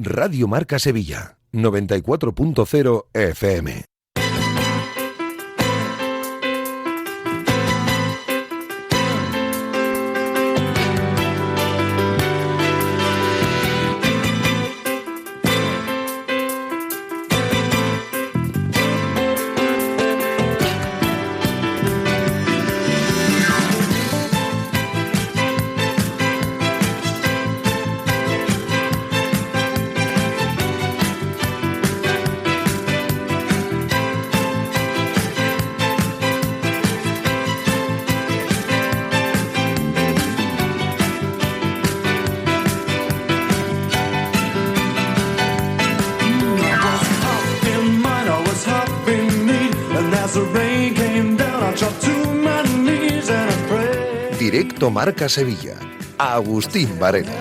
Radio Marca Sevilla, 94.0 FM. Directo Marca Sevilla. Agustín Varela.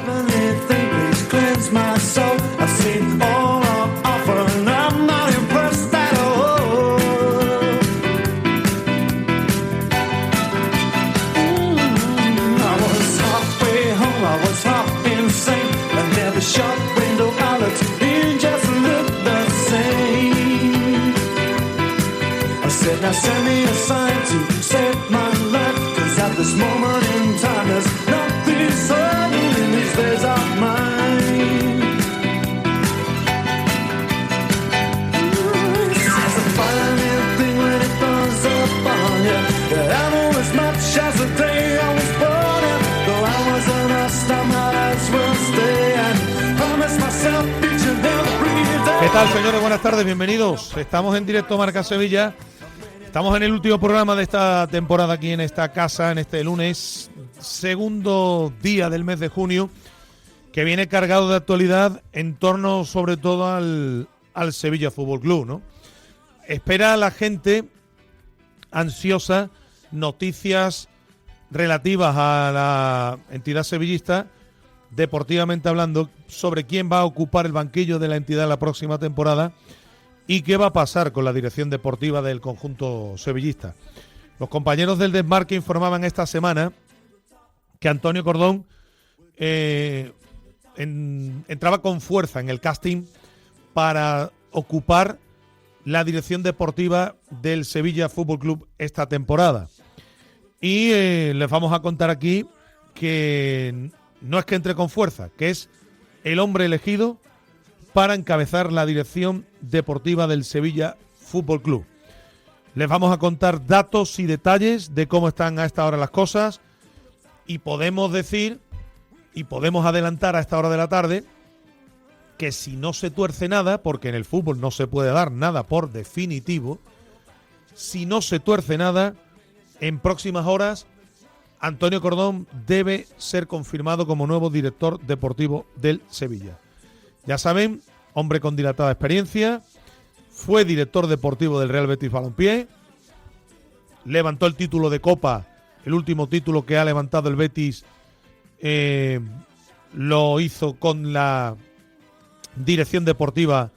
Now send me a sign to save my life, 'cause at this moment in time there's nothing certain in these days of mine. It's a funny thing when it burns up on you, that I know as much as the day I was born, and though I wasn't asked, I might as well stay and promise myself each and every day. ¿Qué tal, señores? Buenas tardes, bienvenidos. Estamos en Directo Marca Sevilla. Estamos en el último programa de esta temporada aquí en esta casa, en este lunes, segundo día del mes de junio, que viene cargado de actualidad en torno sobre todo al Sevilla Fútbol Club, ¿no? Espera a la gente ansiosa noticias relativas a la entidad sevillista, deportivamente hablando, sobre quién va a ocupar el banquillo de la entidad la próxima temporada y qué va a pasar con la dirección deportiva del conjunto sevillista. Los compañeros del Desmarque informaban esta semana que Antonio Cordón entraba con fuerza en el casting para ocupar la dirección deportiva del Sevilla Fútbol Club esta temporada. Y les vamos a contar aquí que no es que entre con fuerza, que es el hombre elegido para encabezar la dirección deportiva del Sevilla Fútbol Club. Les vamos a contar datos y detalles de cómo están a esta hora las cosas y podemos decir y podemos adelantar a esta hora de la tarde que si no se tuerce nada, porque en el fútbol no se puede dar nada por definitivo, si no se tuerce nada, en próximas horas Antonio Cordón debe ser confirmado como nuevo director deportivo del Sevilla. Ya saben, hombre con dilatada experiencia, fue director deportivo del Real Betis Balompié, levantó el título de Copa, el último título que ha levantado el Betis, lo hizo con la dirección deportiva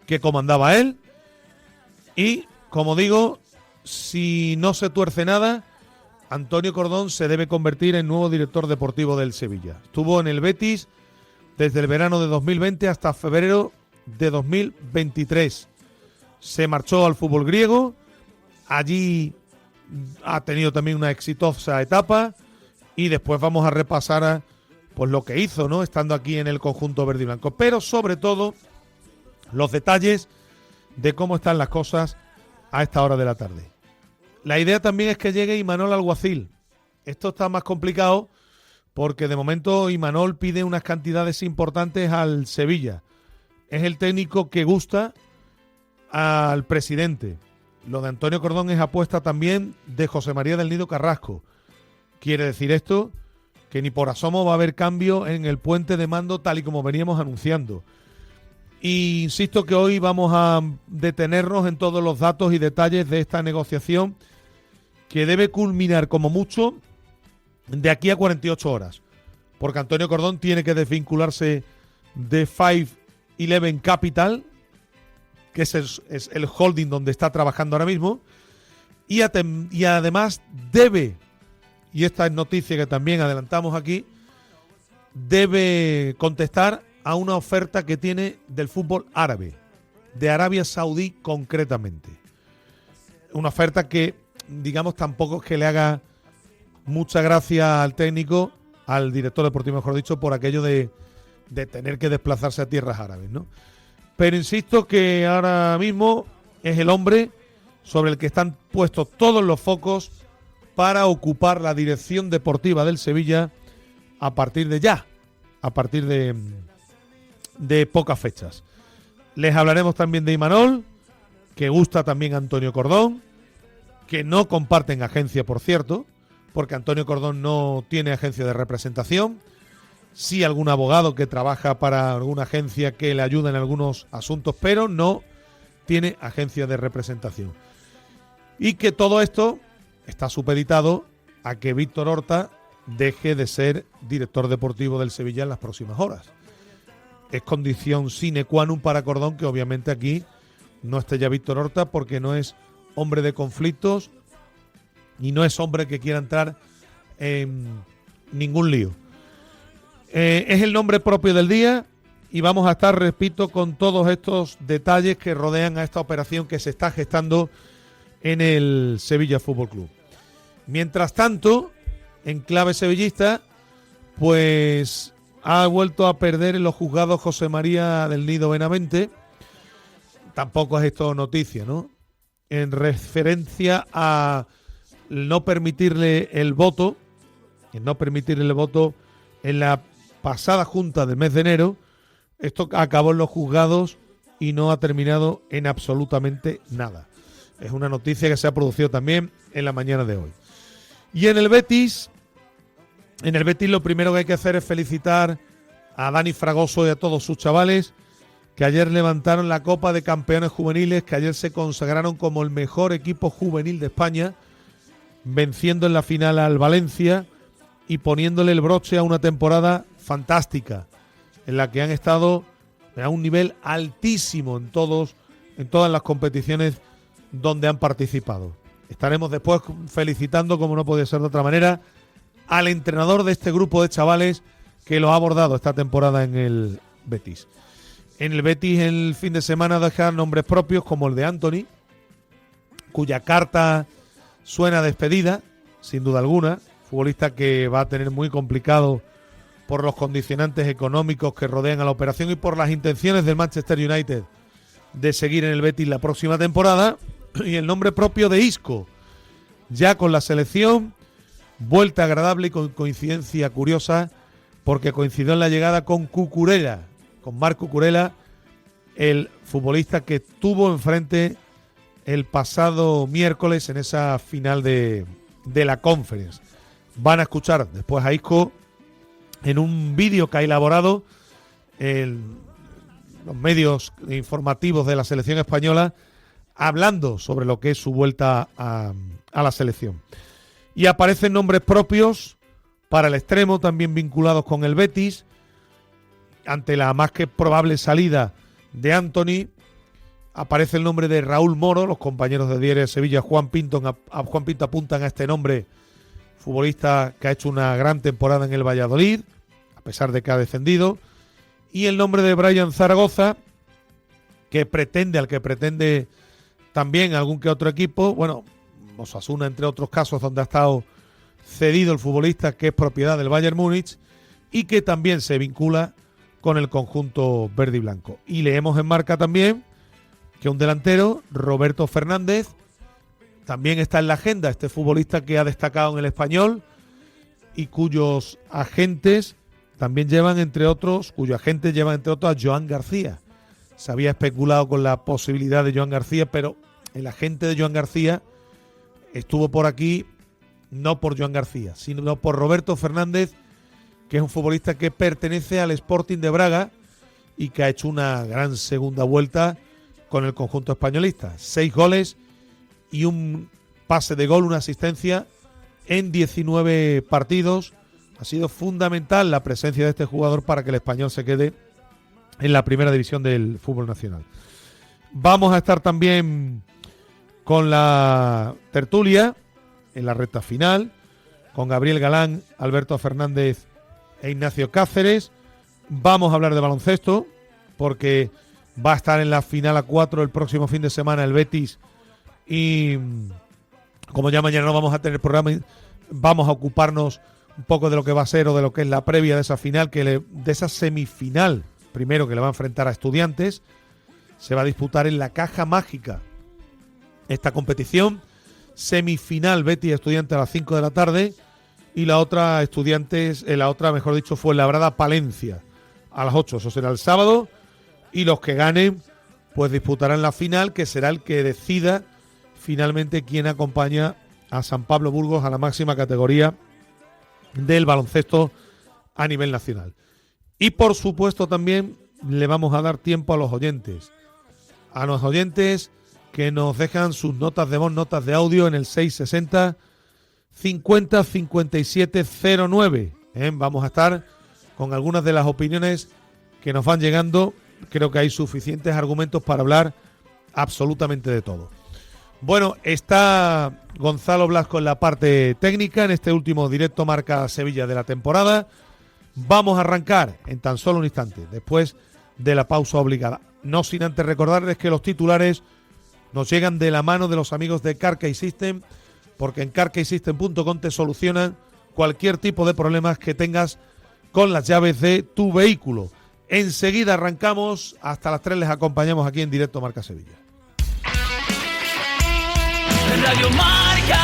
que comandaba él. Y, como digo, si no se tuerce nada, Antonio Cordón se debe convertir en nuevo director deportivo del Sevilla. Estuvo en el Betis desde el verano de 2020 hasta febrero de 2023. Se marchó al fútbol griego, allí ha tenido también una exitosa etapa y después vamos a repasar pues lo que hizo, ¿no?, estando aquí en el conjunto verde y blanco, pero sobre todo los detalles de cómo están las cosas a esta hora de la tarde. La idea también es que llegue Imanol Alguacil. Esto está más complicado porque de momento Imanol pide unas cantidades importantes al Sevilla. Es el técnico que gusta al presidente. Lo de Antonio Cordón es apuesta también de José María del Nido Carrasco. Quiere decir esto que ni por asomo va a haber cambio en el puente de mando tal y como veníamos anunciando. Y insisto que hoy vamos a detenernos en todos los datos y detalles de esta negociación que debe culminar como mucho de aquí a 48 horas, porque Antonio Cordón tiene que desvincularse de 511 Capital, que es el holding donde está trabajando ahora mismo, y además debe, y esta es noticia que también adelantamos aquí, debe contestar a una oferta que tiene del fútbol árabe, de Arabia Saudí concretamente. Una oferta que, digamos, tampoco es que le haga mucha gracia al técnico, al director deportivo, mejor dicho, por aquello de tener que desplazarse a tierras árabes, ¿no? Pero insisto que ahora mismo es el hombre sobre el que están puestos todos los focos para ocupar la dirección deportiva del Sevilla a partir de ya, a partir de pocas fechas. Les hablaremos también de Imanol, que gusta también a Antonio Cordón, que no comparten agencia, por cierto, porque Antonio Cordón no tiene agencia de representación. Sí, algún abogado que trabaja para alguna agencia que le ayuda en algunos asuntos, pero no tiene agencia de representación. Y que todo esto está supeditado a que Víctor Horta deje de ser director deportivo del Sevilla en las próximas horas. Es condición sine qua non para Cordón que obviamente aquí no esté ya Víctor Horta, porque no es hombre de conflictos y no es hombre que quiera entrar en ningún lío. Es el nombre propio del día y vamos a estar, repito, con todos estos detalles que rodean a esta operación que se está gestando en el Sevilla Fútbol Club. Mientras tanto, en clave sevillista, pues ha vuelto a perder en los juzgados José María del Nido Benavente. Tampoco es esto noticia, ¿no? En referencia a no permitirle el voto, en la pasada junta del mes de enero. Esto acabó en los juzgados y no ha terminado en absolutamente nada. Es una noticia que se ha producido también en la mañana de hoy. Y en el Betis lo primero que hay que hacer es felicitar a Dani Fragoso y a todos sus chavales que ayer levantaron la Copa de Campeones Juveniles, que ayer se consagraron como el mejor equipo juvenil de España, venciendo en la final al Valencia y poniéndole el broche a una temporada fantástica, en la que han estado a un nivel altísimo en todas las competiciones donde han participado. Estaremos después felicitando, como no puede ser de otra manera, al entrenador de este grupo de chavales que lo ha abordado esta temporada en el Betis. En el Betis el fin de semana dejan nombres propios como el de Anthony, cuya carta suena despedida, sin duda alguna, futbolista que va a tener muy complicado por los condicionantes económicos que rodean a la operación y por las intenciones del Manchester United de seguir en el Betis la próxima temporada. Y el nombre propio de Isco, ya con la selección, vuelta agradable y con coincidencia curiosa, porque coincidió en la llegada con Cucurella, con Marc Cucurella, el futbolista que tuvo enfrente el pasado miércoles en esa final de la Conference. Van a escuchar después a Isco en un vídeo que ha elaborado los medios informativos de la selección española, hablando sobre lo que es su vuelta a la selección. Y aparecen nombres propios para el extremo, también vinculados con el Betis, ante la más que probable salida de Anthony. Aparece el nombre de Raúl Moro. Los compañeros de Diario de Sevilla, Juan Pinto apuntan a este nombre, futbolista que ha hecho una gran temporada en el Valladolid, a pesar de que ha defendido. Y el nombre de Brian Zaragoza, al que pretende también algún que otro equipo. Bueno, Osasuna, entre otros casos, donde ha estado cedido el futbolista, que es propiedad del Bayern Múnich y que también se vincula con el conjunto verde y blanco. Y leemos en Marca también que un delantero, Roberto Fernández, también está en la agenda. Este futbolista que ha destacado en el Español y cuyos agentes también llevan, entre otros, a Joan García. Se había especulado con la posibilidad de Joan García, pero el agente de Joan García estuvo por aquí no por Joan García, sino por Roberto Fernández, que es un futbolista que pertenece al Sporting de Braga y que ha hecho una gran segunda vuelta con el conjunto españolista. 6 goles y un pase de gol, una asistencia en 19 partidos. Ha sido fundamental la presencia de este jugador para que el Español se quede en la primera división del fútbol nacional. Vamos a estar también con la tertulia en la recta final, con Gabriel Galán, Alberto Fernández e Ignacio Cáceres, vamos a hablar de baloncesto, porque va a estar en la final a 4 el próximo fin de semana el Betis, y como ya mañana no vamos a tener programa, vamos a ocuparnos un poco de lo que va a ser o de lo que es la previa de esa final, de esa semifinal, primero, que le va a enfrentar a Estudiantes. Se va a disputar en la Caja Mágica esta competición. Semifinal Betis Estudiantes a las 5 de la tarde, y la otra mejor dicho, Fuenlabrada Palencia a las 8. Eso será el sábado, y los que ganen pues disputarán la final, que será el que decida finalmente quién acompaña a San Pablo Burgos a la máxima categoría del baloncesto a nivel nacional. Y por supuesto también le vamos a dar tiempo a los oyentes que nos dejan sus notas de voz, notas de audio en el 660 50 57 09. Vamos a estar con algunas de las opiniones que nos van llegando. Creo que hay suficientes argumentos para hablar absolutamente de todo. Bueno, está Gonzalo Blasco en la parte técnica en este último directo Marca Sevilla de la temporada. Vamos a arrancar en tan solo un instante, después de la pausa obligada. No sin antes recordarles que los titulares nos llegan de la mano de los amigos de Carkey System, porque en carkeysystem.com te solucionan cualquier tipo de problemas que tengas con las llaves de tu vehículo. Enseguida arrancamos, hasta las 3 les acompañamos aquí en directo Marca Sevilla. Radio Marca.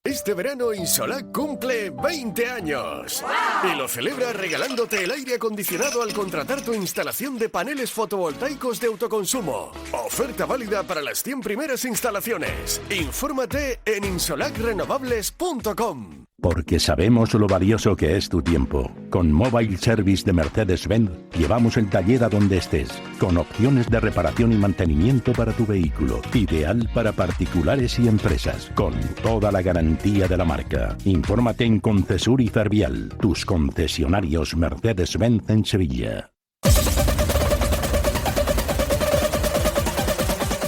Este verano Insolac cumple 20 años. ¡Wow! Y lo celebra regalándote el aire acondicionado al contratar tu instalación de paneles fotovoltaicos de autoconsumo. Oferta válida para las 100 primeras instalaciones. Infórmate en insolacrenovables.com. Porque sabemos lo valioso que es tu tiempo. Con Mobile Service de Mercedes-Benz llevamos el taller a donde estés, con opciones de reparación y mantenimiento para tu vehículo. Ideal para particulares y empresas, con toda la garantía de la marca. Infórmate en Concesur y Fervial, tus concesionarios Mercedes-Benz en Sevilla.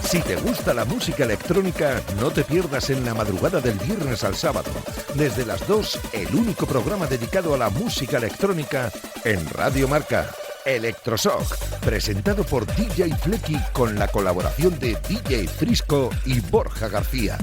Si te gusta la música electrónica, no te pierdas en la madrugada del viernes al sábado, desde las 2, el único programa dedicado a la música electrónica en Radio Marca, Electroshock, presentado por DJ Flecky con la colaboración de DJ Frisco y Borja García.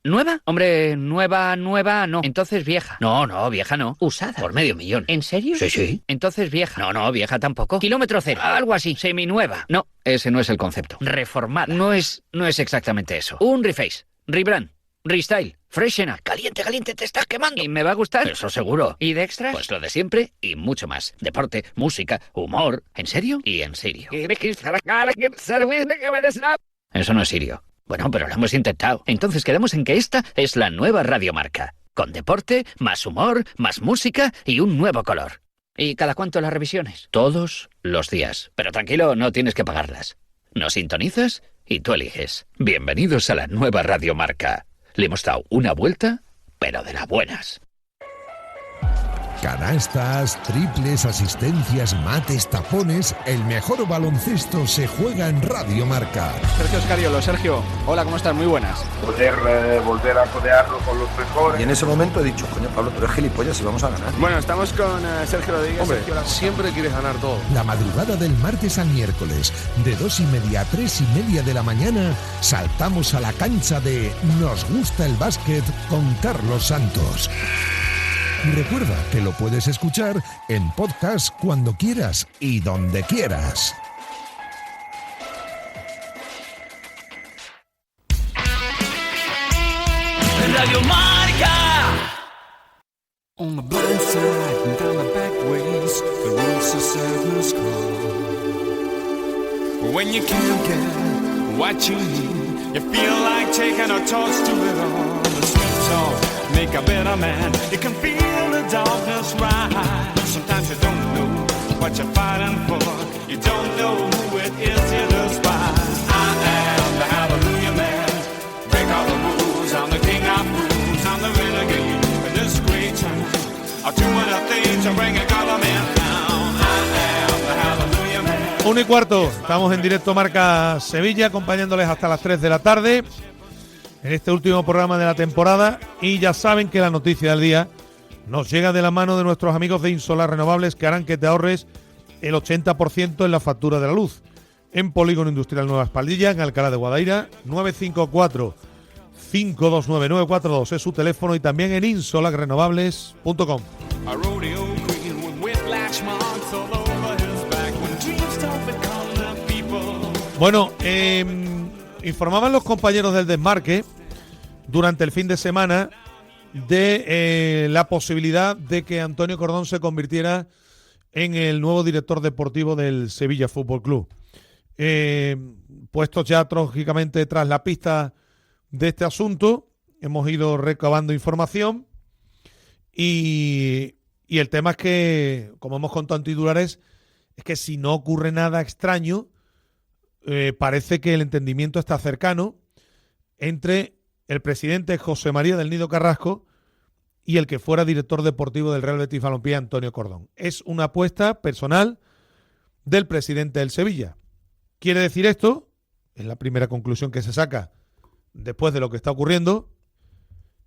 ¿Nueva? Hombre, nueva no. Entonces vieja. No, vieja no. Usada. Por $500,000. ¿En serio? Sí. Entonces vieja. No, vieja tampoco. Kilómetro cero. Algo así. Seminueva. No, ese no es el concepto. Reformada. No es exactamente eso. Un reface. Rebrand. Restyle. Freshen up. Caliente, te estás quemando. ¿Y me va a gustar? Eso seguro. ¿Y de extras? Pues lo de siempre y mucho más. Deporte, música, humor. ¿En serio? Y en serio. Eso no es serio. Bueno, pero lo hemos intentado. Entonces quedamos en que esta es la nueva Radio Marca. Con deporte, más humor, más música y un nuevo color. ¿Y cada cuánto las revisiones? Todos los días. Pero tranquilo, no tienes que pagarlas. Nos sintonizas y tú eliges. Bienvenidos a la nueva Radio Marca. Le hemos dado una vuelta, pero de las buenas. Canastas, triples, asistencias, mates, tapones. El mejor baloncesto se juega en Radio Marca. Sergio Escariolo. Sergio, hola, ¿cómo estás? Muy buenas. Volver a codearlo con los mejores. Y en ese momento he dicho, coño, Pablo, tú eres gilipollas y vamos a ganar. Bueno, estamos con Sergio Rodríguez. Hombre, Sergio, siempre quieres ganar todo. La madrugada del martes al miércoles, de 2:30 a 3:30 de la mañana, saltamos a la cancha de Nos gusta el básquet con Carlos Santos. Y recuerda que lo puedes escuchar en podcast cuando quieras y donde quieras. Radio Marca. On the blind side and down the back ways, the roads to sadness come. When you can't get what you need, you feel like taking a toast to it all. The sweet talk make a better man. You can feel the darkness rise. Sometimes you don't know what you're fighting for. You don't know who it is you despise. I am the hallelujah man. Break all the rules. I'm the king of rules. I'm the renegade in this great town. I'll do what I think to bring a government down. I am the hallelujah man. 1:15, estamos en directo Marca Sevilla, acompañándoles hasta las 3 de la tarde. en este último programa de la temporada, y ya saben que la noticia del día nos llega de la mano de nuestros amigos de Insolar Renovables, que harán que te ahorres el 80% en la factura de la luz. En Polígono Industrial Nueva Espaldilla, en Alcalá de Guadaira, 954-529-942 es su teléfono, y también en insolarrenovables.com. Bueno, informaban los compañeros del Desmarque durante el fin de semana de la posibilidad de que Antonio Cordón se convirtiera en el nuevo director deportivo del Sevilla Fútbol Club. Puestos ya trógicamente tras la pista de este asunto, hemos ido recabando información y el tema es que, como hemos contado en titulares, es que si no ocurre nada extraño, parece que el entendimiento está cercano entre el presidente José María del Nido Carrasco y el que fuera director deportivo del Real Betis Balompié, Antonio Cordón. Es una apuesta personal del presidente del Sevilla. ¿Quiere decir esto? Es la primera conclusión que se saca después de lo que está ocurriendo,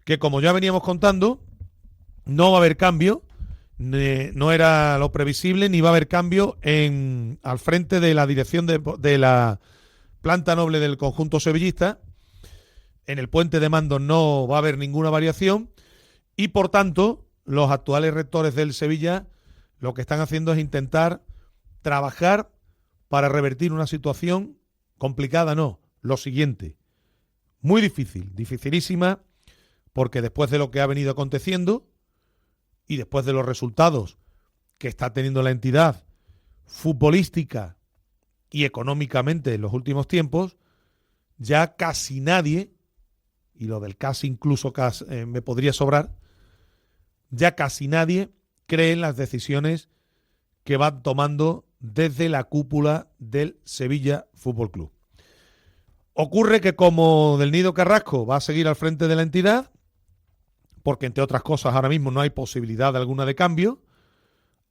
que como ya veníamos contando, no va a haber cambio, no era lo previsible, ni va a haber cambio al frente de la dirección de la planta noble del conjunto sevillista. En el puente de mando no va a haber ninguna variación y, por tanto, los actuales rectores del Sevilla lo que están haciendo es intentar trabajar para revertir una situación complicada, no, lo siguiente, muy difícil, dificilísima, porque después de lo que ha venido aconteciendo y después de los resultados que está teniendo la entidad futbolística y económicamente en los últimos tiempos, ya casi nadie, y lo del casi incluso me podría sobrar, ya casi nadie cree en las decisiones que van tomando desde la cúpula del Sevilla Fútbol Club. Ocurre que como Del Nido Carrasco va a seguir al frente de la entidad, porque entre otras cosas ahora mismo no hay posibilidad alguna de cambio,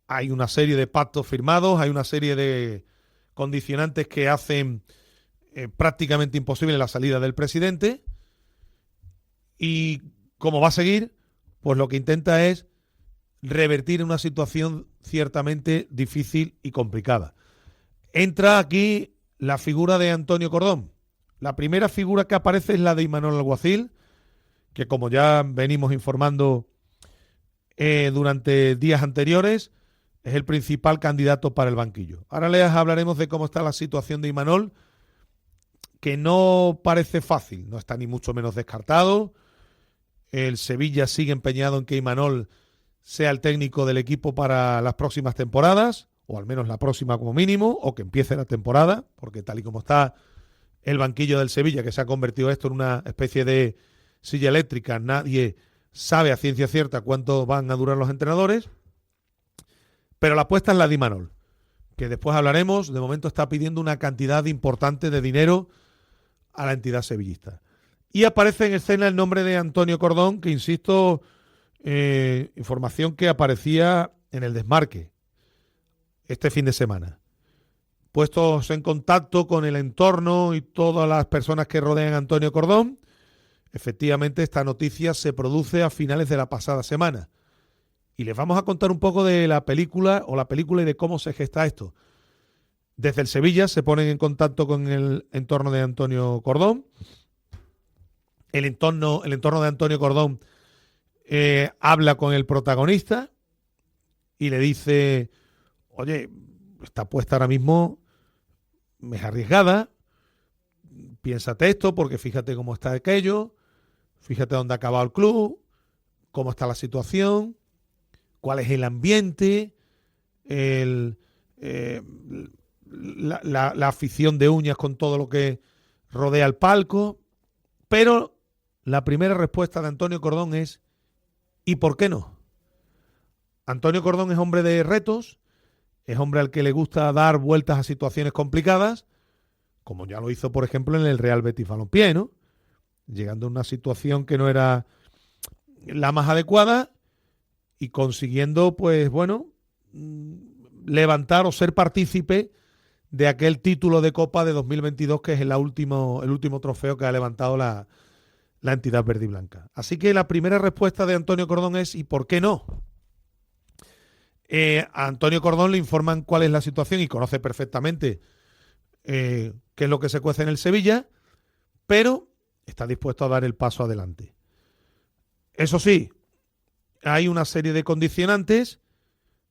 hay una serie de pactos firmados, hay una serie de condicionantes que hacen prácticamente imposible la salida del presidente, y como va a seguir, pues lo que intenta es revertir una situación ciertamente difícil y complicada. Entra aquí la figura de Antonio Cordón. La primera figura que aparece es la de Imanol Alguacil, que como ya venimos informando durante días anteriores, es el principal candidato para el banquillo. Ahora les hablaremos de cómo está la situación de Imanol, que no parece fácil, no está ni mucho menos descartado. El Sevilla sigue empeñado en que Imanol sea el técnico del equipo para las próximas temporadas, o al menos la próxima como mínimo, o que empiece la temporada, porque tal y como está el banquillo del Sevilla, que se ha convertido esto en una especie de silla eléctrica, nadie sabe a ciencia cierta cuánto van a durar los entrenadores, pero la apuesta es la de Imanol, que después hablaremos. De momento está pidiendo una cantidad importante de dinero a la entidad sevillista. Y aparece en escena el nombre de Antonio Cordón, que insisto, información que aparecía en el Desmarque este fin de semana. Puestos en contacto con el entorno y todas las personas que rodean a Antonio Cordón, efectivamente esta noticia se produce a finales de la pasada semana. Y les vamos a contar un poco de la película y de cómo se gesta esto. Desde el Sevilla se ponen en contacto con el entorno de Antonio Cordón. El entorno de Antonio Cordón habla con el protagonista y le dice: oye, esta apuesta ahora mismo es arriesgada, piénsate esto, porque fíjate cómo está aquello, fíjate dónde ha acabado el club, cómo está la situación, cuál es el ambiente, la afición de uñas con todo lo que rodea el palco. Pero la primera respuesta de Antonio Cordón es: ¿y por qué no? Antonio Cordón es hombre de retos, es hombre al que le gusta dar vueltas a situaciones complicadas, como ya lo hizo, por ejemplo, en el Real Betis Balompié, ¿no? Llegando a una situación que no era la más adecuada y consiguiendo, pues bueno, levantar o ser partícipe de aquel título de Copa de 2022, que es el último trofeo que ha levantado la la entidad verde y blanca. Así que la primera respuesta de Antonio Cordón es ¿y por qué no? A Antonio Cordón le informan cuál es la situación y conoce perfectamente qué es lo que se cuece en el Sevilla, pero está dispuesto a dar el paso adelante. Eso sí, hay una serie de condicionantes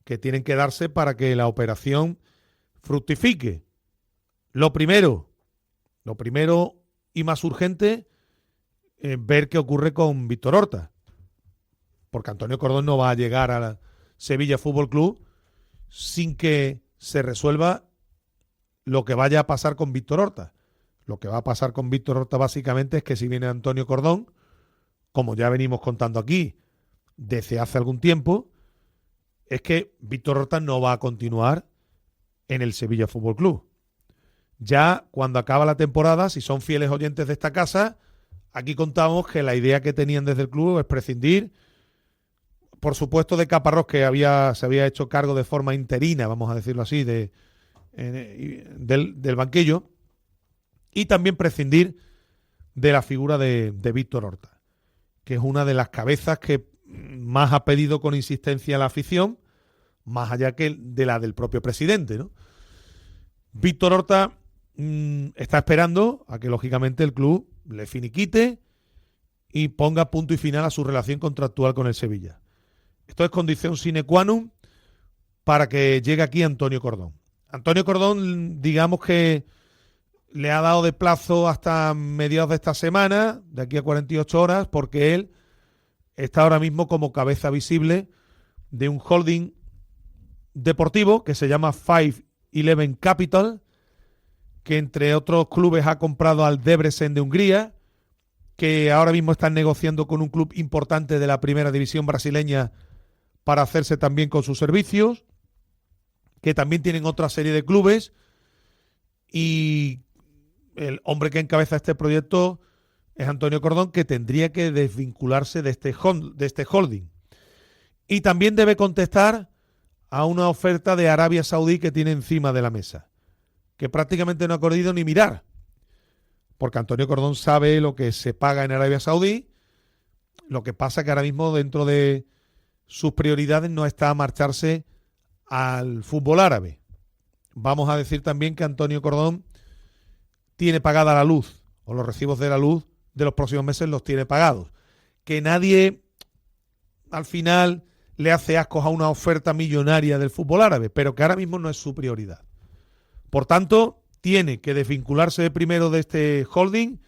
que tienen que darse para que la operación fructifique. Lo primero y más urgente, ver qué ocurre con Víctor Horta, porque Antonio Cordón no va a llegar a la Sevilla Fútbol Club sin que se resuelva lo que vaya a pasar con Víctor Horta. Lo que va a pasar con Víctor Horta básicamente es que si viene Antonio Cordón, como ya venimos contando aquí desde hace algún tiempo, es que Víctor Horta no va a continuar en el Sevilla Fútbol Club. Ya cuando acaba la temporada, si son fieles oyentes de esta casa, aquí contamos que la idea que tenían desde el club es prescindir, por supuesto, de Caparrós, que se había hecho cargo de forma interina, vamos a decirlo así, del banquillo, y también prescindir de la figura de Víctor Horta, que es una de las cabezas que más ha pedido con insistencia la afición, más allá que de la del propio presidente, ¿no? Víctor Horta está esperando a que, lógicamente, el club le finiquite y ponga punto y final a su relación contractual con el Sevilla. Esto es condición sine qua non para que llegue aquí Antonio Cordón. Antonio Cordón, digamos que le ha dado de plazo hasta mediados de esta semana, de aquí a 48 horas, porque él está ahora mismo como cabeza visible de un holding deportivo que se llama 511 Capital, que entre otros clubes ha comprado al Debrecen de Hungría, que ahora mismo están negociando con un club importante de la primera división brasileña para hacerse también con sus servicios, que también tienen otra serie de clubes, y el hombre que encabeza este proyecto es Antonio Cordón, que tendría que desvincularse de este holding. Y también debe contestar a una oferta de Arabia Saudí que tiene encima de la mesa, que prácticamente no ha querido ni mirar, porque Antonio Cordón sabe lo que se paga en Arabia Saudí. Lo que pasa que ahora mismo dentro de sus prioridades no está marcharse al fútbol árabe. Vamos a decir también que Antonio Cordón tiene pagada la luz, o los recibos de la luz de los próximos meses los tiene pagados. Que nadie al final le hace ascos a una oferta millonaria del fútbol árabe, pero que ahora mismo no es su prioridad. Por tanto, tiene que desvincularse primero de este holding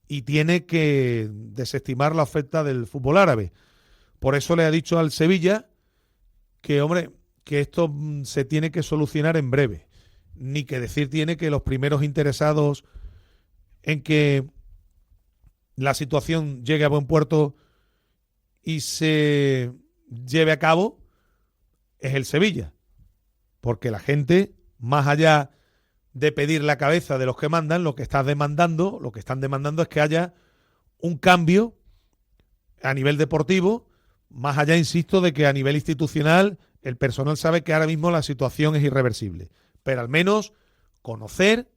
y tiene que desestimar la oferta del fútbol árabe. Por eso le ha dicho al Sevilla que, hombre, que esto se tiene que solucionar en breve. Ni que decir tiene que los primeros interesados en que la situación llegue a buen puerto y se lleve a cabo es el Sevilla. Porque la gente, más allá de pedir la cabeza de los que mandan, lo que están demandando es que haya un cambio a nivel deportivo, más allá, insisto, de que a nivel institucional el personal sabe que ahora mismo la situación es irreversible. Pero al menos conocer,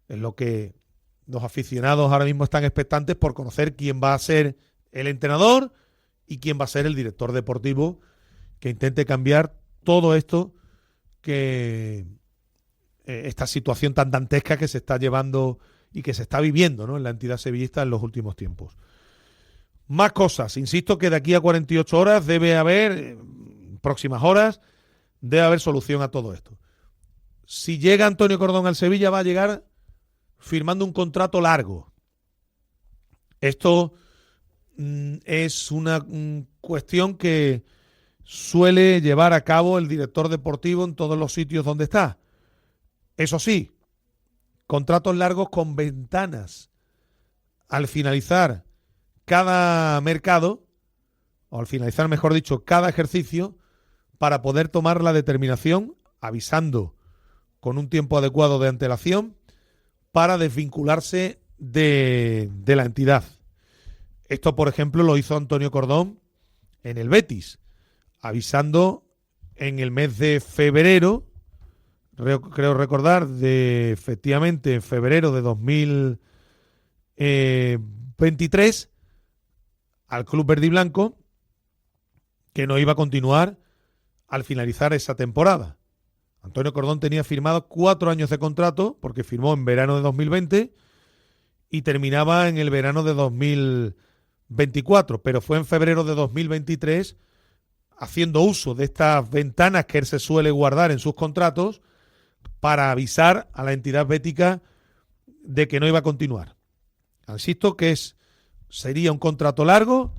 es lo que los aficionados ahora mismo están expectantes por conocer quién va a ser el entrenador y quién va a ser el director deportivo que intente cambiar todo esto, que esta situación tan dantesca que se está llevando y que se está viviendo, ¿no?, en la entidad sevillista en los últimos tiempos. Más cosas. Insisto que de aquí a 48 horas debe haber, próximas horas, debe haber solución a todo esto. Si llega Antonio Cordón al Sevilla, va a llegar firmando un contrato largo. Esto es una cuestión que suele llevar a cabo el director deportivo en todos los sitios donde está. Eso sí, contratos largos con ventanas al finalizar cada mercado, o al finalizar, mejor dicho, cada ejercicio, para poder tomar la determinación, avisando con un tiempo adecuado de antelación, para desvincularse de la entidad. Esto, por ejemplo, lo hizo Antonio Cordón en el Betis, avisando en el mes de febrero, creo recordar, efectivamente en febrero de 2023, al club verde y blanco que no iba a continuar al finalizar esa temporada. Antonio Cordón tenía firmado 4 años de contrato porque firmó en verano de 2020 y terminaba en el verano de 2024, pero fue en febrero de 2023, haciendo uso de estas ventanas que él se suele guardar en sus contratos para avisar a la entidad bética de que no iba a continuar. Insisto que sería un contrato largo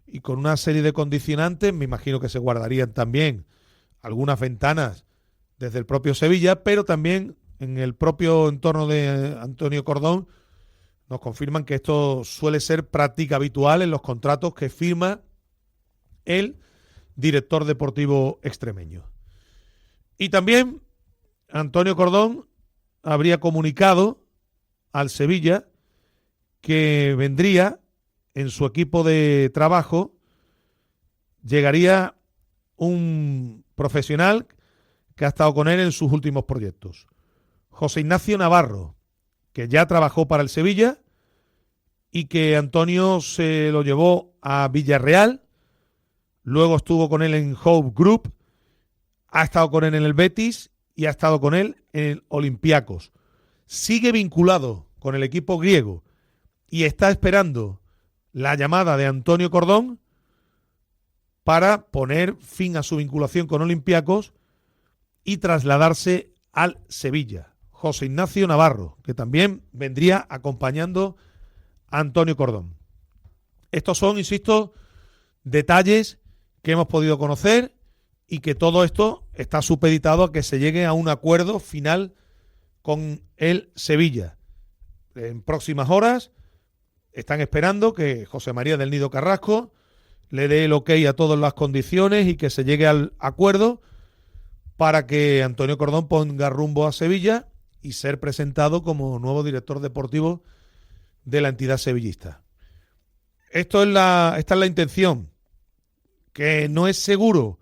y con una serie de condicionantes. Me imagino que se guardarían también algunas ventanas desde el propio Sevilla, pero también en el propio entorno de Antonio Cordón nos confirman que esto suele ser práctica habitual en los contratos que firma el director deportivo extremeño. Y también Antonio Cordón habría comunicado al Sevilla que vendría en su equipo de trabajo, llegaría un profesional que ha estado con él en sus últimos proyectos. José Ignacio Navarro, que ya trabajó para el Sevilla y que Antonio se lo llevó a Villarreal, luego estuvo con él en Hope Group, ha estado con él en el Betis y ha estado con él en el Olympiacos. Sigue vinculado con el equipo griego y está esperando la llamada de Antonio Cordón para poner fin a su vinculación con Olympiacos y trasladarse al Sevilla. José Ignacio Navarro, que también vendría acompañando a Antonio Cordón. Estos son, insisto, detalles que hemos podido conocer y que todo esto está supeditado a que se llegue a un acuerdo final con el Sevilla. En próximas horas están esperando que José María del Nido Carrasco le dé el ok a todas las condiciones y que se llegue al acuerdo para que Antonio Cordón ponga rumbo a Sevilla y ser presentado como nuevo director deportivo de la entidad sevillista. Esta es la intención, que no es seguro,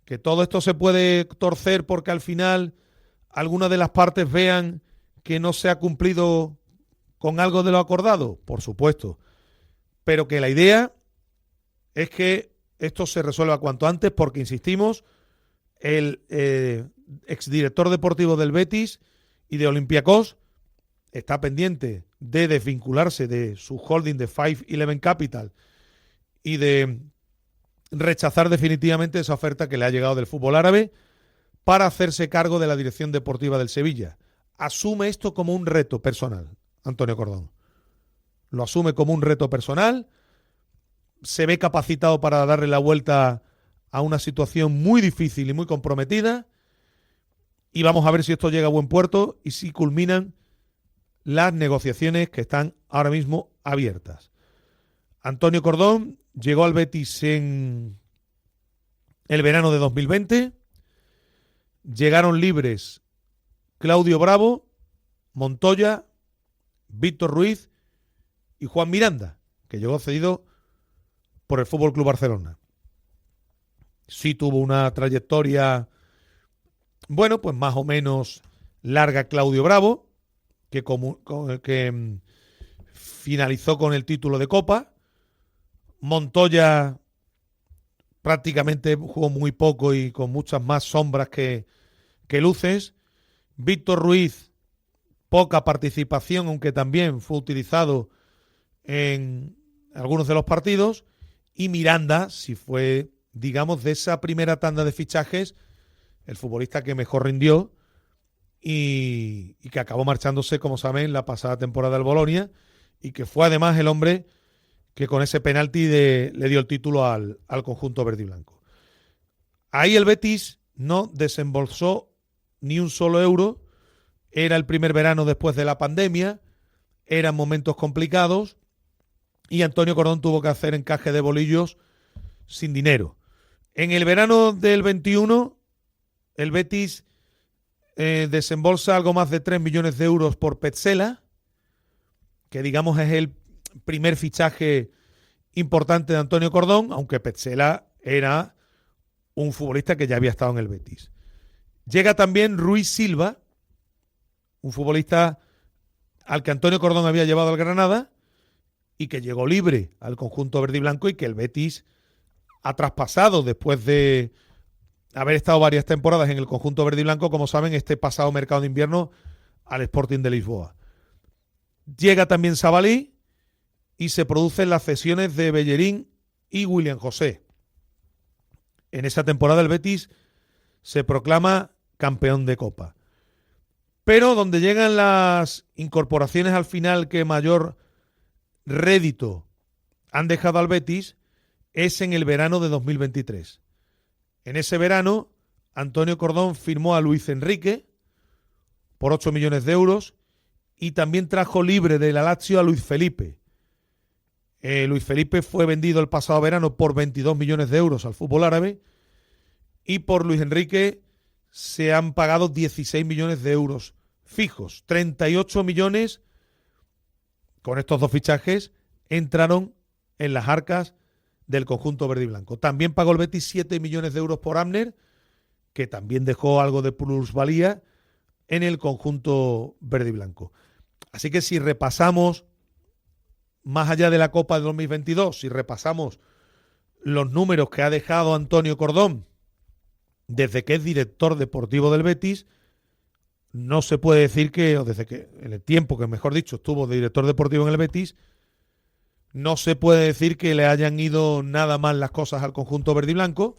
que todo esto se puede torcer porque al final algunas de las partes vean que no se ha cumplido con algo de lo acordado, por supuesto, pero que la idea es que esto se resuelva cuanto antes porque, insistimos, el exdirector deportivo del Betis y de Olympiacos está pendiente de desvincularse de su holding de 511 Capital y de rechazar definitivamente esa oferta que le ha llegado del fútbol árabe para hacerse cargo de la dirección deportiva del Sevilla. Asume esto como un reto personal, Antonio Cordón. Lo asume como un reto personal, se ve capacitado para darle la vuelta a una situación muy difícil y muy comprometida y vamos a ver si esto llega a buen puerto y si culminan las negociaciones que están ahora mismo abiertas. Antonio Cordón llegó al Betis en el verano de 2020. Llegaron libres Claudio Bravo, Montoya, Víctor Ruiz y Juan Miranda, que llegó cedido por el Fútbol Club Barcelona. Sí tuvo una trayectoria, bueno, pues más o menos larga Claudio Bravo, que finalizó con el título de Copa. Montoya prácticamente jugó muy poco y con muchas más sombras que luces. Víctor Ruiz, poca participación, aunque también fue utilizado en algunos de los partidos. Y Miranda, si fue, digamos, de esa primera tanda de fichajes, el futbolista que mejor rindió y que acabó marchándose, como saben, la pasada temporada del Bolonia y que fue además el hombre que con ese penalti le dio el título al conjunto verde y blanco. Ahí el Betis no desembolsó ni un solo euro. Era el primer verano después de la pandemia, eran momentos complicados y Antonio Cordón tuvo que hacer encaje de bolillos sin dinero. En el verano del 21, el Betis desembolsa algo más de 3 millones de euros por Petzela, que digamos es el primer fichaje importante de Antonio Cordón, aunque Petzela era un futbolista que ya había estado en el Betis. Llega también Ruiz Silva, un futbolista al que Antonio Cordón había llevado al Granada y que llegó libre al conjunto verde y blanco y que el Betis ha traspasado después de haber estado varias temporadas en el conjunto verde y blanco, como saben, este pasado mercado de invierno al Sporting de Lisboa. Llega también Sabalí y se producen las cesiones de Bellerín y William José. En esa temporada el Betis se proclama campeón de Copa. Pero donde llegan las incorporaciones al final que mayor rédito han dejado al Betis es en el verano de 2023. En ese verano, Antonio Cordón firmó a Luis Enrique por 8 millones de euros y también trajo libre de la Lazio a Luis Felipe. Luis Felipe fue vendido el pasado verano por 22 millones de euros al fútbol árabe y por Luis Enrique se han pagado 16 millones de euros fijos. 38 millones con estos dos fichajes entraron en las arcas del conjunto verde y blanco. También pagó el Betis 7 millones de euros por Abner, que también dejó algo de plusvalía en el conjunto verde y blanco. Así que si repasamos, más allá de la Copa de 2022, si repasamos los números que ha dejado Antonio Cordón desde que es director deportivo del Betis, no se puede decir que, o desde que en el tiempo que mejor dicho estuvo de director deportivo en el Betis, no se puede decir que le hayan ido nada mal las cosas al conjunto verde y blanco,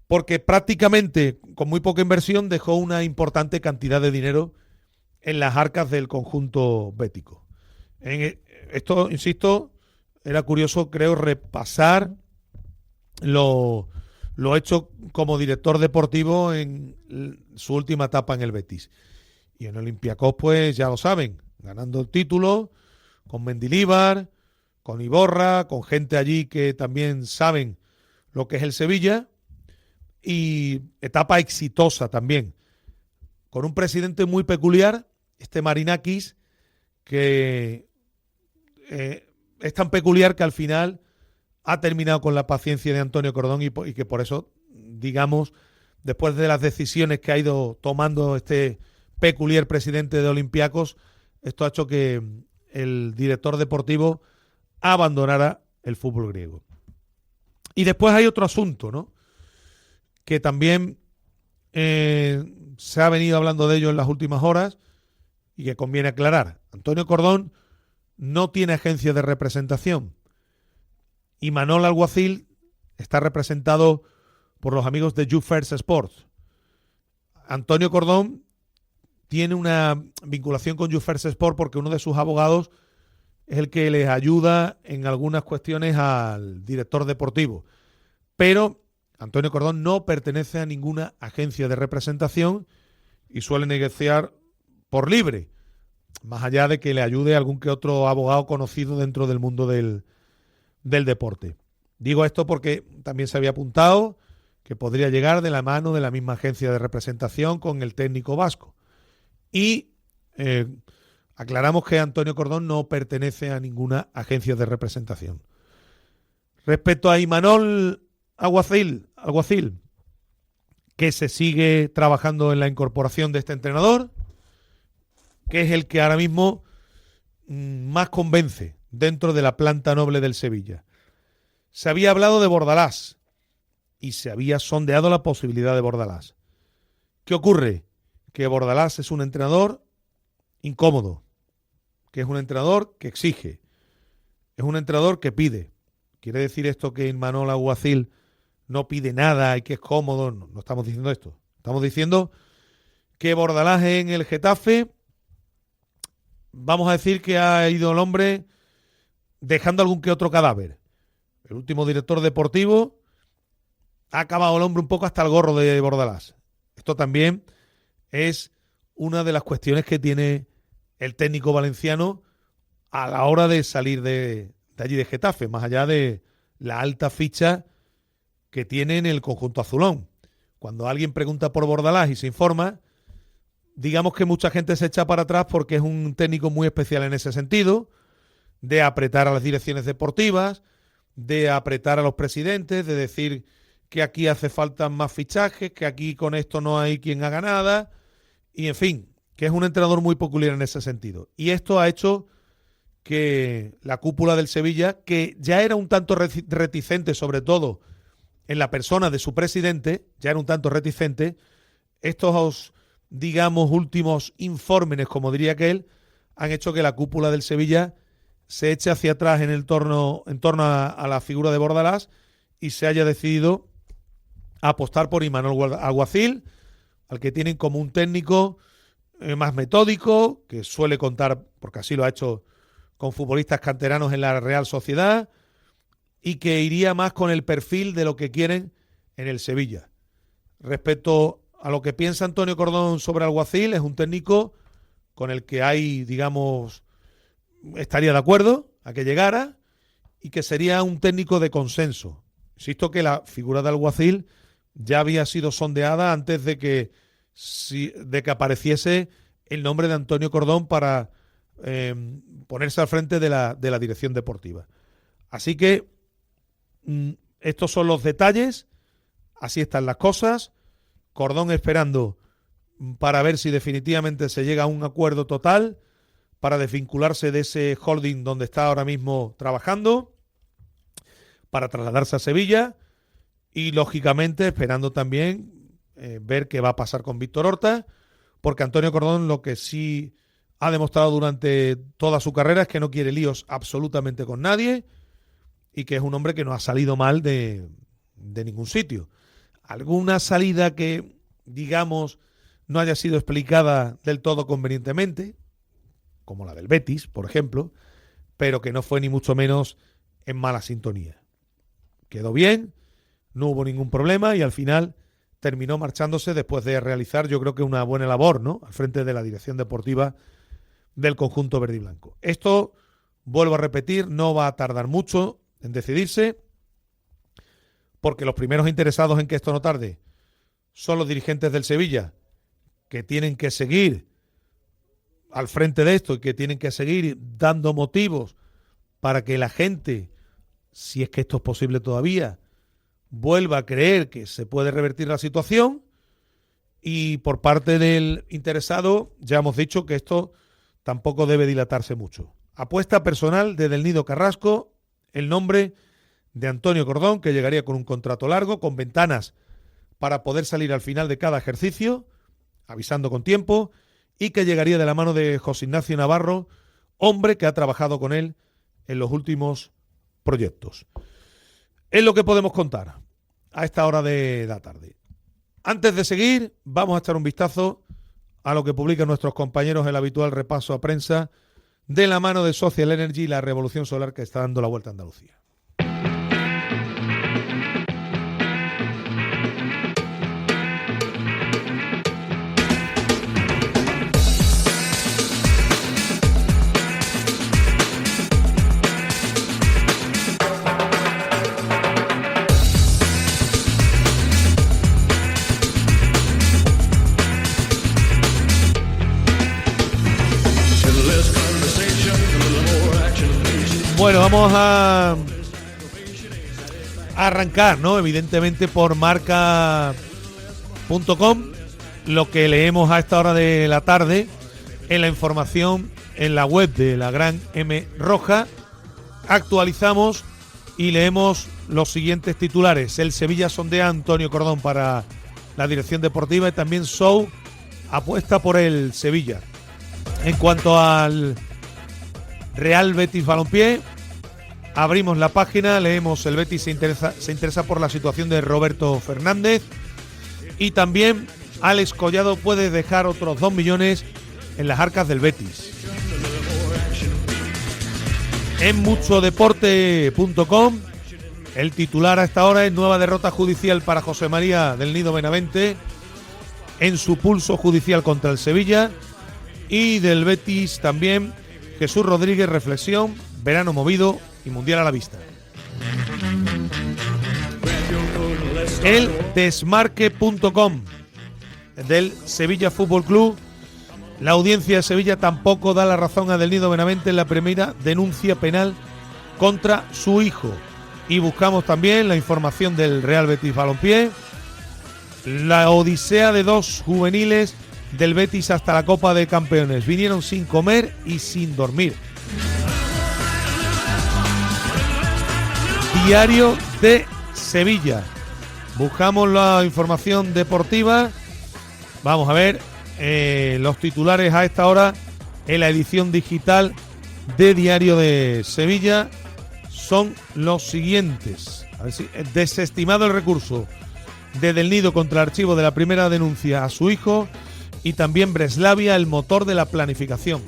porque prácticamente con muy poca inversión dejó una importante cantidad de dinero en las arcas del conjunto bético. Esto, insisto, era curioso, creo, repasar lo hecho como director deportivo en su última etapa en el Betis. Y en Olympiacos, pues ya lo saben, ganando el título con Mendilibar, con Iborra, con gente allí que también saben lo que es el Sevilla, y etapa exitosa también, con un presidente muy peculiar, este Marinakis, que es tan peculiar que al final ha terminado con la paciencia de Antonio Cordón y que por eso, digamos, después de las decisiones que ha ido tomando este peculiar presidente de Olympiacos, esto ha hecho que el director deportivo abandonara el fútbol griego. Y después hay otro asunto, ¿no?, que también se ha venido hablando de ello en las últimas horas y que conviene aclarar. Antonio Cordón no tiene agencia de representación y Manol Alguacil está representado por los amigos de You First Sports. Antonio Cordón tiene una vinculación con You First Sports porque uno de sus abogados es el que les ayuda en algunas cuestiones al director deportivo. Pero Antonio Cordón no pertenece a ninguna agencia de representación y suele negociar por libre, más allá de que le ayude algún que otro abogado conocido dentro del mundo del deporte. Digo esto porque también se había apuntado que podría llegar de la mano de la misma agencia de representación con el técnico vasco. Y aclaramos que Antonio Cordón no pertenece a ninguna agencia de representación. Respecto a Imanol Alguacil, que se sigue trabajando en la incorporación de este entrenador, que es el que ahora mismo más convence dentro de la planta noble del Sevilla. Se había hablado de Bordalás y se había sondeado la posibilidad de Bordalás. ¿Qué ocurre? Que Bordalás es un entrenador incómodo, que es un entrenador que exige, es un entrenador que pide. ¿Quiere decir esto que Imanol Alguacil no pide nada y que es cómodo? No estamos diciendo esto. Estamos diciendo que Bordalás en el Getafe, vamos a decir que ha ido el hombre dejando algún que otro cadáver. El último director deportivo ha acabado el hombre un poco hasta el gorro de Bordalás. Esto también es una de las cuestiones que tiene el técnico valenciano a la hora de salir de allí de Getafe, más allá de la alta ficha que tiene en el conjunto azulón. Cuando alguien pregunta por Bordalás y se informa, digamos que mucha gente se echa para atrás porque es un técnico muy especial en ese sentido, de apretar a las direcciones deportivas, de apretar a los presidentes, de decir que aquí hace falta más fichajes, que aquí con esto no hay quien haga nada, y en fin, que es un entrenador muy peculiar en ese sentido. Y esto ha hecho que la cúpula del Sevilla, que ya era un tanto reticente, sobre todo en la persona de su presidente, ya era un tanto reticente, estos, digamos, últimos informes, como diría aquel, han hecho que la cúpula del Sevilla se eche hacia atrás en torno a la figura de Bordalás y se haya decidido apostar por Imanol Alguacil, al que tienen como un técnico más metódico, que suele contar, porque así lo ha hecho, con futbolistas canteranos en la Real Sociedad, y que iría más con el perfil de lo que quieren en el Sevilla. Respecto a lo que piensa Antonio Cordón sobre Alguacil, es un técnico con el que hay, digamos, estaría de acuerdo a que llegara y que sería un técnico de consenso. Insisto que la figura de Alguacil ya había sido sondeada antes de que apareciese el nombre de Antonio Cordón para ponerse al frente de la dirección deportiva. Así que estos son los detalles, así están las cosas. Cordón esperando para ver si definitivamente se llega a un acuerdo total para desvincularse de ese holding donde está ahora mismo trabajando, para trasladarse a Sevilla y, lógicamente, esperando también ver qué va a pasar con Víctor Horta, porque Antonio Cordón lo que sí ha demostrado durante toda su carrera es que no quiere líos absolutamente con nadie y que es un hombre que no ha salido mal de ningún sitio. Alguna salida que, digamos, no haya sido explicada del todo convenientemente, como la del Betis, por ejemplo, pero que no fue ni mucho menos en mala sintonía. Quedó bien, no hubo ningún problema y al final terminó marchándose después de realizar, yo creo que una buena labor, ¿no?, al frente de la dirección deportiva del conjunto verde y blanco. Esto, vuelvo a repetir, no va a tardar mucho en decidirse, porque los primeros interesados en que esto no tarde son los dirigentes del Sevilla, que tienen que seguir al frente de esto y que tienen que seguir dando motivos para que la gente, si es que esto es posible todavía, vuelva a creer que se puede revertir la situación. Y por parte del interesado ya hemos dicho que esto tampoco debe dilatarse mucho. Apuesta personal de Del Nido Carrasco, el nombre de Antonio Cordón, que llegaría con un contrato largo, con ventanas para poder salir al final de cada ejercicio, avisando con tiempo, y que llegaría de la mano de José Ignacio Navarro, hombre que ha trabajado con él en los últimos proyectos. Es lo que podemos contar a esta hora de la tarde. Antes de seguir, vamos a echar un vistazo a lo que publican nuestros compañeros en el habitual repaso a prensa de la mano de Social Energy y la revolución solar que está dando la vuelta a Andalucía. Bueno, vamos a arrancar, ¿no?, evidentemente por marca.com, lo que leemos a esta hora de la tarde en la información en la web de la Gran M Roja. Actualizamos y leemos los siguientes titulares. El Sevilla sondea a Antonio Cordón para la dirección deportiva y también Sou apuesta por el Sevilla. En cuanto al Real Betis Balompié, abrimos la página, leemos: el Betis se interesa por la situación de Roberto Fernández, y también Alex Collado puede dejar otros 2 millones en las arcas del Betis. En muchodeporte.com, el titular a esta hora es: nueva derrota judicial para José María del Nido Benavente en su pulso judicial contra el Sevilla. Y del Betis también, Jesús Rodríguez, reflexión: verano movido y mundial a la vista. El desmarque.com del Sevilla Fútbol Club: la audiencia de Sevilla tampoco da la razón a Del Nido Benavente en la primera denuncia penal contra su hijo. Y buscamos también la información del Real Betis Balompié: la odisea de 2 juveniles del Betis hasta la Copa de Campeones. Vinieron sin comer y sin dormir. Diario de Sevilla. Buscamos la información deportiva. Vamos a ver los titulares a esta hora en la edición digital de Diario de Sevilla. Son los siguientes. A ver si, desestimado el recurso de Del Nido contra el archivo de la primera denuncia a su hijo, y también Breslavia, el motor de la planificación.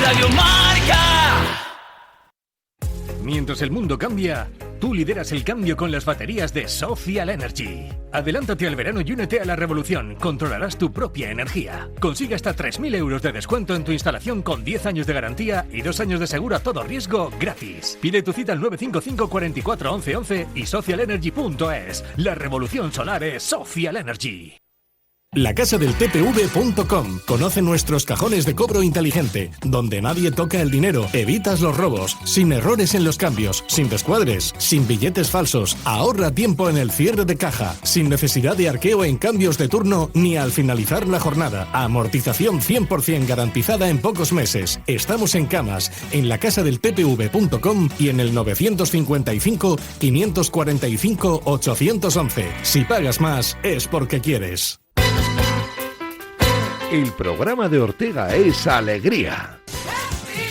Radio Marca. Mientras el mundo cambia, tú lideras el cambio con las baterías de Social Energy. Adelántate al verano y únete a la revolución. Controlarás tu propia energía. Consigue hasta 3.000 euros de descuento en tu instalación con 10 años de garantía y 2 años de seguro a todo riesgo gratis. Pide tu cita al 955 44 11 11 y socialenergy.es. La revolución solar es Social Energy. Lacasadeltpv.com. Conoce nuestros cajones de cobro inteligente, donde nadie toca el dinero, evitas los robos, sin errores en los cambios, sin descuadres, sin billetes falsos, ahorra tiempo en el cierre de caja, sin necesidad de arqueo en cambios de turno ni al finalizar la jornada. Amortización 100% garantizada en pocos meses. Estamos en Camas, en lacasadeltpv.com y en el 955 545 811. Si pagas más, es porque quieres. El programa de Ortega es alegría.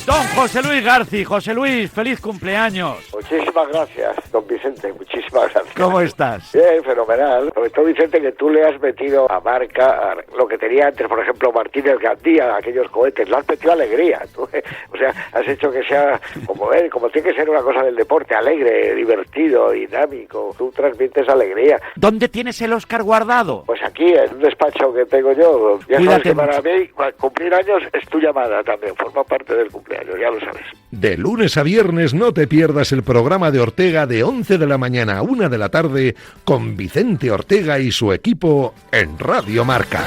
Don José Luis Garci. José Luis, feliz cumpleaños. Muchísimas gracias, don Vicente, muchísimas gracias. ¿Cómo estás? Bien, fenomenal. Sobre todo, Vicente, que tú le has metido a Marca lo que tenía antes, por ejemplo, Martínez Gandía, aquellos cohetes, le has metido alegría. Tú, o sea, has hecho que sea como él, como tiene que ser una cosa del deporte, alegre, divertido, dinámico. Tú transmites alegría. ¿Dónde tienes el Oscar guardado? Pues aquí, en un despacho que tengo yo. Ya Cuídate sabes que para mucho. mí, cumplir años es tu llamada también, forma parte del cumpleaños, ya lo sabes. De lunes a viernes no te pierdas el programa de Ortega de 11 de la mañana a 1 de la tarde con Vicente Ortega y su equipo en Radio Marca.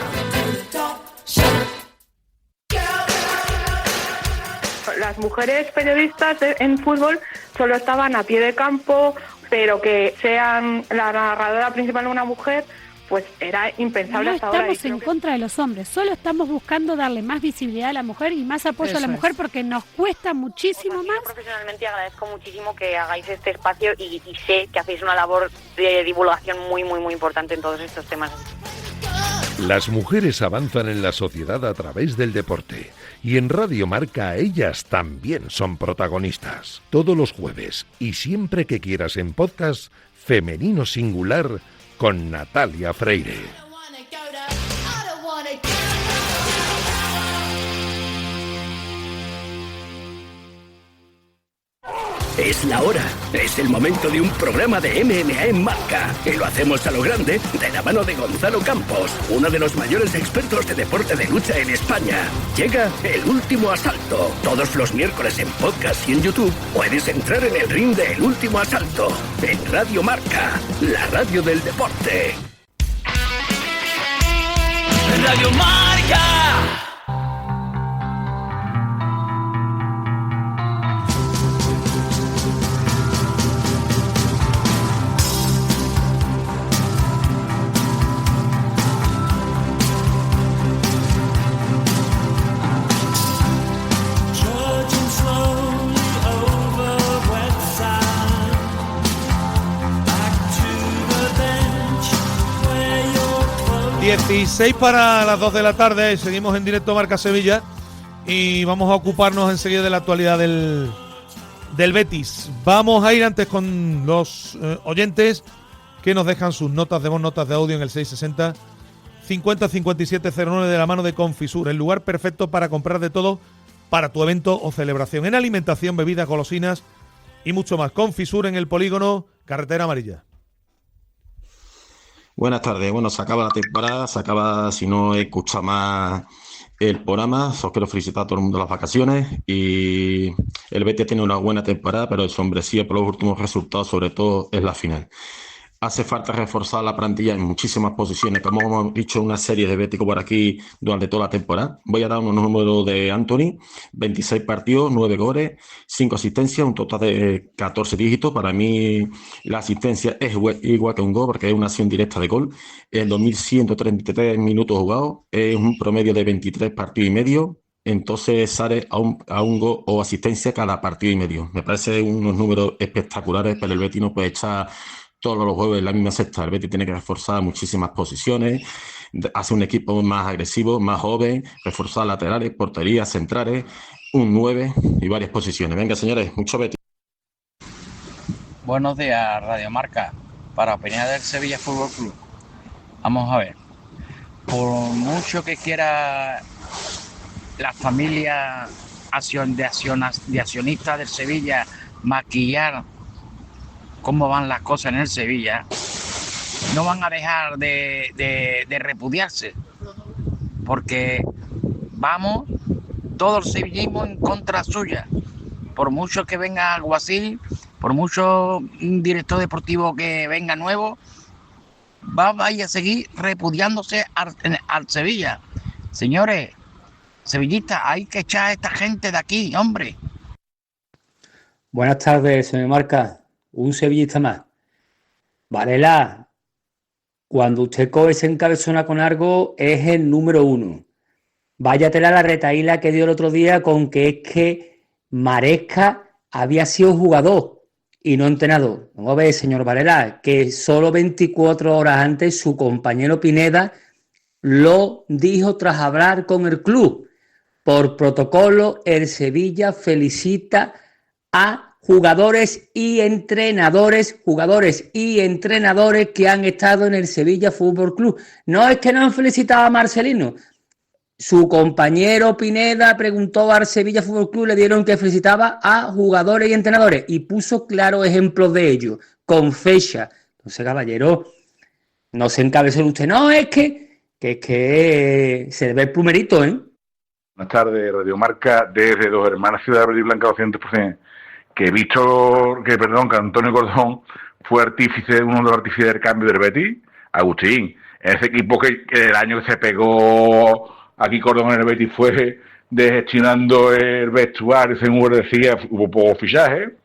Las mujeres periodistas en fútbol solo estaban a pie de campo, pero que sean la narradora principal una mujer, pues era impensable No hasta ahora. estamos en contra de los hombres, solo estamos buscando darle más visibilidad a la mujer y más apoyo a la mujer porque nos cuesta muchísimo más. Profesionalmente agradezco muchísimo que hagáis este espacio y sé que hacéis una labor de divulgación muy importante en todos estos temas. Las mujeres avanzan en la sociedad a través del deporte y en Radio Marca ellas también son protagonistas. Todos los jueves y siempre que quieras en podcast, Femenino Singular con Natalia Freire. Es la hora, es el momento de un programa de MMA en Marca. Y lo hacemos a lo grande, de la mano de Gonzalo Campos, uno de los mayores expertos de deporte de lucha en España. Llega El Último Asalto. Todos los miércoles en podcast y en YouTube puedes entrar en el ring de El Último Asalto. En Radio Marca, la radio del deporte. Radio Marca. Trudging slowly over wet sand, back to the bench where your 16 para las 2 de la tarde, seguimos en directo Marca Sevilla y vamos a ocuparnos enseguida de la actualidad del Betis. Vamos a ir antes con los oyentes que nos dejan sus notas de voz, notas de audio en el 660 50 57 09 de la mano de Confisur, el lugar perfecto para comprar de todo para tu evento o celebración, en alimentación, bebidas, golosinas y mucho más. Confisur en el Polígono, Carretera Amarilla. Buenas tardes. Bueno, se acaba la temporada, se acaba, si no he escuchado más el programa, os quiero felicitar a todo el mundo las vacaciones y el Betis tiene una buena temporada, pero el sombrecillo por los últimos resultados, sobre todo, es la final. Hace falta reforzar la plantilla en muchísimas posiciones, como hemos dicho una serie de béticos por aquí durante toda la temporada. Voy a dar unos números de Anthony: 26 partidos, 9 goles, 5 asistencias, un total de 14 dígitos. Para mí la asistencia es igual que un gol, porque es una acción directa de gol. En 2.133 minutos jugados, es un promedio de 23 partidos y medio. Entonces sale a un gol o asistencia cada partido y medio. Me parece unos números espectaculares, pero el Betis no puede echar todos los juegos en la misma cesta. El Betis tiene que reforzar muchísimas posiciones, hacer un equipo más agresivo, más joven, reforzar laterales, porterías, centrales, un 9 y varias posiciones. Venga, señores, mucho Betis. Buenos días, Radio Marca. Para opinar del Sevilla Fútbol Club. Vamos a ver. Por mucho que quiera la familia de accionistas del Sevilla maquillar cómo van las cosas en el Sevilla, no van a dejar de repudiarse, porque vamos todo el sevillismo en contra suya. Por mucho que venga alguacil, por mucho director deportivo que venga nuevo, vaya a seguir repudiándose al Sevilla. Señores sevillistas, hay que echar a esta gente de aquí, hombre. Buenas tardes, señor Marca. Un sevillista más. Varela, cuando usted coge ese encabezona con algo, es el número 1. Váyatela la retaíla que dio el otro día con que es que Maresca había sido jugador y no entrenador. Vamos a ver, señor Varela, que solo 24 horas antes su compañero Pineda lo dijo tras hablar con el club. Por protocolo, el Sevilla felicita a jugadores y entrenadores que han estado en el Sevilla Fútbol Club. No es que no han felicitado a Marcelino. Su compañero Pineda preguntó al Sevilla Fútbol Club, le dieron que felicitaba a jugadores y entrenadores y puso claros ejemplos de ello, con fecha. Entonces, caballero, no se encabece usted. No, es que se le ve el plumerito, ¿eh? Buenas tardes, Radio Marca, desde Dos Hermanas, Ciudad Verde y Blanca, 200%. Que Antonio Cordón fue uno de los artífices del cambio del Betis. Agustín, ese equipo que el año que se pegó aquí Cordón en el Betis fue gestionando el vestuario, según decía, hubo poco fichaje,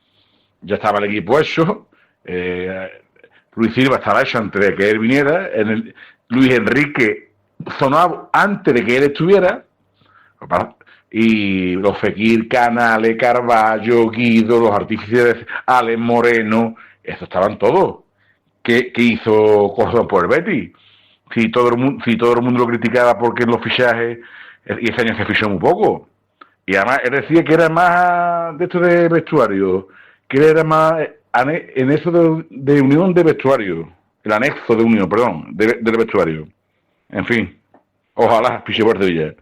ya estaba el equipo hecho, Luis Silva estaba hecho antes de que él viniera, Luis Enrique sonaba antes de que él estuviera, y los Fekir, Canales, Carballo, Guido, los artífices, Alex Moreno, estos estaban todos. ¿Qué hizo Cordón por el Betis? Si todo el mundo lo criticaba porque en los fichajes, y ese año se fichó muy poco. Y además él decía que era más de esto de vestuario, que él era más en eso de unión de vestuario, el anexo de unión, del vestuario. En fin, ojalá fiche por Sevilla.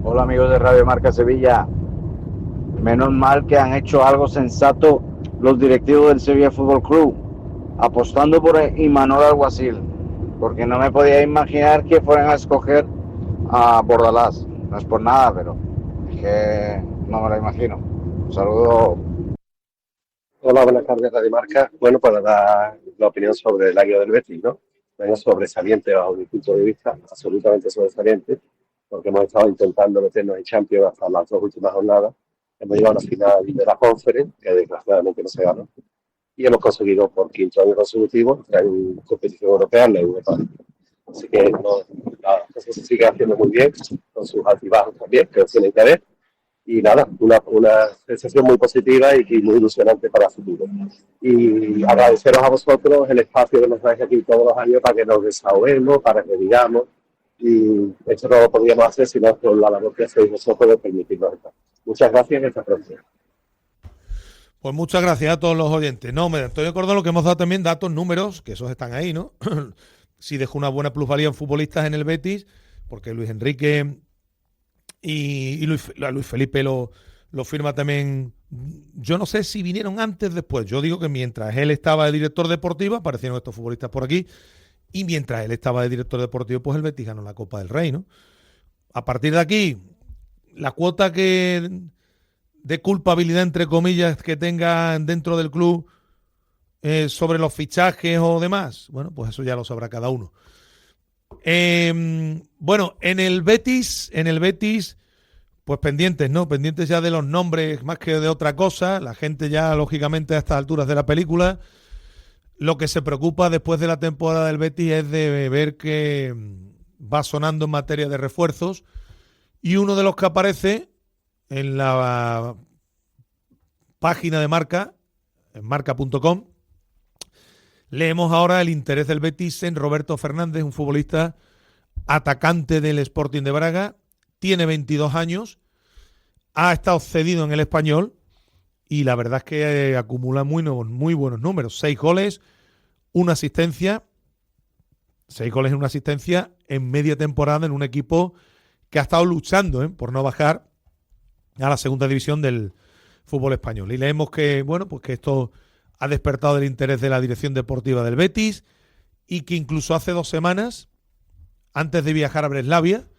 Hola amigos de Radio Marca Sevilla, menos mal que han hecho algo sensato los directivos del Sevilla Fútbol Club, apostando por Imanol Alguacil, porque no me podía imaginar que fueran a escoger a Bordalás. No es por nada, pero es que no me lo imagino. Un saludo. Hola, buenas tardes Radio Marca. Bueno, para dar la opinión sobre el año del Betis, ¿no? Un año sobresaliente bajo mi punto de vista, absolutamente sobresaliente, porque hemos estado intentando meternos en Champions hasta las 2 últimas jornadas. Hemos llegado a la final de la Conference, que desgraciadamente no se ganó, y hemos conseguido por 5º año consecutivo entrar en competición europea en la Europa. Así que la cosa se sigue haciendo muy bien, con sus altibajos también, que tienen que haber. Y nada, una sensación muy positiva y muy ilusionante para el futuro. Y agradeceros a vosotros el espacio que nos dais aquí todos los años para que nos desahoguemos, para que digamos. Y esto no lo podríamos hacer si no por la labor que hacéis vosotros de permitirnos estar. Muchas gracias y hasta próxima. Pues muchas gracias a todos los oyentes. No, Antonio Cordón, lo que hemos dado también datos, números, que esos están ahí, ¿no? Si dejó una buena plusvalía en futbolistas en el Betis, porque Luis Enrique y Luis Felipe lo firma también. Yo no sé si vinieron antes o después. Yo digo que mientras él estaba de director deportivo, aparecieron estos futbolistas por aquí. Y mientras él estaba de director deportivo, pues el Betis ganó la Copa del Rey, ¿no? A partir de aquí, la cuota de culpabilidad, entre comillas, que tengan dentro del club, sobre los fichajes o demás. Bueno, pues eso ya lo sabrá cada uno. Bueno, en el Betis, pues pendientes, ¿no? Pendientes ya de los nombres más que de otra cosa. La gente ya, lógicamente, a estas alturas de la película, lo que se preocupa después de la temporada del Betis es de ver que va sonando en materia de refuerzos. Y uno de los que aparece en la página de Marca, en marca.com, leemos ahora el interés del Betis en Roberto Fernández, un futbolista atacante del Sporting de Braga, tiene 22 años, ha estado cedido en el Español y la verdad es que acumula muy buenos números. 6 goles, una asistencia. 6 goles y una asistencia en media temporada en un equipo que ha estado luchando por no bajar a la segunda división del fútbol español. Y leemos que, bueno, pues que esto ha despertado el interés de la dirección deportiva del Betis y que incluso hace 2 semanas, antes de viajar a Breslavia,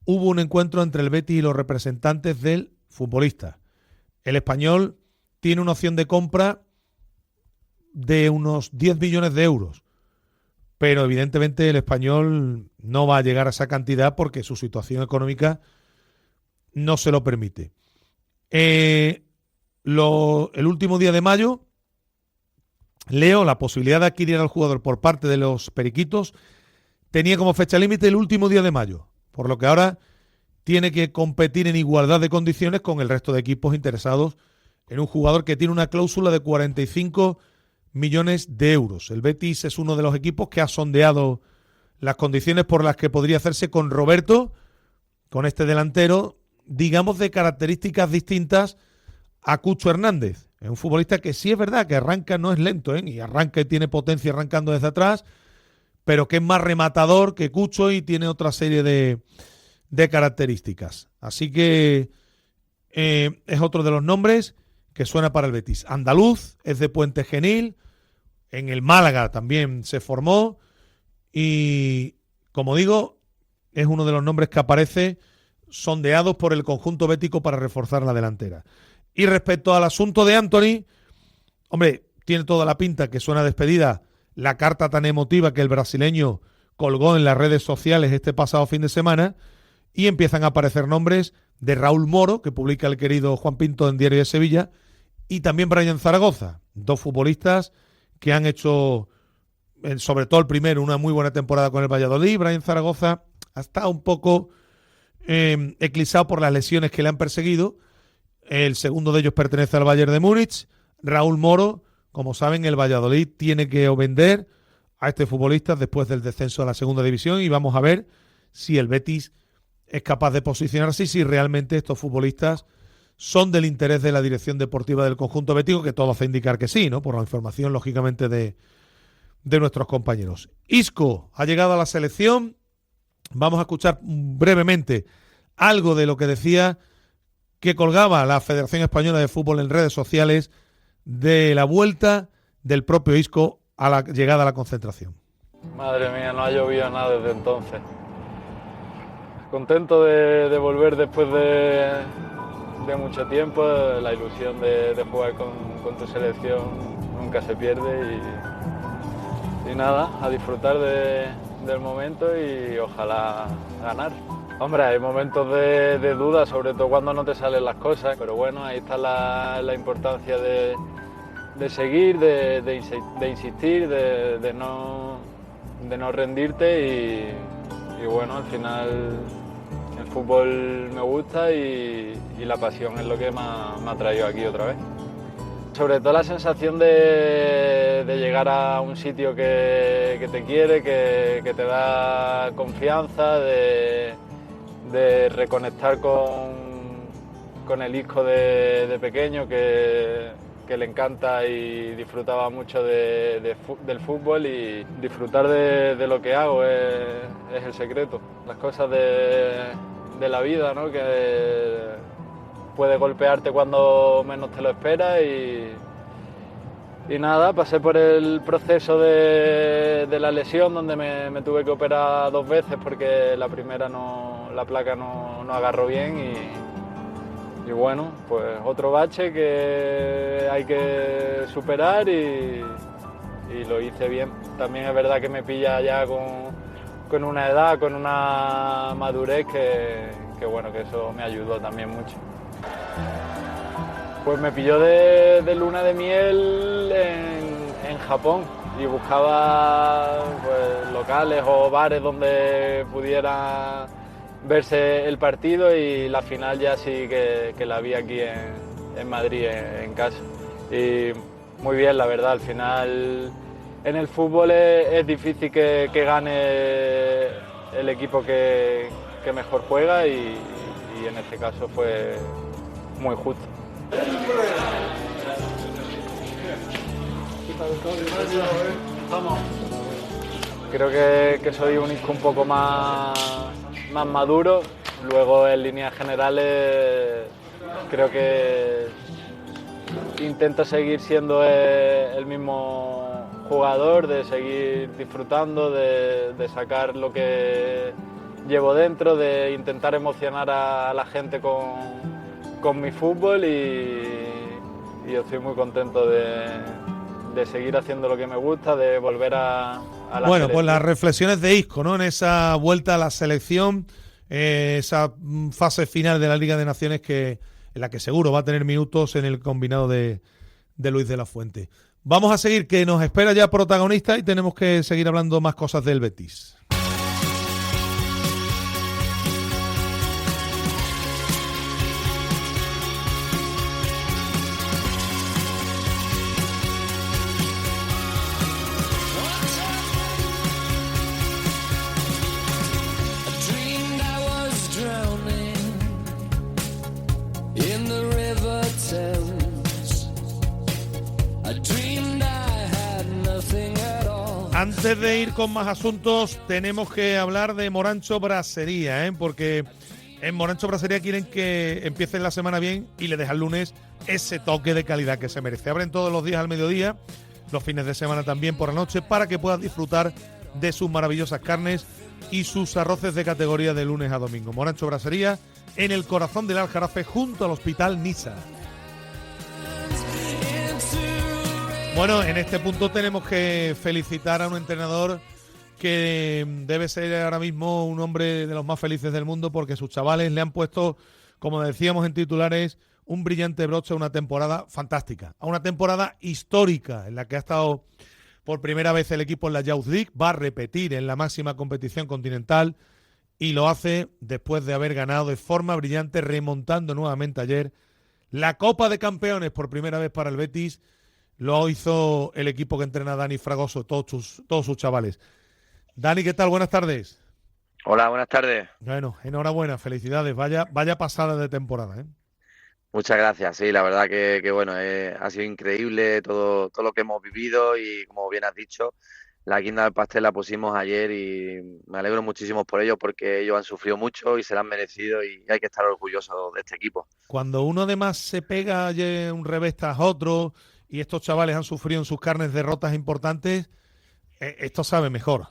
hubo un encuentro entre el Betis y los representantes del futbolista. El Español tiene una opción de compra de unos 10 millones de euros, pero evidentemente el Español no va a llegar a esa cantidad porque su situación económica no se lo permite. El último día de mayo, leo la posibilidad de adquirir al jugador por parte de los periquitos tenía como fecha límite el último día de mayo, por lo que ahora tiene que competir en igualdad de condiciones con el resto de equipos interesados en un jugador que tiene una cláusula de 45 millones de euros. El Betis es uno de los equipos que ha sondeado las condiciones por las que podría hacerse con Roberto, con este delantero, digamos de características distintas a Cucho Hernández. Es un futbolista que sí es verdad que arranca, no es lento, y arranca y tiene potencia arrancando desde atrás, pero que es más rematador que Cucho y tiene otra serie de características. Así que es otro de los nombres que suena para el Betis. Andaluz, es de Puente Genil, en el Málaga también se formó y, como digo, es uno de los nombres que aparece sondeados por el conjunto bético para reforzar la delantera. Y respecto al asunto de Anthony, hombre, tiene toda la pinta que suena despedida la carta tan emotiva que el brasileño colgó en las redes sociales este pasado fin de semana y empiezan a aparecer nombres de Raúl Moro, que publica el querido Juan Pinto en Diario de Sevilla, y también Brian Zaragoza, 2 futbolistas que han hecho, sobre todo el primero, una muy buena temporada con el Valladolid. Brian Zaragoza ha estado un poco eclipsado por las lesiones que le han perseguido. El segundo de ellos pertenece al Bayern de Múnich. Raúl Moro, como saben, el Valladolid tiene que vender a este futbolista después del descenso a la segunda división y vamos a ver si el Betis es capaz de posicionarse y si realmente estos futbolistas son del interés de la dirección deportiva del conjunto bético, que todo hace indicar que sí, ¿no? Por la información, lógicamente, de nuestros compañeros. Isco ha llegado a la selección. Vamos a escuchar brevemente algo de lo que decía que colgaba la Federación Española de Fútbol en redes sociales de la vuelta del propio Isco a la llegada a la concentración. Madre mía, no ha llovido nada desde entonces. Contento de volver después de mucho tiempo. La ilusión de jugar con tu selección nunca se pierde y nada, a disfrutar del momento y ojalá ganar. Hombre, hay momentos de duda, sobre todo cuando no te salen las cosas, pero bueno, ahí está la importancia de seguir, de insistir, de no rendirte y bueno, al final el fútbol me gusta y la pasión es lo que me ha traído aquí otra vez. Sobre todo la sensación de llegar a un sitio que te quiere, que te da confianza, de reconectar con el Isco de pequeño que le encanta y disfrutaba mucho del fútbol, y disfrutar de lo que hago es el secreto. Las cosas de la vida, ¿no? Que puede golpearte cuando menos te lo esperas y nada, pasé por el proceso de la lesión donde me tuve que operar 2 veces porque la primera la placa no agarró bien y bueno, pues otro bache que hay que superar y y lo hice bien. También es verdad que me pilla ya con una edad, con una madurez que bueno, que eso me ayudó también mucho. Pues me pilló de luna de miel en Japón y buscaba pues, locales o bares donde pudiera verse el partido, y la final ya sí que la vi aquí en Madrid, en casa. Y muy bien, la verdad, al final en el fútbol es difícil que gane el equipo que mejor juega y en este caso fue muy justo. Creo que soy un hijo un poco más maduro. Luego en líneas generales creo que intento seguir siendo el mismo jugador, de seguir disfrutando, de sacar lo que llevo dentro, de intentar emocionar a la gente con mi fútbol, y yo estoy muy contento de seguir haciendo lo que me gusta, de volver a la Bueno, selección. pues las reflexiones de Isco, ¿no? En esa vuelta a la selección, esa fase final de la Liga de Naciones en la que seguro va a tener minutos en el combinado de Luis de la Fuente. Vamos a seguir, que nos espera ya protagonista y tenemos que seguir hablando más cosas del Betis. Antes de ir con más asuntos, tenemos que hablar de Morancho Brassería, porque en Morancho Brassería quieren que empiece la semana bien y le deja el lunes ese toque de calidad que se merece. Abren todos los días al mediodía, los fines de semana también por la noche, para que puedas disfrutar de sus maravillosas carnes y sus arroces de categoría de lunes a domingo. Morancho Brassería, en el corazón del Aljarafe, junto al Hospital Nisa. Bueno, en este punto tenemos que felicitar a un entrenador que debe ser ahora mismo un hombre de los más felices del mundo, porque sus chavales le han puesto, como decíamos en titulares, un brillante broche a una temporada fantástica, a una temporada histórica en la que ha estado por primera vez el equipo en la Youth League, va a repetir en la máxima competición continental y lo hace después de haber ganado de forma brillante, remontando nuevamente ayer la Copa de Campeones por primera vez para el Betis. Lo hizo el equipo que entrena Dani Fragoso, todos sus chavales. Dani, ¿qué tal? Buenas tardes. Hola, buenas tardes. Bueno, enhorabuena, felicidades. Vaya pasada de temporada, ¿eh? Muchas gracias. Sí, la verdad que bueno, ha sido increíble todo lo que hemos vivido y, como bien has dicho, la guinda del pastel la pusimos ayer y me alegro muchísimo por ello, porque ellos han sufrido mucho y se la han merecido y hay que estar orgullosos de este equipo. Cuando uno además se pega un revés tras otro y estos chavales han sufrido en sus carnes derrotas importantes, esto sabe mejor.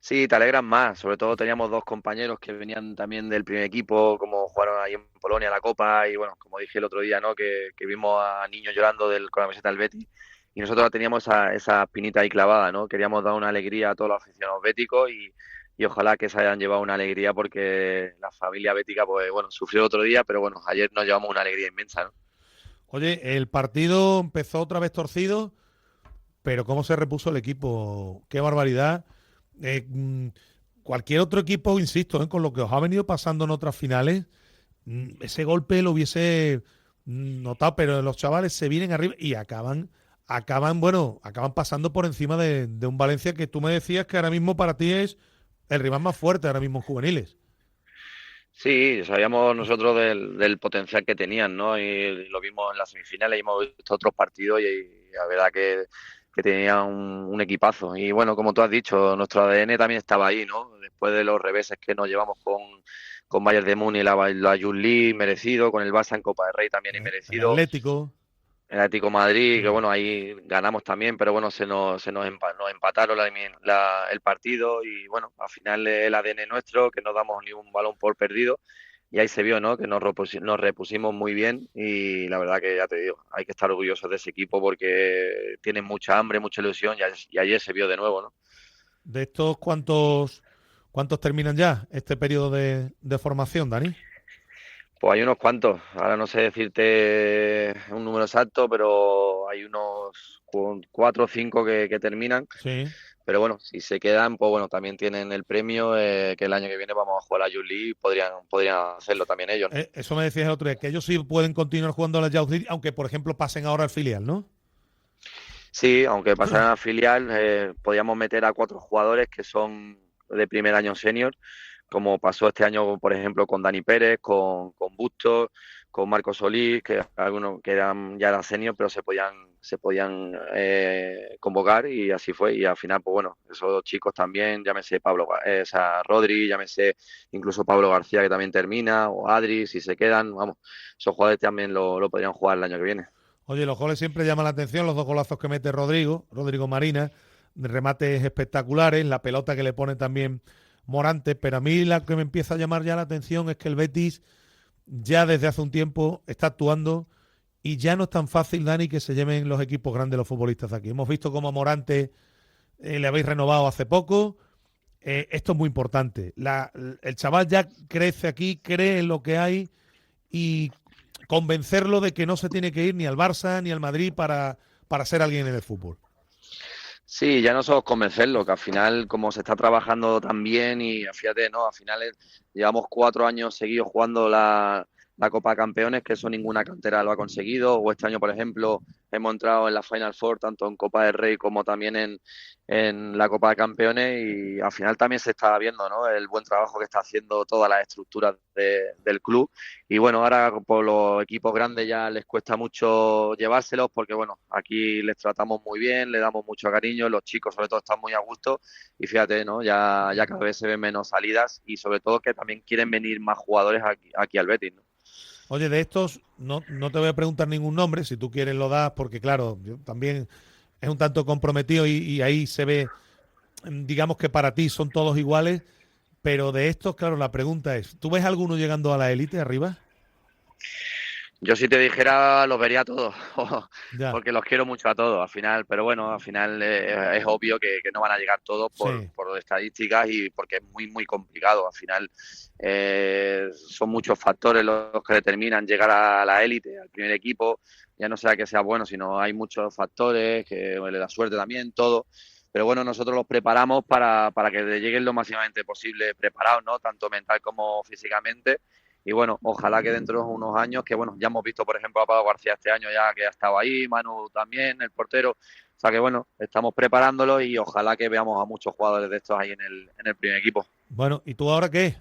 Sí, te alegran más. Sobre todo teníamos dos compañeros que venían también del primer equipo, como jugaron ahí en Polonia la Copa, y bueno, como dije el otro día, ¿no? Que vimos a niños llorando con la camiseta del Betis, y nosotros teníamos esa espinita ahí clavada, ¿no? Queríamos dar una alegría a todos los aficionados béticos y ojalá que se hayan llevado una alegría, porque la familia bética, pues bueno, sufrió el otro día, pero bueno, ayer nos llevamos una alegría inmensa, ¿no? Oye, el partido empezó otra vez torcido, pero ¿cómo se repuso el equipo? ¡Qué barbaridad! Cualquier otro equipo, insisto, con lo que os ha venido pasando en otras finales, ese golpe lo hubiese notado, pero los chavales se vienen arriba y acaban pasando por encima de un Valencia que tú me decías que ahora mismo para ti es el rival más fuerte ahora mismo en juveniles. Sí, sabíamos nosotros del potencial que tenían, ¿no? Y lo vimos en las semifinales y hemos visto otros partidos y la verdad que tenía un equipazo. Y bueno, como tú has dicho, nuestro ADN también estaba ahí, ¿no? Después de los reveses que nos llevamos con Bayern de Múnich, la Youth League, merecido, con el Barça en Copa del Rey también inmerecido. El Atlético Madrid, que bueno, ahí ganamos también, pero bueno, nos empataron el partido y bueno, al final el ADN nuestro, que no damos ni un balón por perdido. ahí se vio, ¿no? Que nos repusimos muy bien y la verdad que ya te digo, hay que estar orgullosos de ese equipo porque tienen mucha hambre, mucha ilusión y ayer se vio de nuevo, ¿no? De estos, ¿cuántos terminan ya este periodo de formación, Dani? Pues hay unos cuantos, ahora no sé decirte un número exacto, pero hay unos 4 o 5 que terminan. Sí. Pero bueno, si se quedan, pues bueno, también tienen el premio que el año que viene vamos a jugar a la Youth League, podrían hacerlo también ellos, ¿no? Eso me decías el otro día, que ellos sí pueden continuar jugando a la Youth League, aunque por ejemplo pasen ahora al filial, ¿no? Sí, aunque pasaran al filial, podíamos meter a 4 jugadores que son de primer año senior, como pasó este año, por ejemplo, con Dani Pérez, con Bustos, con Marco Solís, que algunos que ya eran senior, pero se podían convocar y así fue. Y al final, pues bueno, esos chicos también, llámese Rodri, llámese incluso Pablo García, que también termina, o Adri, si se quedan, vamos, esos jugadores también lo podrían jugar el año que viene. Oye, los goles siempre llaman la atención, los 2 golazos que mete Rodrigo Marina, remates espectaculares, la pelota que le pone también Morante, pero a mí la que me empieza a llamar ya la atención es que el Betis ya desde hace un tiempo está actuando y ya no es tan fácil, Dani, que se lleven los equipos grandes los futbolistas de aquí. Hemos visto cómo a Morante le habéis renovado hace poco. Esto es muy importante. El chaval ya crece aquí, cree en lo que hay y convencerlo de que no se tiene que ir ni al Barça ni al Madrid para ser alguien en el fútbol. Sí, ya no solo convencerlo, que al final, como se está trabajando tan bien y fíjate, ¿no? Al final llevamos 4 años seguidos jugando la Copa de Campeones, que eso ninguna cantera lo ha conseguido, o este año, por ejemplo, hemos entrado en la Final Four, tanto en Copa del Rey como también en la Copa de Campeones, y al final también se está viendo, ¿no? El buen trabajo que está haciendo todas las estructuras del club, y bueno, ahora por los equipos grandes ya les cuesta mucho llevárselos, porque bueno, aquí les tratamos muy bien, le damos mucho cariño, los chicos sobre todo están muy a gusto, y fíjate, ¿no? Ya cada vez se ven menos salidas, y sobre todo que también quieren venir más jugadores aquí al Betis, ¿no? Oye, de estos no te voy a preguntar ningún nombre, si tú quieres lo das, porque claro, yo también es un tanto comprometido y ahí se ve, digamos que para ti son todos iguales, pero de estos, claro, la pregunta es, ¿tú ves alguno llegando a la élite arriba? Yo si te dijera los vería a todos, porque los quiero mucho a todos al final, pero bueno, al final es obvio que no van a llegar todos por estadísticas y porque es muy, muy complicado. Al final son muchos factores los que determinan llegar a la élite, al primer equipo, ya no sea que sea bueno, sino hay muchos factores, que la suerte también, todo. Pero bueno, nosotros los preparamos para que lleguen lo máximamente posible preparados, ¿no? Tanto mental como físicamente. Y bueno, ojalá que dentro de unos años, que bueno, ya hemos visto por ejemplo a Pablo García este año ya que ha estado ahí, Manu también, el portero, o sea que bueno, estamos preparándolo y ojalá que veamos a muchos jugadores de estos ahí en el primer equipo. Bueno, ¿y tú ahora qué?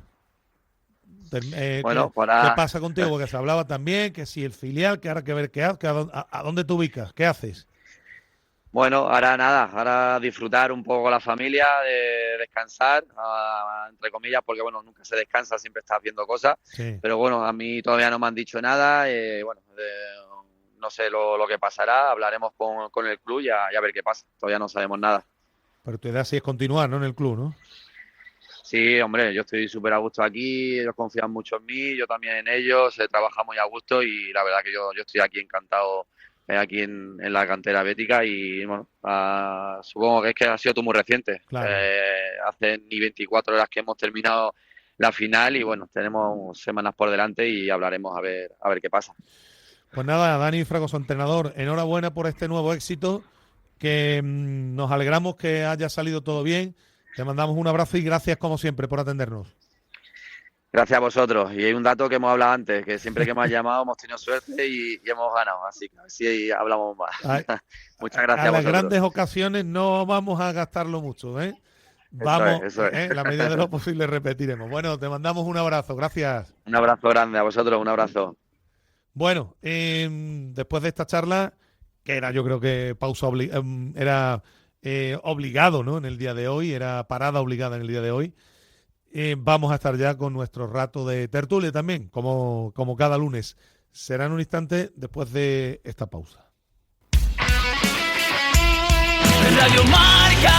Bueno, ¿Qué pasa contigo? Porque se hablaba también que si el filial, que ahora que ver a dónde te ubicas, ¿qué haces? Bueno, ahora nada, ahora disfrutar un poco con la familia, de descansar, entre comillas, porque bueno, nunca se descansa, siempre estás haciendo cosas, pero bueno, a mí todavía no me han dicho nada, bueno, no sé lo que pasará, hablaremos con el club y a ver qué pasa, todavía no sabemos nada. Pero tu idea sí es continuar, ¿no? En el club, ¿no? Sí, hombre, yo estoy súper a gusto aquí, ellos confían mucho en mí, yo también en ellos, se trabaja muy a gusto y la verdad que yo estoy aquí encantado aquí en la cantera bética y bueno, supongo que es que ha sido todo muy reciente. Claro. Hace ni 24 horas que hemos terminado la final y bueno, tenemos semanas por delante y hablaremos a ver qué pasa. Pues nada, Dani Fragoso, entrenador, enhorabuena por este nuevo éxito, que nos alegramos que haya salido todo bien, te mandamos un abrazo y gracias como siempre por atendernos. Gracias a vosotros. Y hay un dato que hemos hablado antes, que siempre que hemos llamado hemos tenido suerte y hemos ganado. Así que a ver si hablamos más. Muchas gracias a vosotros. A las grandes ocasiones no vamos a gastarlo mucho, ¿eh? Vamos, eso es. En la medida de lo posible repetiremos. Bueno, te mandamos un abrazo. Gracias. Un abrazo grande a vosotros, un abrazo. Bueno, después de esta charla, que era yo creo que era obligado, ¿no? En el día de hoy, era parada obligada en el día de hoy. Vamos a estar ya con nuestro rato de tertulia también, como cada lunes. Será en un instante después de esta pausa. Radio Marca.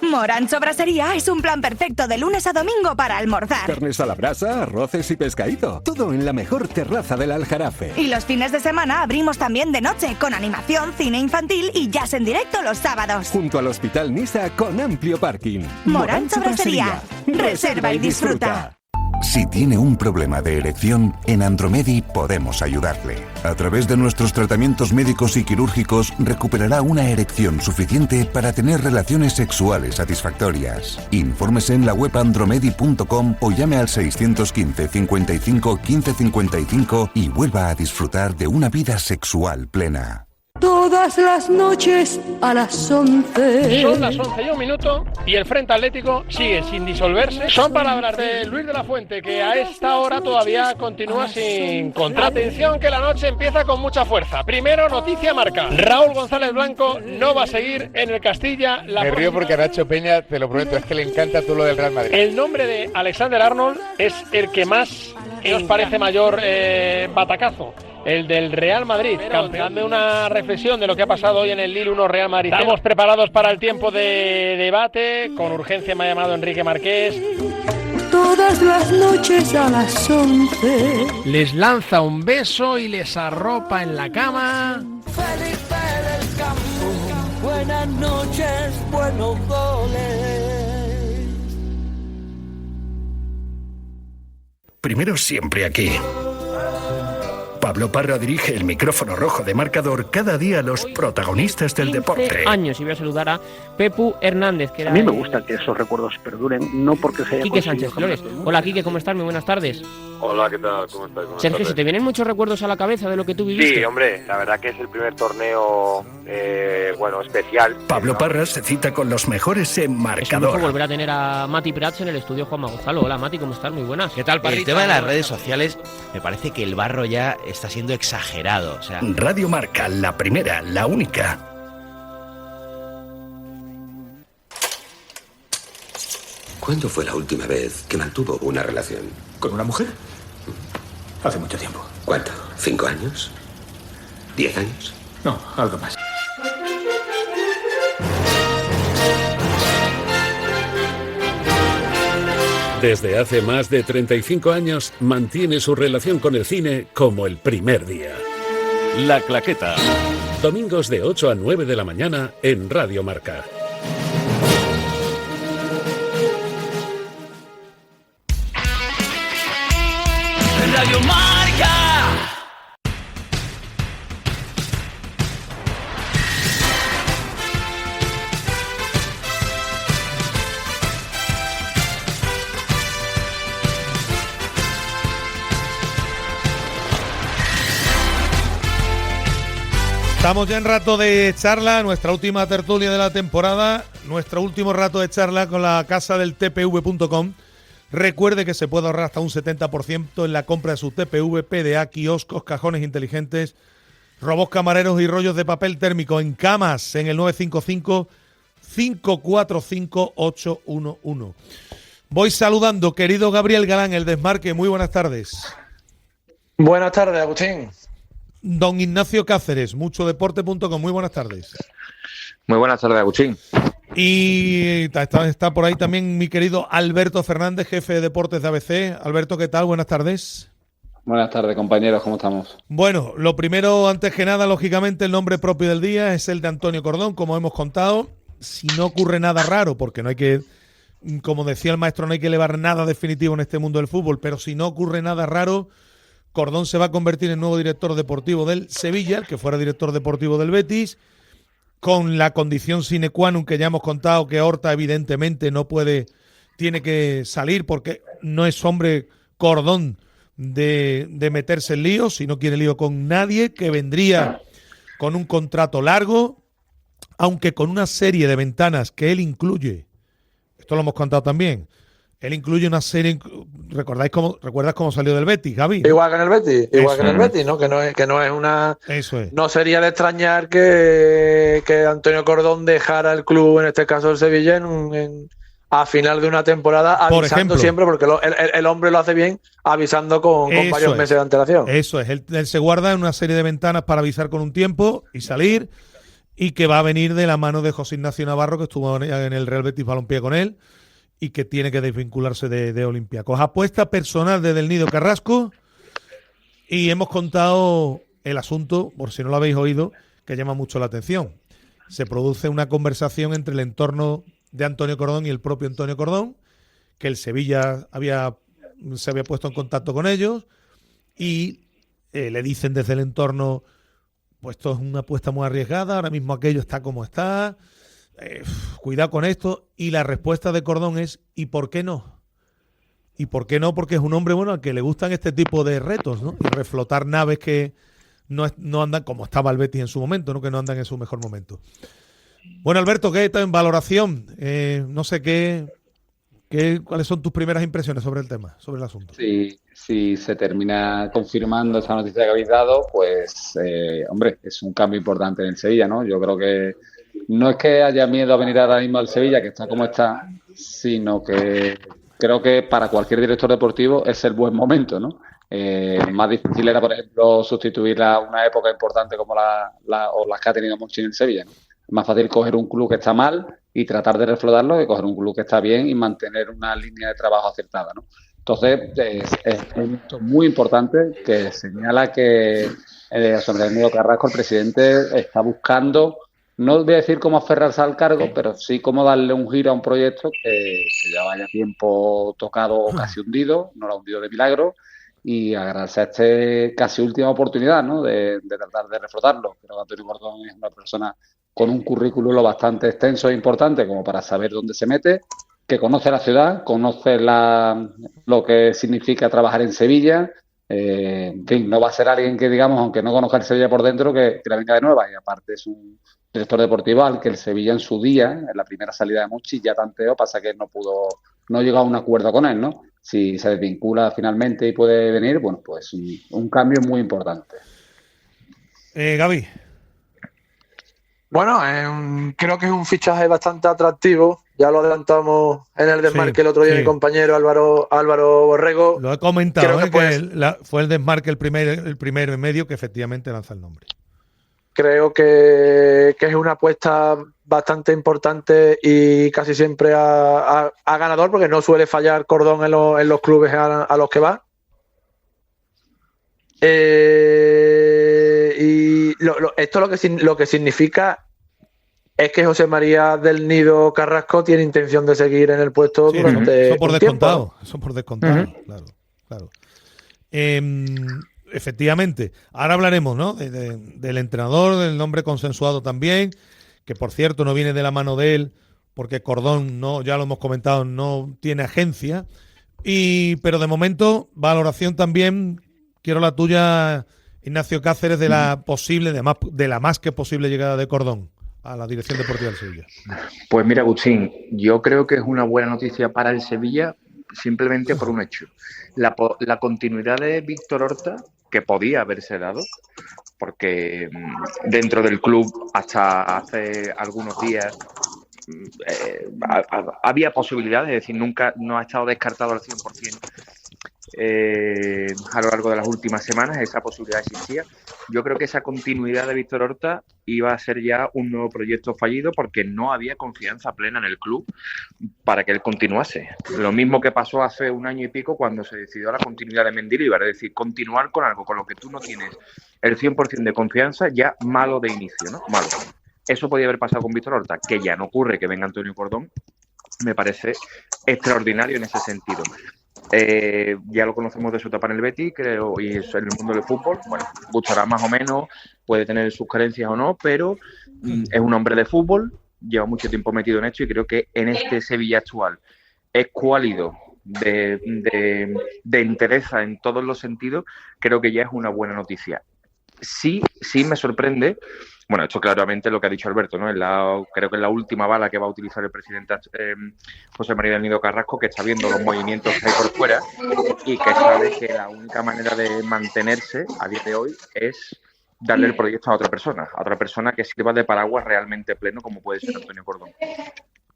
Morancho Brasería es un plan perfecto de lunes a domingo para almorzar. Carnes a la brasa, arroces y pescadito. Todo en la mejor terraza del Aljarafe. Y los fines de semana abrimos también de noche, con animación, cine infantil y jazz en directo los sábados. Junto al Hospital Nisa con amplio parking. Morancho Brasería. Reserva y disfruta. Si tiene un problema de erección, en Andromedi podemos ayudarle. A través de nuestros tratamientos médicos y quirúrgicos recuperará una erección suficiente para tener relaciones sexuales satisfactorias. Infórmese en la web andromedi.com o llame al 615 55 15 55 y vuelva a disfrutar de una vida sexual plena. Todas las noches a las 11. Son las 11:01 y el Frente Atlético sigue sin disolverse. Son palabras de Luis de la Fuente, que a esta hora todavía continúa sin contrato. Atención, que la noche empieza con mucha fuerza. Primero, noticia marca. Raúl González Blanco no va a seguir en el Castilla. Me río porque a Nacho Peña, te lo prometo, es que le encanta todo lo del Real Madrid. El nombre de Alexander Arnold es el que más nos parece mayor batacazo. El del Real Madrid, campeón. De una reflexión de lo que ha pasado hoy en el Lille 1 Real Madrid. Estamos preparados para el tiempo de debate. Con urgencia me ha llamado Enrique Marqués. Todas las noches a las 11. Les lanza un beso y les arropa en la cama. Felipe del Campo, buenas noches, buenos goles. Primero siempre aquí. Pablo Parra dirige el micrófono rojo de Marcador cada día a los protagonistas del deporte. Años y voy a saludar a Pepu Hernández, que era... A mí me gusta que esos recuerdos perduren, no porque sea... Quique Sánchez Flores. Hola, Quique, ¿cómo estás? Muy buenas tardes. Hola, ¿qué tal? ¿Cómo estás? Sergio, ¿se te vienen muchos recuerdos a la cabeza de lo que tú viviste? Sí, hombre, la verdad que es el primer torneo, especial. Pablo Parra se cita con los mejores en Marcador. Es un volver a tener a Mati Prats en el estudio Juanma Gonzalo. Hola, Mati, ¿cómo estás? Muy buenas. ¿Qué tal, Parrita? El tema de las redes sociales, me parece que el barro ya está siendo exagerado. O sea... Radio Marca, la primera, la única. ¿Cuándo fue la última vez que mantuvo una relación? ¿Con una mujer? Hace mucho tiempo. ¿Cuánto? ¿5 años? ¿10 años? No, algo más. Desde hace más de 35 años mantiene su relación con el cine como el primer día. La Claqueta. Domingos de 8 a 9 de la mañana en Radio Marca. Radio Marca. Estamos ya en rato de charla, nuestra última tertulia de la temporada, nuestro último rato de charla con la casa del tpv.com. Recuerde que se puede ahorrar hasta un 70% en la compra de su TPV, PDA, kioscos, cajones inteligentes, robos camareros y rollos de papel térmico en camas en el 955-545-811. Voy saludando, querido Gabriel Galán, el Desmarque. Muy buenas tardes. Buenas tardes, Agustín. Don Ignacio Cáceres, muchodeporte.com. Muy buenas tardes. Muy buenas tardes, Agustín. Y está por ahí también mi querido Alberto Fernández, jefe de deportes de ABC. Alberto, ¿qué tal? Buenas tardes. Buenas tardes, compañeros. ¿Cómo estamos? Bueno, lo primero, antes que nada, lógicamente, el nombre propio del día es el de Antonio Cordón, como hemos contado. Si no ocurre nada raro, porque no hay que, como decía el maestro, no hay que elevar nada definitivo en este mundo del fútbol, pero si no ocurre nada raro, Cordón se va a convertir en nuevo director deportivo del Sevilla, el que fuera director deportivo del Betis, con la condición sine qua non que ya hemos contado, que Horta evidentemente no puede, tiene que salir porque no es hombre Cordón de meterse en líos, si no quiere lío con nadie, que vendría con un contrato largo, aunque con una serie de ventanas que él incluye. Esto lo hemos contado también. Él incluye una serie. ¿Recuerdas cómo salió del Betis, Gaby? Igual que en el Betis, ¿no? Que no es una. Eso es. No sería de extrañar que Antonio Cordón dejara el club, en este caso el Sevilla, a final de una temporada, avisando siempre, porque el hombre lo hace bien, avisando con varios meses de antelación. Eso es. Él se guarda en una serie de ventanas para avisar con un tiempo y salir. y que va a venir de la mano de José Ignacio Navarro, que estuvo en el Real Betis Balompié con él y que tiene que desvincularse de Olympiacos. Apuesta personal de Del Nido Carrasco, y hemos contado el asunto, por si no lo habéis oído, que llama mucho la atención. Se produce una conversación entre el entorno de Antonio Cordón y el propio Antonio Cordón, que el Sevilla se había puesto en contacto con ellos y le dicen desde el entorno, pues esto es una apuesta muy arriesgada, ahora mismo aquello está como está, cuidado con esto. Y la respuesta de Cordón es, ¿y por qué no? ¿Y por qué no? Porque es un hombre bueno al que le gustan este tipo de retos, ¿no? Y reflotar naves que no andan como estaba el Betis en su momento, ¿no? Que no andan en su mejor momento. Bueno, Alberto, ¿qué está en valoración? No sé ¿cuáles son tus primeras impresiones sobre el tema, sobre el asunto? Sí, si se termina confirmando esa noticia que habéis dado, pues, hombre, es un cambio importante en el Sevilla, ¿no? Yo creo que no es que haya miedo a venir ahora mismo al Sevilla, que está como está, sino que creo que para cualquier director deportivo es el buen momento, ¿no? Más difícil era, por ejemplo, sustituir una época importante como las que ha tenido Monchi en Sevilla, ¿no? Es más fácil coger un club que está mal y tratar de reflotarlo que coger un club que está bien y mantener una línea de trabajo acertada, ¿no? Entonces, es un hecho muy importante que señala que sobre el Nido Carrasco, el presidente está buscando, no voy a decir cómo aferrarse al cargo, pero sí cómo darle un giro a un proyecto que ya vaya tiempo tocado o casi hundido, no lo ha hundido de milagro, y agarrarse a casi última oportunidad, ¿no? de tratar de reflotarlo. Creo que Antonio Cordón es una persona con un currículum lo bastante extenso e importante como para saber dónde se mete, que conoce la ciudad, conoce lo que significa trabajar en Sevilla. En fin, no va a ser alguien que, digamos, aunque no conozca el Sevilla por dentro, que la venga de nueva. Y aparte es un director deportivo al que el Sevilla en su día, en la primera salida de Monchi, ya tanteó, pasa que no llegó a un acuerdo con él, ¿no? Si se desvincula finalmente y puede venir, bueno, pues un cambio muy importante. Gaby. Bueno, creo que es un fichaje bastante atractivo. Ya lo adelantamos en el desmarque el otro día mi compañero Álvaro Borrego. Lo he comentado, fue el desmarque el primero en medio que efectivamente lanza el nombre. Creo que es una apuesta bastante importante y casi siempre a ganador, porque no suele fallar Cordón en los clubes a los que va. Y esto lo que significa es que José María del Nido Carrasco tiene intención de seguir en el puesto durante eso por descontado, tiempo, ¿no? Eso por descontado, claro. Efectivamente, ahora hablaremos, ¿no? Del entrenador, del nombre consensuado también, que por cierto no viene de la mano de él, porque Cordón, ya lo hemos comentado, no tiene agencia. Pero de momento, valoración también, quiero la tuya, Ignacio Cáceres, de la posible, de la más que posible llegada de Cordón a la dirección deportiva del Sevilla. Pues mira, Agustín, yo creo que es una buena noticia para el Sevilla simplemente por un hecho. La continuidad de Víctor Horta, que podía haberse dado, porque dentro del club hasta hace algunos días había posibilidades, es decir, nunca no ha estado descartado al 100%. A lo largo de las últimas semanas esa posibilidad existía. Yo creo que esa continuidad de Víctor Horta iba a ser ya un nuevo proyecto fallido porque no había confianza plena en el club para que él continuase. Lo mismo que pasó hace un año y pico cuando se decidió la continuidad de Mendilibar, es decir, continuar con algo con lo que tú no tienes el 100% de confianza, ya malo de inicio, ¿no? Malo. Eso podía haber pasado con Víctor Horta, que ya no ocurre que venga Antonio Cordón. Me parece extraordinario en ese sentido. Ya lo conocemos de su etapa en el Betis, creo, y en el mundo del fútbol. Bueno, gustará más o menos, puede tener sus carencias o no, pero es un hombre de fútbol, lleva mucho tiempo metido en esto y creo que en este Sevilla actual es cuálido de entereza en todos los sentidos. Creo que ya es una buena noticia. Sí me sorprende. Bueno, esto claramente es lo que ha dicho Alberto, ¿no? Creo que es la última bala que va a utilizar el presidente José María del Nido Carrasco, que está viendo los movimientos que hay por fuera y que sabe que la única manera de mantenerse a día de hoy es darle el proyecto a otra persona que sirva de paraguas realmente pleno, como puede ser Antonio Cordón.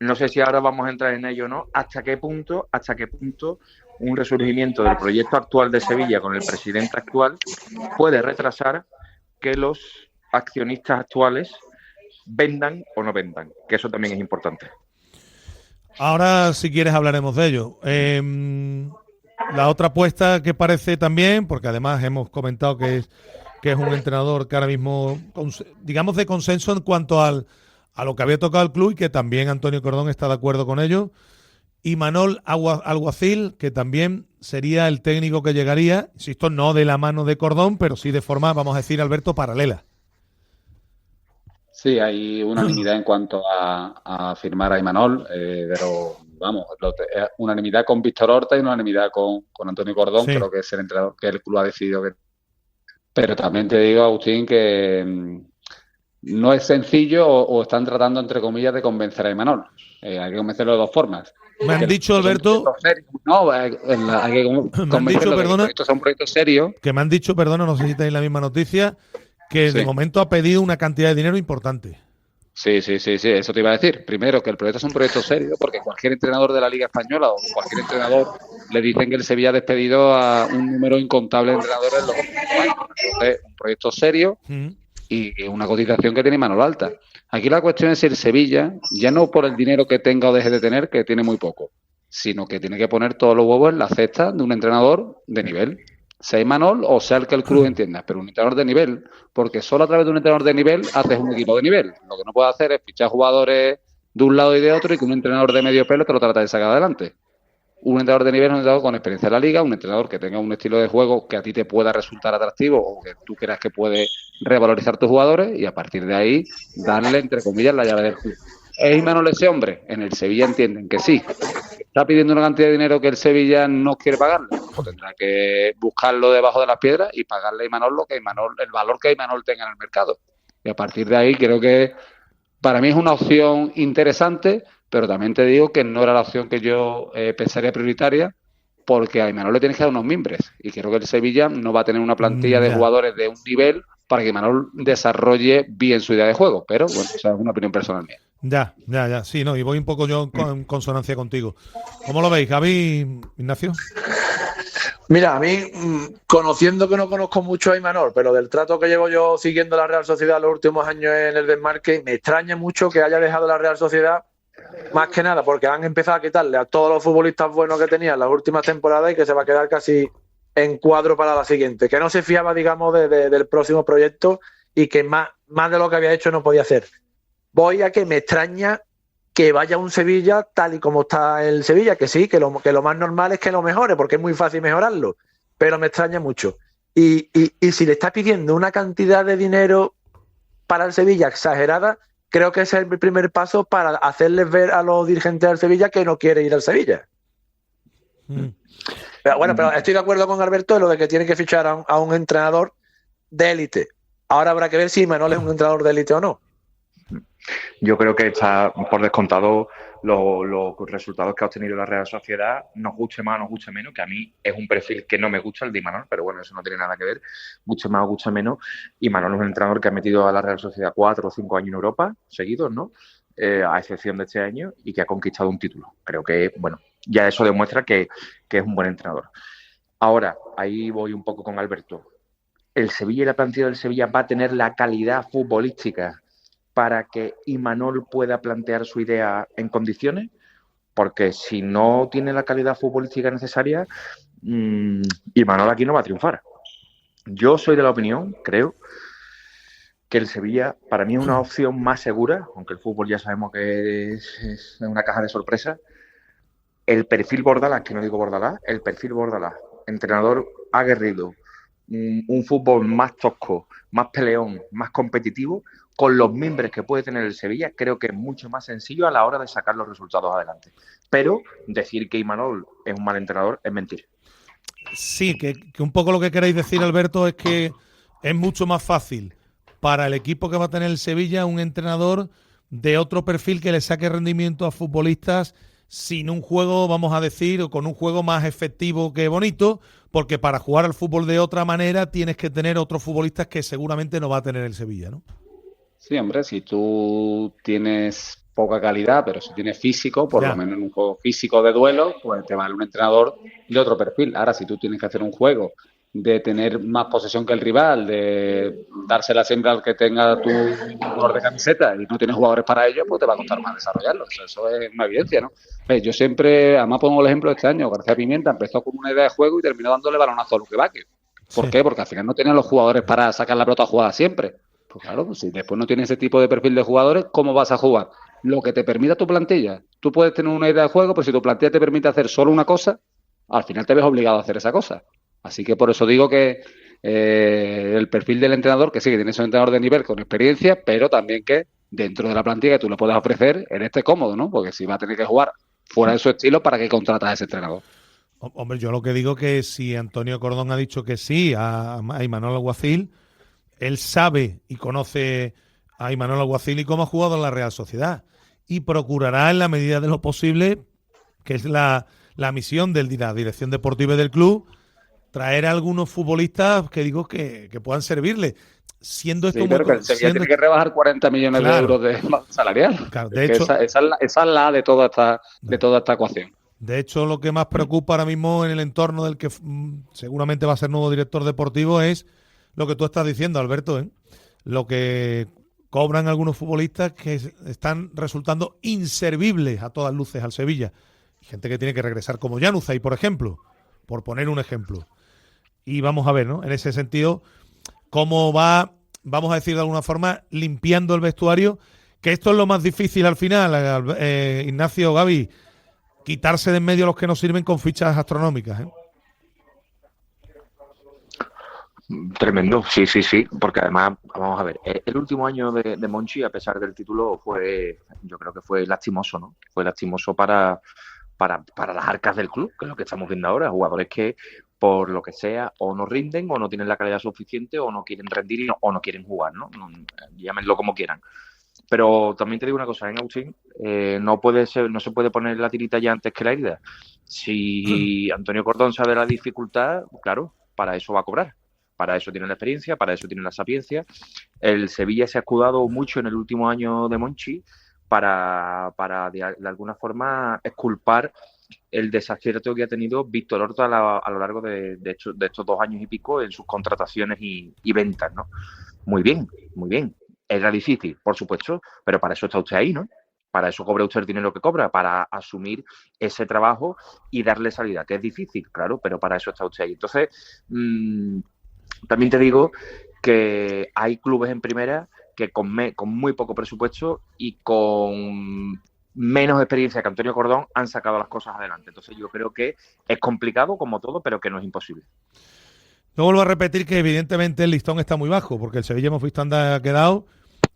No sé si ahora vamos a entrar en ello o no, hasta qué punto un resurgimiento del proyecto actual de Sevilla con el presidente actual puede retrasar que los accionistas actuales vendan o no vendan, que eso también es importante. Ahora, si quieres, hablaremos de ello. La otra apuesta que parece también, porque además hemos comentado que es un entrenador que ahora mismo, digamos, de consenso en cuanto a lo que había tocado el club, y que también Antonio Cordón está de acuerdo con ello. Imanol Alguacil, que también sería el técnico que llegaría, insisto, no de la mano de Cordón, pero sí de forma, vamos a decir, Alberto, paralela. Sí, hay unanimidad en cuanto a firmar a Imanol, pero vamos, unanimidad con Víctor Horta y unanimidad con Antonio Cordón, creo que es el entrenador que el club ha decidido que... Pero también te digo, Agustín, que no es sencillo o están tratando, entre comillas, de convencer a Imanol. Hay que convencerlo de dos formas. Me han dicho, Alberto... No, hay que convencerlo de que estos son proyectos serios. Que me han dicho, perdona, no sé si tenéis la misma noticia, que de momento ha pedido una cantidad de dinero importante. Sí, eso te iba a decir. Primero, que el proyecto es un proyecto serio, porque cualquier entrenador de la Liga Española o cualquier entrenador le dicen que el Sevilla ha despedido a un número incontable de entrenadores en los últimos años. Entonces, un proyecto serio y una cotización que tiene Imanol alta. Aquí la cuestión es si el Sevilla, ya no por el dinero que tenga o deje de tener, que tiene muy poco, sino que tiene que poner todos los huevos en la cesta de un entrenador de nivel. Sea Imanol o sea el que el club entienda, pero un entrenador de nivel, porque solo a través de un entrenador de nivel haces un equipo de nivel. Lo que no puedes hacer es fichar jugadores de un lado y de otro y que un entrenador de medio pelo te lo trata de sacar adelante. Un entrenador de nivel es un entrenador con experiencia en la liga, un entrenador que tenga un estilo de juego que a ti te pueda resultar atractivo o que tú creas que puede revalorizar tus jugadores, y a partir de ahí darle, entre comillas, la llave del club. ¿Es Imanol ese hombre? En el Sevilla entienden que sí. ¿Está pidiendo una cantidad de dinero que el Sevilla no quiere pagarle? Pues tendrá que buscarlo debajo de las piedras y pagarle a Imanol el valor que Imanol tenga en el mercado. Y a partir de ahí creo que para mí es una opción interesante, pero también te digo que no era la opción que yo pensaría prioritaria, porque a Imanol le tienes que dar unos mimbres. Y creo que el Sevilla no va a tener una plantilla de jugadores de un nivel para que Imanol desarrolle bien su idea de juego. Pero bueno, esa es una opinión personal mía. Ya. Sí, no, y voy un poco yo en consonancia contigo. ¿Cómo lo veis, Javi, Ignacio? Mira, a mí, conociendo que no conozco mucho a Imanol, pero del trato que llevo yo siguiendo la Real Sociedad los últimos años en el desmarque, me extraña mucho que haya dejado la Real Sociedad, más que nada porque han empezado a quitarle a todos los futbolistas buenos que tenía en las últimas temporadas y que se va a quedar casi en cuadro para la siguiente, que no se fiaba, digamos, del próximo proyecto y que más de lo que había hecho no podía hacer. Voy a que me extraña que vaya un Sevilla tal y como está el Sevilla, que sí, que lo más normal es que lo mejore, porque es muy fácil mejorarlo, pero me extraña mucho. Y si le está pidiendo una cantidad de dinero para el Sevilla exagerada, creo que ese es el primer paso para hacerles ver a los dirigentes del Sevilla que no quiere ir al Sevilla. Pero bueno, pero estoy de acuerdo con Alberto en lo de que tiene que fichar a un entrenador de élite. Ahora habrá que ver si Imanol es un entrenador de élite o no. Yo creo que está por descontado los resultados que ha obtenido la Real Sociedad, nos guste más o nos guste menos, que a mí es un perfil que no me gusta, el de Imanol, pero bueno, eso no tiene nada que ver, guste más o guste menos. Imanol es un entrenador que ha metido a la Real Sociedad 4 o 5 años en Europa, seguidos, ¿no? A excepción de este año, y que ha conquistado un título. Creo que, bueno, ya eso demuestra que es un buen entrenador. Ahora, ahí voy un poco con Alberto. ¿El Sevilla y la plantilla del Sevilla va a tener la calidad futbolística para que Imanol pueda plantear su idea en condiciones? Porque si no tiene la calidad futbolística necesaria, Imanol aquí no va a triunfar. Yo soy de la opinión, creo, que el Sevilla para mí es una opción más segura, aunque el fútbol ya sabemos que es una caja de sorpresas. El perfil Bordalás, que no digo Bordalás, el perfil Bordalás, entrenador aguerrido, un fútbol más tosco, más peleón, más competitivo, con los mimbres que puede tener el Sevilla, creo que es mucho más sencillo a la hora de sacar los resultados adelante. Pero decir que Imanol es un mal entrenador es mentir. Sí, que un poco lo que queréis decir, Alberto, es que es mucho más fácil para el equipo que va a tener el Sevilla un entrenador de otro perfil que le saque rendimiento a futbolistas sin un juego, vamos a decir, o con un juego más efectivo que bonito, porque para jugar al fútbol de otra manera tienes que tener otros futbolistas que seguramente no va a tener el Sevilla, ¿no? Sí, hombre, si tú tienes poca calidad, pero si tienes físico, por lo menos en un juego físico de duelo, pues te vale un entrenador de otro perfil. Ahora, si tú tienes que hacer un juego de tener más posesión que el rival, de dársela siempre al que tenga tu jugador de camiseta y no tienes jugadores para ello, pues te va a costar más desarrollarlo. Eso es una evidencia, ¿no? Yo siempre, además pongo el ejemplo de este año, García Pimienta empezó con una idea de juego y terminó dándole balonazo a Luque Vázquez. ¿Por qué? Porque al final no tenían los jugadores para sacar la pelota jugada siempre. Pues claro, si después no tienes ese tipo de perfil de jugadores, ¿cómo vas a jugar? Lo que te permita tu plantilla. Tú puedes tener una idea de juego, pero si tu plantilla te permite hacer solo una cosa, al final te ves obligado a hacer esa cosa. Así que por eso digo que el perfil del entrenador, que sí, que tiene un entrenador de nivel con experiencia, pero también que dentro de la plantilla que tú le puedas ofrecer, él esté cómodo, ¿no? Porque si va a tener que jugar fuera de su estilo, ¿para qué contratas a ese entrenador? Hombre, yo lo que digo que si Antonio Cordón ha dicho que sí a Imanol Alguacil, él sabe y conoce a Imanol Alguacil y cómo ha jugado en la Real Sociedad. Y procurará en la medida de lo posible, que es la misión de la dirección deportiva y del club, traer a algunos futbolistas que digo que puedan servirle. Siendo esto pero que el Sevilla tiene que rebajar 40 millones de euros de salarial. Claro, de hecho, esa es la de toda esta ecuación. De hecho, lo que más preocupa ahora mismo en el entorno del que seguramente va a ser nuevo director deportivo es lo que tú estás diciendo, Alberto, ¿eh? Lo que cobran algunos futbolistas que están resultando inservibles a todas luces al Sevilla. Gente que tiene que regresar como Januzaj, por ejemplo, por poner un ejemplo. Y vamos a ver, ¿no? En ese sentido, cómo va, vamos a decir de alguna forma, limpiando el vestuario, que esto es lo más difícil al final, Ignacio, Gaby, quitarse de en medio los que nos sirven con fichas astronómicas, ¿eh? Tremendo, sí, porque además, vamos a ver, el último año de Monchi, a pesar del título, yo creo que fue lastimoso, ¿no? Fue lastimoso para las arcas del club, que es lo que estamos viendo ahora, jugadores que por lo que sea o no rinden o no tienen la calidad suficiente o no quieren rendir o no quieren jugar, ¿no? Llámenlo como quieran. Pero también te digo una cosa, Agustín, no se puede poner la tirita ya antes que la herida. Si Antonio Cordón sabe la dificultad, claro, para eso va a cobrar. Para eso tiene la experiencia, para eso tiene la sapiencia. El Sevilla se ha escudado mucho en el último año de Monchi para de alguna forma exculpar el desacierto que ha tenido Víctor Horta a lo largo de estos 2 años y pico en sus contrataciones y ventas, ¿no? Muy bien. Era difícil, por supuesto, pero para eso está usted ahí, ¿no? Para eso cobra usted el dinero que cobra, para asumir ese trabajo y darle salida, que es difícil, claro, pero para eso está usted ahí. Entonces, también te digo que hay clubes en primera que con muy poco presupuesto y con menos experiencia que Antonio Cordón han sacado las cosas adelante. Entonces yo creo que es complicado como todo, pero que no es imposible. Yo vuelvo a repetir que evidentemente el listón está muy bajo, porque el Sevilla hemos visto andar quedado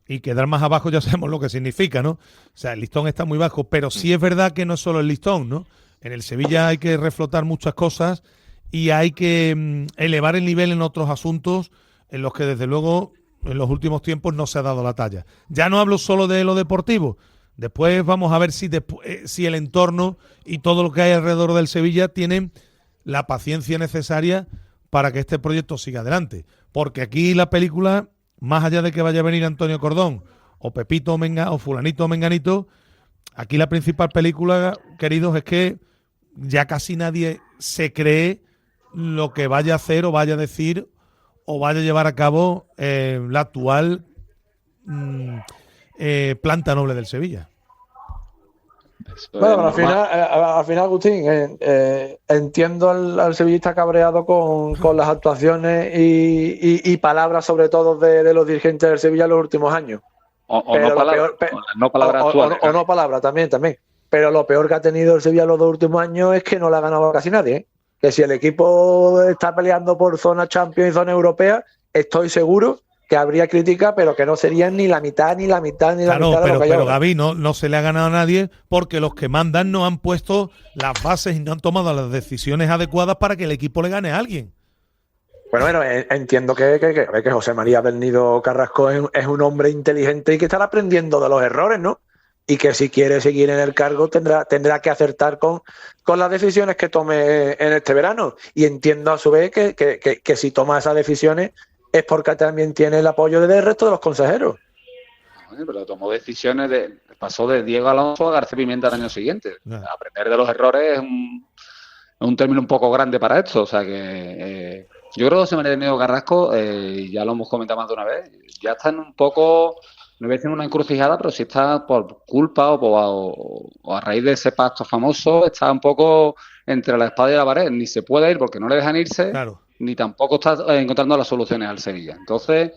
y quedar más abajo ya sabemos lo que significa, ¿no? O sea, el listón está muy bajo, pero sí es verdad que no es solo el listón, ¿no? En el Sevilla hay que reflotar muchas cosas y hay que elevar el nivel en otros asuntos en los que desde luego en los últimos tiempos no se ha dado la talla. Ya no hablo solo de lo deportivo. Después vamos a ver si el entorno y todo lo que hay alrededor del Sevilla tienen la paciencia necesaria para que este proyecto siga adelante. Porque aquí la película, más allá de que vaya a venir Antonio Cordón o Pepito o fulanito o menganito, aquí la principal película, queridos, es que ya casi nadie se cree lo que vaya a hacer o vaya a decir o vaya a llevar a cabo la actual planta noble del Sevilla. Bueno, pero al final Agustín, entiendo al sevillista cabreado con las actuaciones y palabras sobre todo de los dirigentes del Sevilla en los últimos años. O no palabras también. Pero lo peor que ha tenido el Sevilla en los 2 últimos años es que no le ha ganado a casi nadie, ¿eh? Que si el equipo está peleando por zona Champions y zona europea, estoy seguro que habría crítica, pero que no serían ni la mitad de lo que hay. Pero Gaby, no se le ha ganado a nadie porque los que mandan no han puesto las bases y no han tomado las decisiones adecuadas para que el equipo le gane a alguien. Bueno, entiendo que José María del Nido Carrasco es un hombre inteligente y que estará aprendiendo de los errores, ¿no? Y que si quiere seguir en el cargo tendrá que acertar con las decisiones que tome en este verano. Y entiendo a su vez que si toma esas decisiones es porque también tiene el apoyo del resto de los consejeros. Pero tomó decisiones, pasó de Diego Alonso a García Pimienta el año siguiente. Aprender de los errores es un término un poco grande para esto. O sea que Yo creo que José María del Nido Carrasco, ya lo hemos comentado más de una vez, ya están un poco, no voy a decir una encrucijada, pero sí está por culpa o a raíz de ese pacto famoso, está un poco entre la espada y la pared. Ni se puede ir porque no le dejan irse, claro, ni tampoco está encontrando las soluciones al Sevilla. Entonces,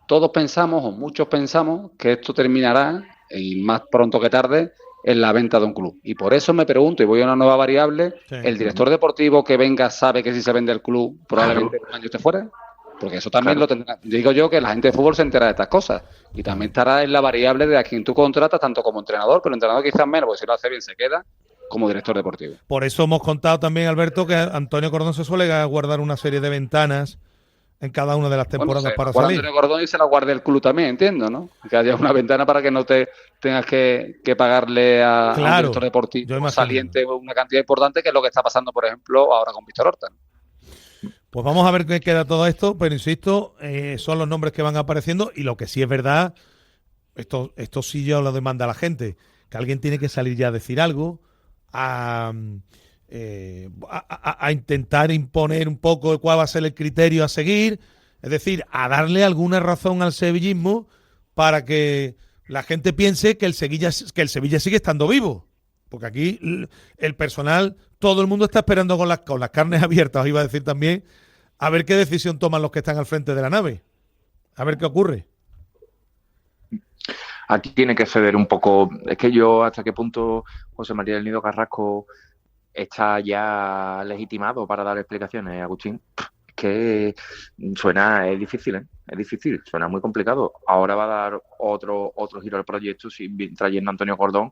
todos pensamos, o muchos pensamos, que esto terminará, y más pronto que tarde, en la venta de un club. Y por eso me pregunto, y voy a una nueva variable, ¿el director deportivo que venga sabe que si se vende el club probablemente un año esté fuera? Porque eso también lo tendrá. Digo yo que la gente de fútbol se entera de estas cosas. Y también estará en la variable de a quien tú contratas, tanto como entrenador, pero el entrenador quizás menos, porque si lo hace bien se queda, como director deportivo. Por eso hemos contado también, Alberto, que Antonio Cordón se suele guardar una serie de ventanas en cada una de las temporadas para salir. Antonio Cordón y se la guarde el club también, entiendo, ¿no? Que haya una ventana para que no te tengas que pagarle a un director deportivo saliente una cantidad importante, que es lo que está pasando, por ejemplo, ahora con Víctor Horta. Pues vamos a ver qué queda todo esto, pero insisto, son los nombres que van apareciendo, y lo que sí es verdad, esto sí ya lo demanda la gente, que alguien tiene que salir ya a decir algo, a intentar imponer un poco cuál va a ser el criterio a seguir, es decir, a darle alguna razón al sevillismo para que la gente piense que el Sevilla sigue estando vivo, porque aquí el personal, todo el mundo está esperando con las carnes abiertas, os iba a decir también, a ver qué decisión toman los que están al frente de la nave, a ver qué ocurre. Aquí tiene que ceder un poco. Es que yo, hasta qué punto José María del Nido Carrasco está ya legitimado para dar explicaciones, Agustín. Es que es difícil, suena muy complicado. Ahora va a dar otro giro al proyecto, trayendo a Antonio Cordón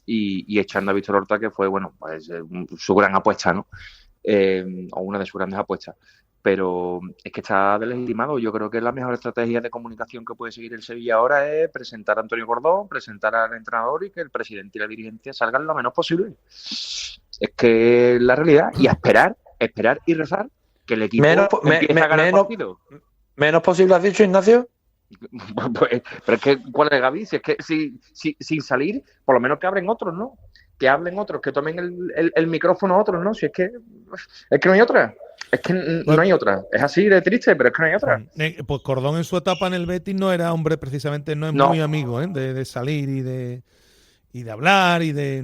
y echando a Víctor Horta, que fue, bueno, pues su gran apuesta, ¿no? O una de sus grandes apuestas. Pero es que está deslegitimado. Yo creo que la mejor estrategia de comunicación que puede seguir el Sevilla ahora es presentar a Antonio Cordón, presentar al entrenador, y que el presidente y la dirigencia salgan lo menos posible. Es que la realidad, y a esperar y rezar que el equipo empiece a ganar partido. ¿Menos posible has dicho, Ignacio? Pues, pero es que, ¿cuál es, Gaby? Si es que sin salir, por lo menos que abren otros, ¿no? Que hablen otros, que tomen el micrófono otros, ¿no? Si es que no hay otra. Es que no hay otra. Es así de triste, pero es que no hay otra. Pues Cordón en su etapa en el Betis no era hombre, precisamente, no es muy amigo, de salir y de hablar y de...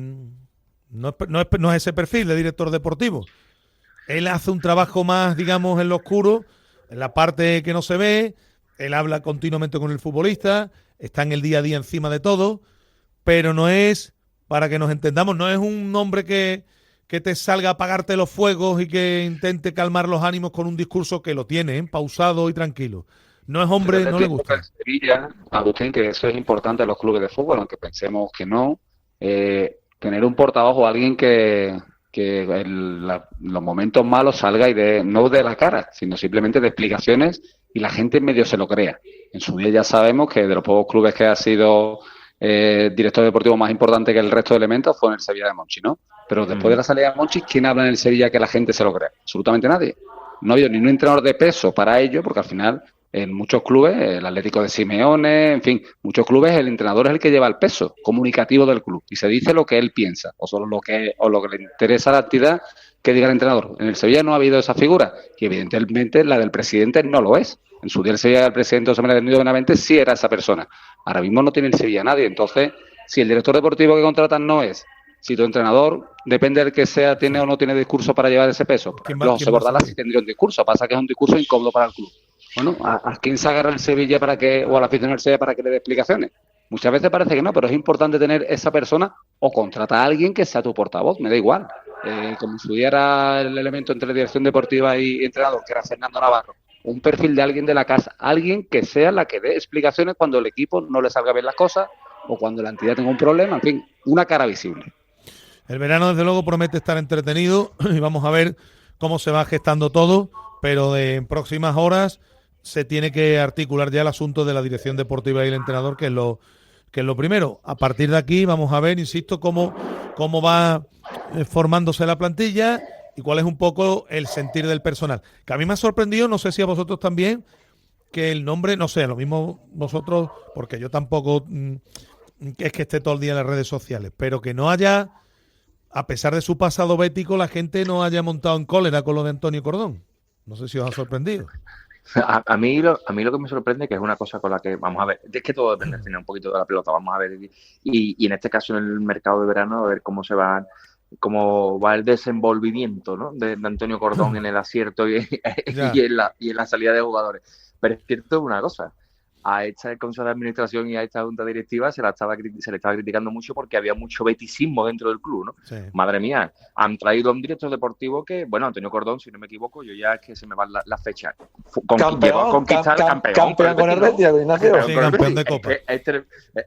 No es ese perfil de director deportivo. Él hace un trabajo más, digamos, en lo oscuro, en la parte que no se ve. Él habla continuamente con el futbolista, está en el día a día encima de todo, pero no es, para que nos entendamos, no es un hombre que te salga a apagarte los fuegos y que intente calmar los ánimos con un discurso que lo tiene, pausado y tranquilo. No es hombre, no le gusta. Sevilla, Agustín, que eso es importante en los clubes de fútbol, aunque pensemos que no, tener un portavoz o alguien que en los momentos malos salga y no de la cara, sino simplemente de explicaciones, y la gente medio se lo crea. En su día ya sabemos que de los pocos clubes que ha sido director deportivo más importante que el resto de elementos fue en el Sevilla de Monchi, ¿no? Pero después de la salida de Monchi, ¿quién habla en el Sevilla que la gente se lo crea? Absolutamente nadie. No ha habido ni un entrenador de peso para ello, porque al final en muchos clubes, el Atlético de Simeone, en fin, muchos clubes, el entrenador es el que lleva el peso comunicativo del club y se dice lo que él piensa o solo lo que le interesa a la actividad que diga el entrenador. En el Sevilla no ha habido esa figura y evidentemente la del presidente no lo es. En su día el Sevilla, el presidente José María del Nido Benavente sí era esa persona. Ahora mismo no tiene el Sevilla nadie. Entonces, si el director deportivo que contratan no es, si tu entrenador, depende del que sea, tiene o no tiene discurso para llevar ese peso. José Bordalás sí tendría un discurso, pasa que es un discurso incómodo para el club. Bueno, ¿a quién se agarra el Sevilla o al aficionado del Sevilla para que le dé explicaciones? Muchas veces parece que no, pero es importante tener esa persona o contratar a alguien que sea tu portavoz, me da igual. Como si hubiera el elemento entre dirección deportiva y entrenador, que era Fernando Navarro. Un perfil de alguien de la casa, alguien que sea la que dé explicaciones cuando el equipo no le salga bien las cosas o cuando la entidad tenga un problema, en fin, una cara visible. El verano, desde luego, promete estar entretenido y vamos a ver cómo se va gestando todo, pero en próximas horas se tiene que articular ya el asunto de la dirección deportiva y el entrenador, que es lo primero. A partir de aquí vamos a ver, insisto, cómo va formándose la plantilla y cuál es un poco el sentir del personal. Que a mí me ha sorprendido, no sé si a vosotros también, que el nombre, no sé, lo mismo vosotros, porque yo tampoco es que esté todo el día en las redes sociales, pero que no haya, a pesar de su pasado bético, la gente no haya montado en cólera con lo de Antonio Cordón. No sé si os ha sorprendido. A mí lo que me sorprende, que es una cosa con la que, vamos a ver, es que todo depende al final un poquito de la pelota, vamos a ver, y en este caso en el mercado de verano, a ver cómo va el desenvolvimiento, ¿no? de Antonio Cordón en el acierto y en la salida de jugadores. Pero es cierto una cosa, a esta Consejo de Administración y a esta Junta Directiva se le estaba criticando mucho porque había mucho betisismo dentro del club, ¿no? Sí. Madre mía, han traído a un director deportivo que, bueno, Antonio Cordón, si no me equivoco, yo ya es que se me van la fecha. Campeón con el Betis, Ignacio. Sí, campeón de Copa.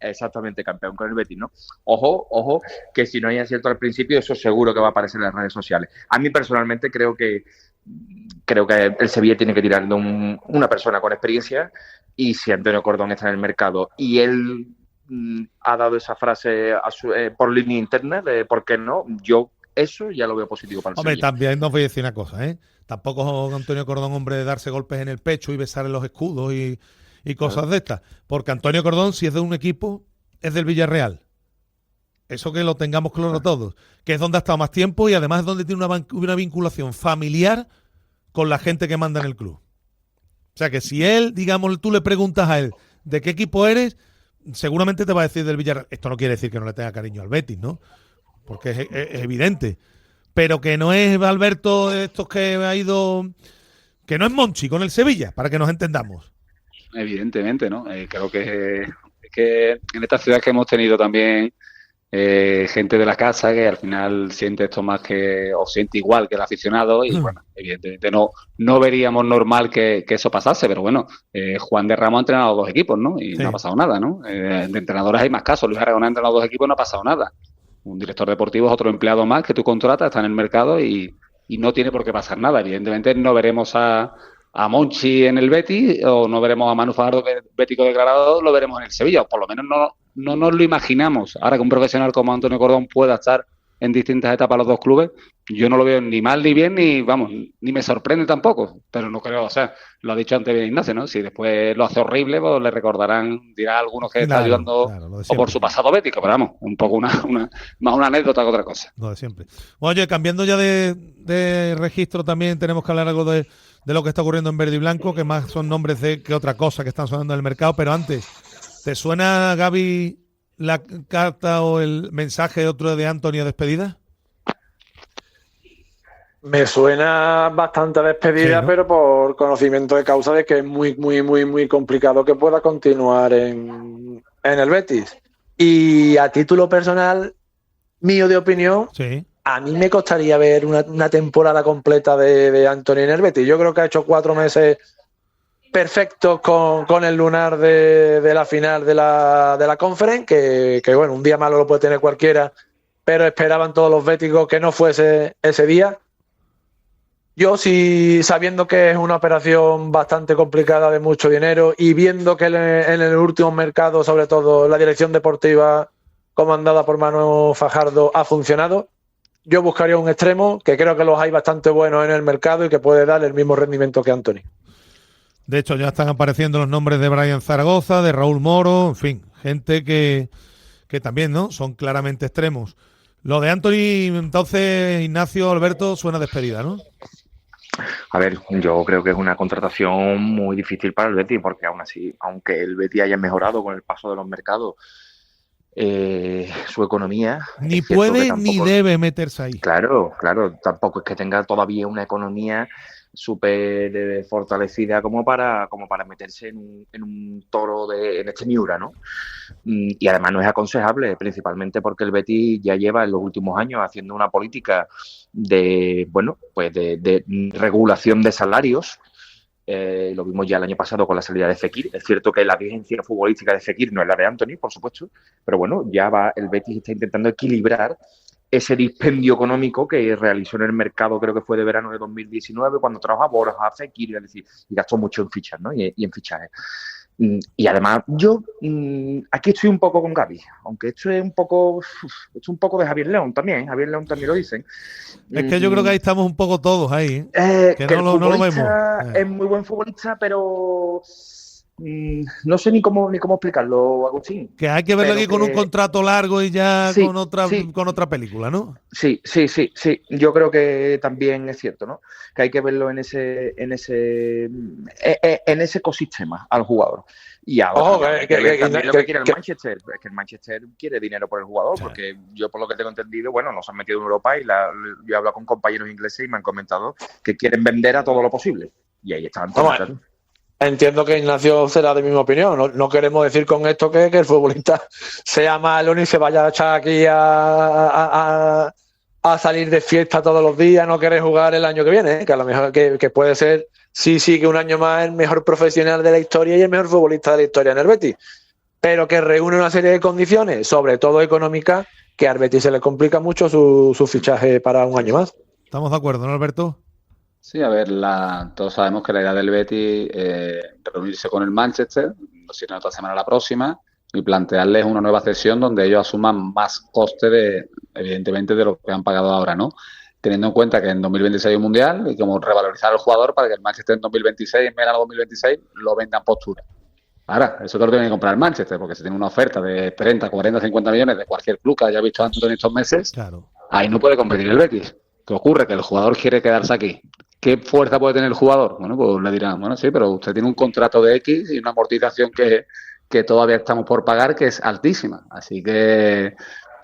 Exactamente, campeón con el Betis, ¿no? Ojo, que si no hay acierto al principio, eso seguro que va a aparecer en las redes sociales. A mí personalmente creo que el Sevilla tiene que tirar de una persona con experiencia, y si Antonio Cordón está en el mercado y él ha dado esa frase por línea interna de por qué no, yo eso ya lo veo positivo para el Sevilla. También nos voy a decir una cosa, ¿eh? Tampoco Antonio Cordón, hombre, de darse golpes en el pecho y besar en los escudos y cosas de estas, porque Antonio Cordón, si es de un equipo, es del Villarreal. Eso que lo tengamos claro todos, que es donde ha estado más tiempo y además es donde tiene una vinculación familiar con la gente que manda en el club. O sea que si él, digamos, tú le preguntas a él de qué equipo eres, seguramente te va a decir del Villarreal. Esto no quiere decir que no le tenga cariño al Betis, ¿no? Porque es evidente. Pero que no es Alberto de estos que ha ido... Que no es Monchi con el Sevilla, para que nos entendamos. Evidentemente, ¿no? Creo que en esta ciudad que hemos tenido también gente de la casa que al final siente esto más que, o siente igual que el aficionado, y bueno, evidentemente no veríamos normal que eso pasase, pero bueno, Juan de Ramos ha entrenado 2 equipos, ¿no? Y no ha pasado nada, ¿no? De entrenadores hay más casos. Luis Aragonés ha entrenado 2 equipos y no ha pasado nada. Un director deportivo es otro empleado más que tú contratas, está en el mercado y no tiene por qué pasar nada. Evidentemente no veremos a Monchi en el Betis, o no veremos a Manu Fajardo bético declarado, lo veremos en el Sevilla, o por lo menos no nos lo imaginamos. Ahora que un profesional como Antonio Cordón pueda estar en distintas etapas los 2 clubes, yo no lo veo ni mal ni bien, ni me sorprende tampoco, pero no creo, o sea, lo ha dicho antes bien Ignacio, ¿no? Si después lo hace horrible, pues le recordarán, dirá a algunos que está ayudando o por su pasado bético, pero vamos, un poco más una anécdota que otra cosa. Lo de siempre. Oye, cambiando ya de registro, también tenemos que hablar algo de lo que está ocurriendo en verde y blanco, que más son nombres que otra cosa que están sonando en el mercado, pero antes, ¿te suena, Gaby, la carta o el mensaje de Anthony a despedida? Me suena bastante a despedida, sí, ¿no? Pero por conocimiento de causa de que es muy, muy, muy, muy complicado que pueda continuar en el Betis. Y a título personal, mío de opinión, sí, a mí me costaría ver una temporada completa de Anthony en el Betis. Yo creo que ha hecho 4 meses perfectos con el lunar de la final de la Conference, que bueno, un día malo lo puede tener cualquiera, pero esperaban todos los béticos que no fuese ese día. Yo sí, sabiendo que es una operación bastante complicada de mucho dinero y viendo que en el último mercado, sobre todo la dirección deportiva comandada por Manu Fajardo, ha funcionado, yo buscaría un extremo, que creo que los hay bastante buenos en el mercado y que puede dar el mismo rendimiento que Anthony. De hecho, ya están apareciendo los nombres de Brian Zaragoza, de Raúl Moro, en fin, gente que también, ¿no? Son claramente extremos. Lo de Anthony, entonces, Ignacio, Alberto, suena despedida, ¿no? A ver, yo creo que es una contratación muy difícil para el Betis, porque aún así, aunque el Betis haya mejorado con el paso de los mercados, su economía... Ni puede ni debe meterse ahí. Claro, tampoco es que tenga todavía una economía súper fortalecida como para meterse en un toro en este Miura, ¿no? Y además no es aconsejable, principalmente porque el Betis ya lleva en los últimos años haciendo una política de regulación de salarios. Lo vimos ya el año pasado con la salida de Fekir. Es cierto que la vigencia futbolística de Fekir no es la de Anthony, por supuesto, pero bueno, el Betis está intentando equilibrar ese dispendio económico que realizó en el mercado, creo que fue de verano de 2019, cuando trajo a Borja, a Fekir, es decir, y gastó mucho en fichas, ¿no? Y en fichajes. Y además, yo aquí estoy un poco con Gaby, aunque esto es un poco de Javier León también lo dicen. Es que yo creo que ahí estamos un poco todos ahí, que no lo vemos. Es muy buen futbolista, pero no sé ni cómo explicarlo, Agustín. Que hay que verlo aquí con un contrato largo y ya con otra película, ¿no? Sí. Yo creo que también es cierto, ¿no? Que hay que verlo en ese ecosistema al jugador. Y ahora también lo que quiere el Manchester. Es que el Manchester quiere dinero por el jugador, porque yo por lo que tengo entendido, bueno, nos han metido en Europa y yo he hablado con compañeros ingleses y me han comentado que quieren vender a todo lo posible. Y ahí están todos. Entiendo que Ignacio será de mi misma opinión. No queremos decir con esto que el futbolista sea malo ni se vaya a echar aquí a salir de fiesta todos los días, no querer jugar el año que viene, que a lo mejor que puede ser, sí, que un año más el mejor profesional de la historia y el mejor futbolista de la historia en el Betis. Pero que reúne una serie de condiciones, sobre todo económicas, que al Betis se le complica mucho su fichaje para un año más. ¿Estamos de acuerdo, no, Alberto? Sí, a ver, todos sabemos que la idea del Betis reunirse con el Manchester, si no esta semana la próxima, y plantearles una nueva cesión donde ellos asuman más coste evidentemente de lo que han pagado ahora, ¿no? Teniendo en cuenta que en 2026 hay un Mundial y como revalorizar al jugador para que el Manchester en 2026, en verano 2026, lo vendan postura. Ahora, eso te lo tiene que comprar el Manchester, porque si tiene una oferta de 30, 40, 50 millones de cualquier club que haya visto antes en estos meses, claro, ahí no puede competir el Betis. ¿Qué ocurre? Que el jugador quiere quedarse aquí. ¿Qué fuerza puede tener el jugador? Bueno, pues le dirán, bueno, sí, pero usted tiene un contrato de X y una amortización que todavía estamos por pagar, que es altísima. Así que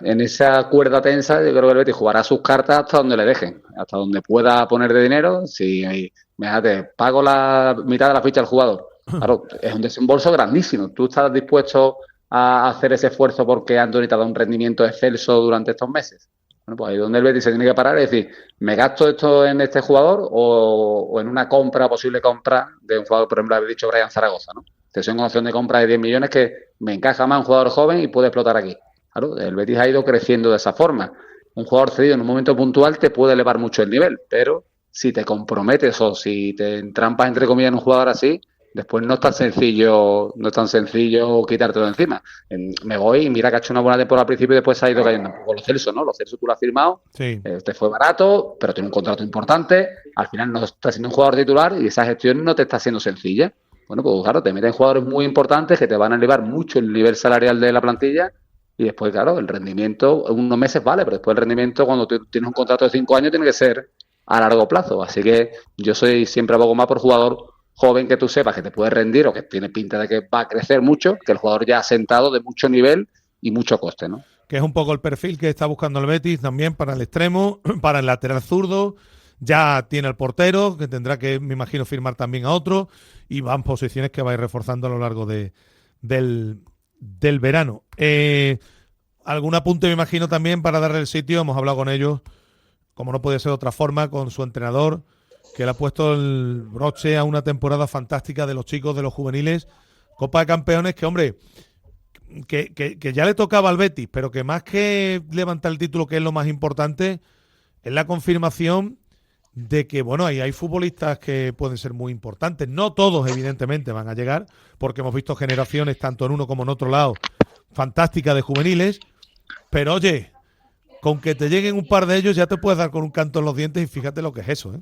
en esa cuerda tensa yo creo que el Betis jugará sus cartas hasta donde le dejen, hasta donde pueda poner de dinero. Si, fíjate, pago la mitad de la ficha al jugador. Claro, es un desembolso grandísimo. ¿Tú estás dispuesto a hacer ese esfuerzo porque Anthony te ha dado un rendimiento excelso durante estos meses? Bueno, pues ahí es donde el Betis se tiene que parar y decir, ¿me gasto esto en este jugador o en una posible compra de un jugador, por ejemplo, habéis dicho Brian Zaragoza, ¿no? Es una opción de compra de 10 millones que me encaja más un jugador joven y puede explotar aquí. Claro, el Betis ha ido creciendo de esa forma. Un jugador cedido en un momento puntual te puede elevar mucho el nivel, pero si te comprometes o si te entrampas, entre comillas, en un jugador así, después no es tan sencillo quitártelo de encima. Me voy y mira que ha hecho una buena temporada al principio y después se ha ido cayendo un poco los Celso, ¿no? Los Celso tú lo has firmado, sí. Te fue barato, pero tiene un contrato importante, al final no estás siendo un jugador titular y esa gestión no te está siendo sencilla. Bueno, pues claro, te meten jugadores muy importantes que te van a elevar mucho el nivel salarial de la plantilla y después, claro, el rendimiento, unos meses vale, pero después el rendimiento cuando tú tienes un contrato de 5 años tiene que ser a largo plazo. Así que yo soy siempre abogo más por jugador joven que tú sepas que te puede rendir o que tiene pinta de que va a crecer mucho, que el jugador ya asentado de mucho nivel y mucho coste, ¿no? Que es un poco el perfil que está buscando el Betis también para el extremo, para el lateral zurdo. Ya tiene el portero, que tendrá que, me imagino, firmar también a otro, y van posiciones que va a ir reforzando a lo largo del verano. Algún apunte, me imagino, también para darle el sitio. Hemos hablado con ellos, como no puede ser de otra forma, con su entrenador, que le ha puesto el broche a una temporada fantástica de los chicos, de los juveniles. Copa de Campeones, que, hombre, que ya le tocaba al Betis, pero que más que levantar el título, que es lo más importante, es la confirmación de que, bueno, ahí hay futbolistas que pueden ser muy importantes. No todos, evidentemente, van a llegar, porque hemos visto generaciones, tanto en uno como en otro lado, fantásticas de juveniles. Pero, oye, con que te lleguen un par de ellos ya te puedes dar con un canto en los dientes y fíjate lo que es eso, ¿eh?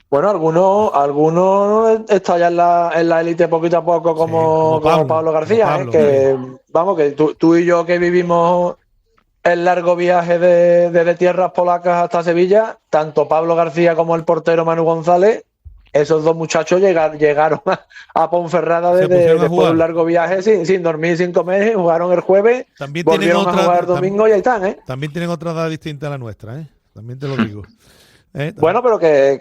Bueno, algunos están ya en la élite poquito a poco, como Pablo García, que vamos, que tú y yo que vivimos el largo viaje desde tierras polacas hasta Sevilla, tanto Pablo García como el portero Manu González, esos dos muchachos llegaron a Ponferrada después de un largo viaje sin dormir, sin comer, jugaron el jujueves, también volvieron a jugar el domingo y ahí están, ¿eh? También tienen otra edad distinta a la nuestra, ¿eh? También te lo digo. Bueno, pero que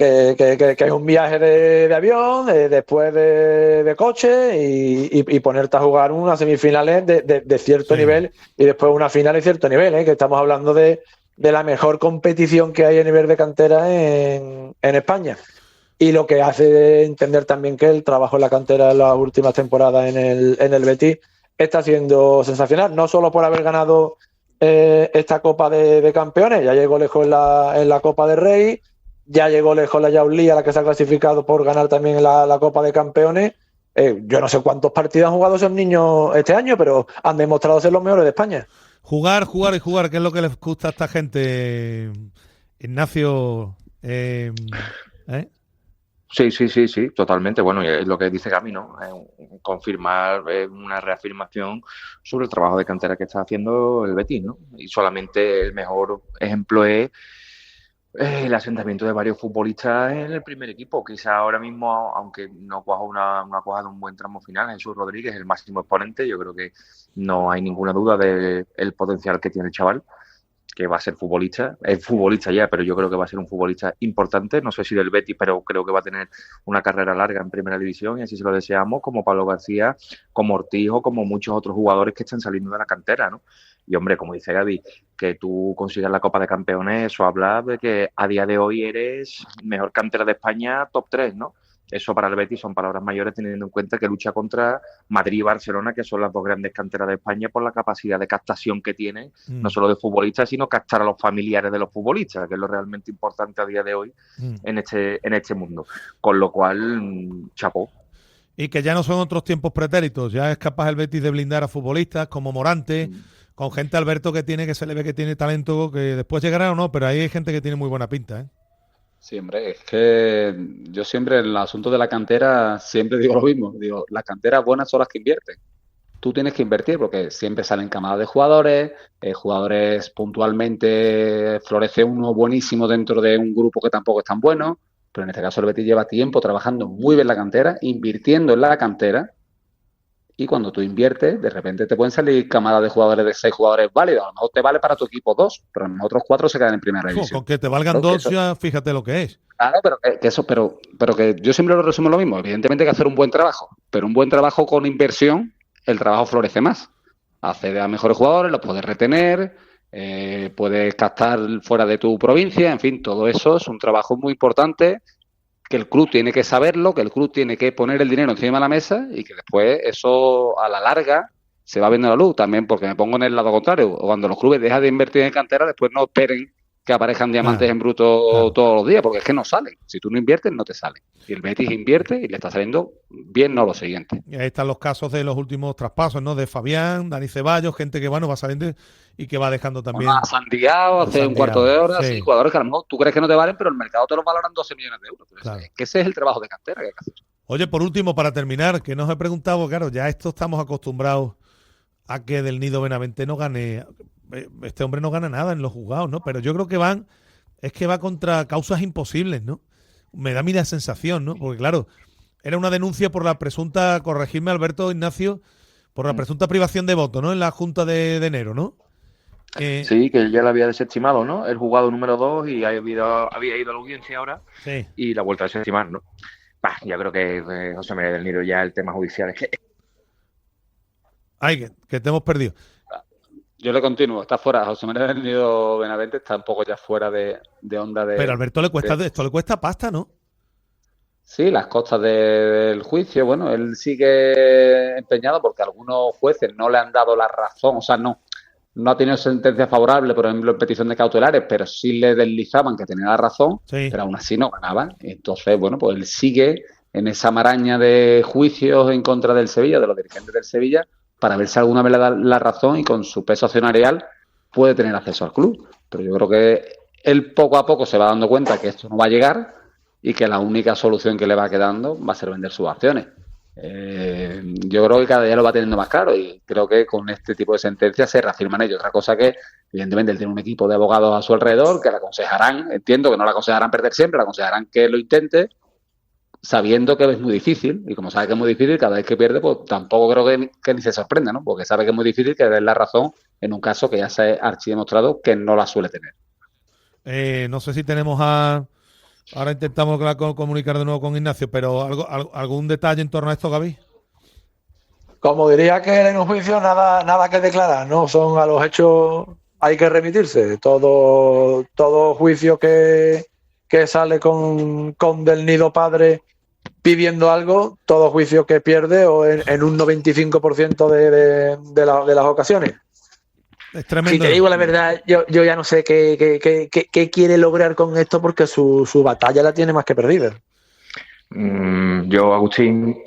es un viaje de avión, después de coche y ponerte a jugar unas semifinales de cierto nivel y después una final de cierto nivel, que estamos hablando de la mejor competición que hay a nivel de cantera en España. Y lo que hace entender también que el trabajo en la cantera en las últimas temporadas en el Betis está siendo sensacional, no solo por haber ganado esta Copa de Campeones, ya llegó lejos en la Copa del Rey, ya llegó lejos la Yaulí, a la que se ha clasificado por ganar también la Copa de Campeones. Yo no sé cuántos partidos han jugado esos niños este año, pero han demostrado ser los mejores de España. Jugar y jugar, que es lo que les gusta a esta gente, Ignacio. Sí, totalmente. Bueno, y es lo que dice Gami, ¿no? Confirmar una reafirmación sobre el trabajo de cantera que está haciendo el Betis, ¿no? Y solamente el mejor ejemplo es el asentamiento de varios futbolistas en el primer equipo. Quizá ahora mismo, aunque no ha cuajado un buen tramo final, Jesús Rodríguez es el máximo exponente. Yo creo que no hay ninguna duda del potencial que tiene el chaval, que va a ser futbolista. Es futbolista ya, pero yo creo que va a ser un futbolista importante. No sé si del Betis, pero creo que va a tener una carrera larga en Primera División y así se lo deseamos, como Pablo García, como Ortiz o como muchos otros jugadores que están saliendo de la cantera, ¿no? Y hombre, como dice Gaby, que tú consigas la Copa de Campeones, eso habla de que a día de hoy eres mejor cantera de España, top 3, ¿no? Eso para el Betis son palabras mayores, teniendo en cuenta que lucha contra Madrid y Barcelona, que son las dos grandes canteras de España, por la capacidad de captación que tienen, no solo de futbolistas, sino captar a los familiares de los futbolistas, que es lo realmente importante a día de hoy en este mundo. Con lo cual, chapó. Y que ya no son otros tiempos pretéritos, ya es capaz el Betis de blindar a futbolistas como Morante, con gente, Alberto, que se le ve que tiene talento, que después llegará o no, pero ahí hay gente que tiene muy buena pinta, ¿eh? Sí, hombre, es que yo siempre en el asunto de la cantera siempre digo lo mismo. Digo, las canteras buenas son las que invierten. Tú tienes que invertir porque siempre salen camadas de jugadores, jugadores puntualmente florece uno buenísimo dentro de un grupo que tampoco es tan bueno, pero en este caso el Betis lleva tiempo trabajando muy bien la cantera, invirtiendo en la cantera, y cuando tú inviertes, de repente te pueden salir camadas de jugadores de 6 jugadores válidos. A lo mejor te vale para tu equipo 2, pero a los otros 4 se quedan en primera división. Con que te valgan 2 ya fíjate lo que es. Claro, pero que yo siempre lo resumo lo mismo. Evidentemente hay que hacer un buen trabajo, pero un buen trabajo con inversión, el trabajo florece más. Accede a mejores jugadores, los puedes retener, puedes captar fuera de tu provincia, en fin, todo eso es un trabajo muy importante, que el club tiene que saberlo, que el club tiene que poner el dinero encima de la mesa y que después eso a la larga se va viendo la luz también, porque me pongo en el lado contrario. Cuando los clubes dejan de invertir en cantera, después no esperen que aparezcan diamantes en bruto todos los días, porque es que no salen. Si tú no inviertes, no te salen. Y el Betis invierte y le está saliendo bien, no lo siguiente. Y ahí están los casos de los últimos traspasos, ¿no? De Fabián, Dani Ceballos, gente que va saliendo y que va dejando también. Santiago, hace un cuarto de hora, sí, jugadores que a lo mejor tú crees que no te valen, pero el mercado te los valoran 12 millones de euros. Claro. Es que ese es el trabajo de cantera que hay que hacer. Oye, por último, para terminar, que nos he preguntado, claro, ya esto estamos acostumbrados a que del Nido Benavente no gane. Este hombre no gana nada en los juzgados, ¿no? Pero yo creo que va contra causas imposibles, ¿no? Me da a mí la sensación, ¿no? Porque claro, era una denuncia por la presunta, corregirme Alberto Ignacio, por la presunta privación de voto, ¿no? En la Junta de enero, ¿no? Sí, que ya la había desestimado, ¿no? El juzgado número 2 y había ido a la audiencia ahora y la vuelta a desestimar, ¿no? Yo creo que José María del Nido ya el tema judicial es que... Ay, que te hemos perdido. Yo le continúo, está fuera. José María del Nido Benavente está un poco ya fuera de onda de... Pero a Alberto esto le cuesta pasta, ¿no? Sí, las costas del juicio, bueno, él sigue empeñado porque algunos jueces no le han dado la razón, o sea, no ha tenido sentencia favorable, por ejemplo, en petición de cautelares, pero sí le deslizaban que tenía la razón, pero aún así no ganaba. Entonces, bueno, pues él sigue en esa maraña de juicios en contra del Sevilla, de los dirigentes del Sevilla, para ver si alguna vez le da la razón y con su peso accionarial puede tener acceso al club. Pero yo creo que él poco a poco se va dando cuenta que esto no va a llegar y que la única solución que le va quedando va a ser vender sus acciones. Yo creo que cada día lo va teniendo más claro y creo que con este tipo de sentencias se reafirman ellos. Otra cosa que, evidentemente, él tiene un equipo de abogados a su alrededor que le aconsejarán, entiendo que no le aconsejarán perder siempre, le aconsejarán que lo intente, sabiendo que es muy difícil, y como sabe que es muy difícil, cada vez que pierde, pues tampoco creo que ni se sorprenda, ¿no? Porque sabe que es muy difícil que dé la razón en un caso que ya se ha archidemostrado que no la suele tener. No sé si tenemos ahora intentamos comunicar de nuevo con Ignacio, pero ¿algún detalle en torno a esto, Gaby? Como diría que en un juicio nada que declarar, ¿no? Son a los hechos, hay que remitirse. Todo juicio que sale con Del Nido padre pidiendo algo, todo juicio que pierde o en un 95% de las ocasiones. Es tremendo. Si te digo la verdad, yo ya no sé qué quiere lograr con esto porque su batalla la tiene más que perdida. Yo, Agustín,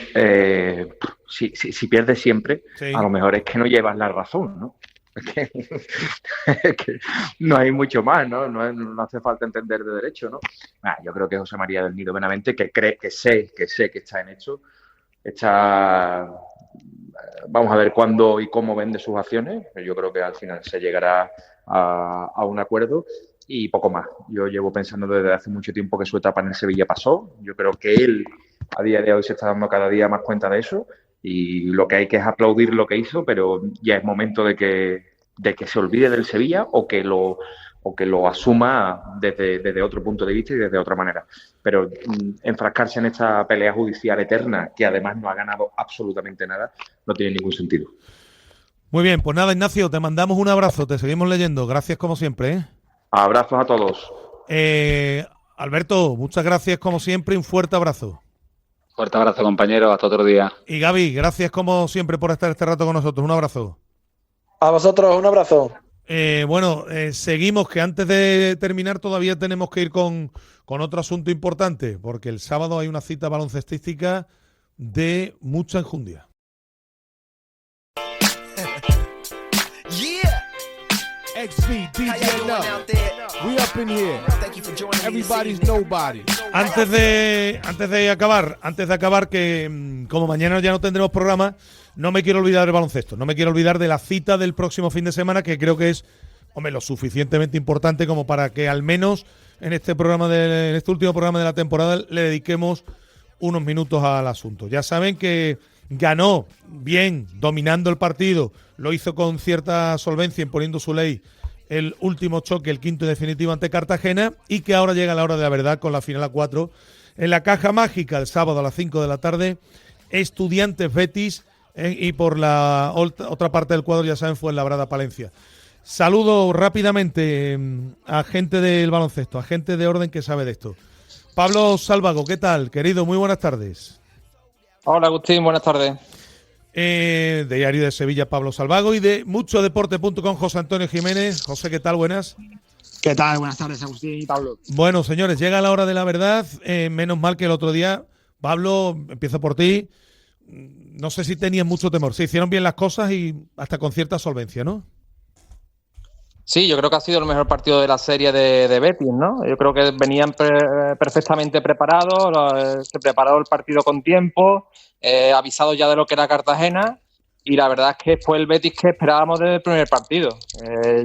si pierdes siempre, a lo mejor es que no llevas la razón, ¿no? Es que no hay mucho más, ¿no? No hace falta entender de derecho, ¿no? Yo creo que José María del Nido Benavente, que sé que está en hecho, vamos a ver cuándo y cómo vende sus acciones. Yo creo que al final se llegará a un acuerdo y poco más. Yo llevo pensando desde hace mucho tiempo que su etapa en el Sevilla pasó. Yo creo que él a día de hoy se está dando cada día más cuenta de eso y lo que hay que es aplaudir lo que hizo, pero ya es momento de que se olvide del Sevilla o que lo asuma desde otro punto de vista y desde otra manera. Pero enfrascarse en esta pelea judicial eterna, que además no ha ganado absolutamente nada, no tiene ningún sentido. Muy bien, pues nada, Ignacio, te mandamos un abrazo, te seguimos leyendo. Gracias como siempre, ¿eh? Abrazos a todos. Alberto, muchas gracias como siempre, un fuerte abrazo. Fuerte abrazo, compañero, hasta otro día. Y Gaby, gracias como siempre por estar este rato con nosotros, un abrazo. A vosotros, un abrazo. Seguimos, que antes de terminar todavía tenemos que ir con otro asunto importante, porque el sábado hay una cita baloncestística de mucha enjundia. Antes de acabar, que como mañana ya no tendremos programa, no me quiero olvidar del baloncesto, no me quiero olvidar de la cita del próximo fin de semana, que creo que es, lo suficientemente importante como para que al menos en este último programa de la temporada le dediquemos unos minutos al asunto. Ya saben que ganó bien, dominando el partido, lo hizo con cierta solvencia, imponiendo su ley el último choque, el quinto y definitivo ante Cartagena, y que ahora llega la hora de la verdad con la final a 4 en la Caja Mágica el sábado a las 5 de la tarde, Estudiantes Betis, y por la otra parte del cuadro, ya saben, Fuenlabrada Palencia. Saludo rápidamente a gente del baloncesto, a gente de orden que sabe de esto. Pablo Salvago, ¿qué tal, querido? Muy buenas tardes. Hola, Agustín, buenas tardes. De Diario de Sevilla, Pablo Salvago, y de muchodeporte.com, José Antonio Jiménez. José, ¿qué tal? Buenas. ¿Qué tal? Buenas tardes, Agustín y Pablo. Bueno, señores, llega la hora de la verdad. Menos mal que el otro día, Pablo, empiezo por ti. No sé si tenías mucho temor. Se hicieron bien las cosas y hasta con cierta solvencia, ¿no? Sí, yo creo que ha sido el mejor partido de la serie de Betis, ¿no? Yo creo que venían perfectamente preparados, se preparó el partido con tiempo, avisado ya de lo que era Cartagena, y la verdad es que fue el Betis que esperábamos desde el primer partido.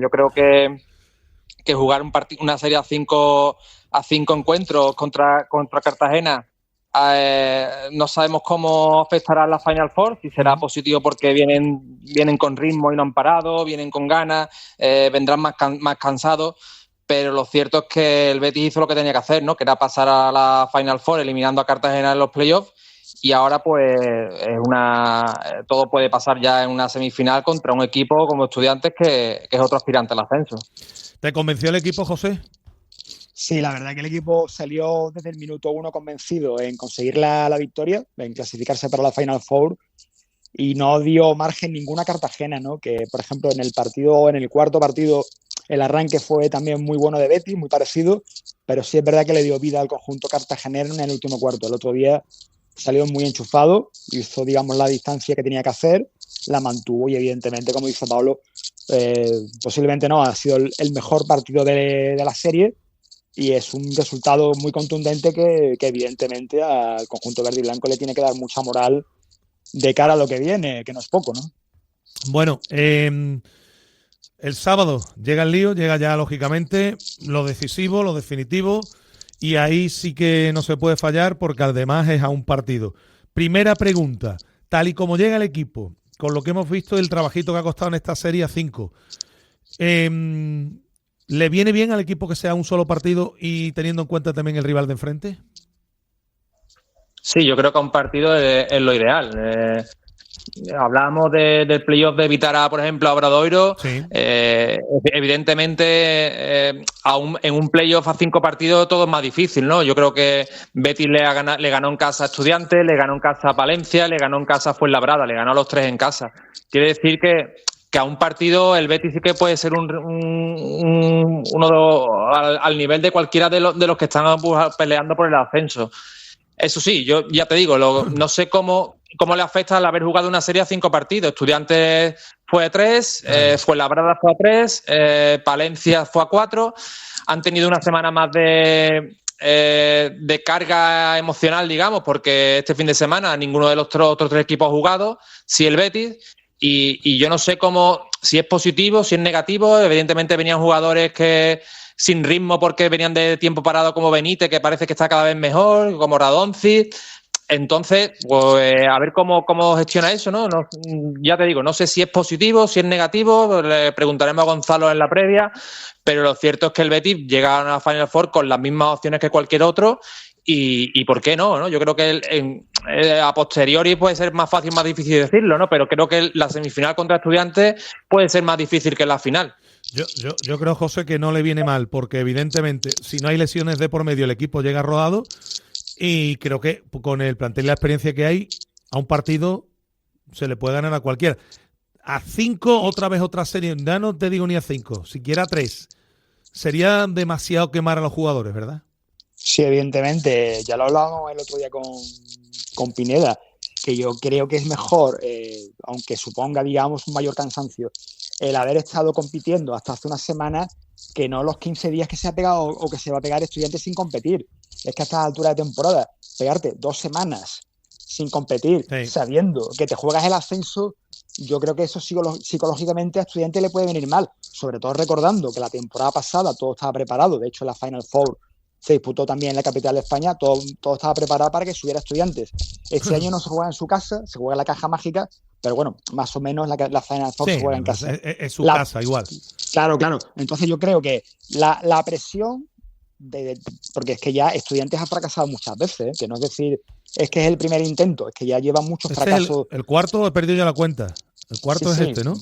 Yo creo que jugar una serie a cinco encuentros contra Cartagena, no sabemos cómo afectará la Final Four, si será positivo porque vienen con ritmo y no han parado, vienen con ganas, vendrán más cansados, pero lo cierto es que el Betis hizo lo que tenía que hacer, ¿no? Que era pasar a la Final Four eliminando a Cartagena en los playoffs, y ahora pues todo puede pasar ya en una semifinal contra un equipo como Estudiantes que es otro aspirante al ascenso. ¿Te convenció el equipo, José? Sí, la verdad que el equipo salió desde el minuto 1 convencido en conseguir la victoria, en clasificarse para la Final Four, y no dio margen ninguna a Cartagena, ¿no? Que, por ejemplo, en el cuarto partido, el arranque fue también muy bueno de Betis, muy parecido, pero sí es verdad que le dio vida al conjunto cartagenero en el último cuarto. El otro día salió muy enchufado, hizo, digamos, la distancia que tenía que hacer, la mantuvo y, evidentemente, como dice Pablo, posiblemente no, ha sido el mejor partido de la serie. Y es un resultado muy contundente que evidentemente al conjunto verde y blanco le tiene que dar mucha moral de cara a lo que viene, que no es poco, ¿no? Bueno, el sábado llega el lío, llega ya lógicamente lo decisivo, lo definitivo, y ahí sí que no se puede fallar porque además es a un partido. Primera pregunta, tal y como llega el equipo, con lo que hemos visto el trabajito que ha costado en esta serie a 5, ¿le viene bien al equipo que sea un solo partido y teniendo en cuenta también el rival de enfrente? Sí, yo creo que un partido es lo ideal. Hablábamos del playoff de Vitara, por ejemplo, a Obradoiro. Sí. Evidentemente, en un playoff a 5 partidos todo es más difícil, ¿no? Yo creo que Betis le ganó en casa a Estudiantes, le ganó en casa a Palencia, le ganó en casa a Fuenlabrada, le ganó a los 3 en casa. Quiere decir que a un partido el Betis sí que puede ser al nivel de cualquiera de los que están peleando por el ascenso. Eso sí, yo ya te digo, no sé cómo le afecta al haber jugado una serie a 5 partidos. Estudiantes fue a 3, Fuenlabrada fue a 3, Palencia fue a 4. Han tenido una semana más de carga emocional, digamos, porque este fin de semana ninguno de los otros 3 equipos ha jugado, sí el Betis, y yo no sé si es positivo, si es negativo. Evidentemente venían jugadores que sin ritmo porque venían de tiempo parado, como Benítez, que parece que está cada vez mejor, como Radonjic. Entonces, pues, a ver cómo gestiona eso, ¿no? Ya te digo, no sé si es positivo, si es negativo, le preguntaremos a Gonzalo en la previa, pero lo cierto es que el Betis llega a la Final Four con las mismas opciones que cualquier otro y ¿por qué no? Yo creo que a posteriori puede ser más fácil, más difícil decirlo, ¿no? Pero creo que la semifinal contra Estudiantes puede ser más difícil que la final. Yo creo, José, que no le viene mal, porque evidentemente, si no hay lesiones de por medio, el equipo llega rodado. Y creo que con el plantel y la experiencia que hay, a un partido se le puede ganar a cualquiera. A 5, otra vez otra serie. Ya no te digo ni a 5, siquiera a 3. Sería demasiado quemar a los jugadores, ¿verdad? Sí, evidentemente. Ya lo hablábamos el otro día con Pineda, que yo creo que es mejor, aunque suponga, digamos, un mayor cansancio, el haber estado compitiendo hasta hace unas semanas que no los 15 días que se ha pegado o que se va a pegar Estudiantes sin competir. Es que a esta altura de temporada, pegarte 2 semanas sin competir, sabiendo que te juegas el ascenso, yo creo que eso psicológicamente a Estudiantes le puede venir mal, sobre todo recordando que la temporada pasada todo estaba preparado. De hecho, la Final Four se disputó también en la capital de España, todo estaba preparado para que subiera Estudiantes. Este año no se juega en su casa, se juega en la Caja Mágica, pero bueno, más o menos la Final Four se juega en casa. Es su casa igual. Claro. Entonces yo creo que la presión, porque es que ya Estudiantes ha fracasado muchas veces, que no es decir, es que es el primer intento, es que ya lleva muchos fracasos. El cuarto, he perdido ya la cuenta. El cuarto es este, ¿no?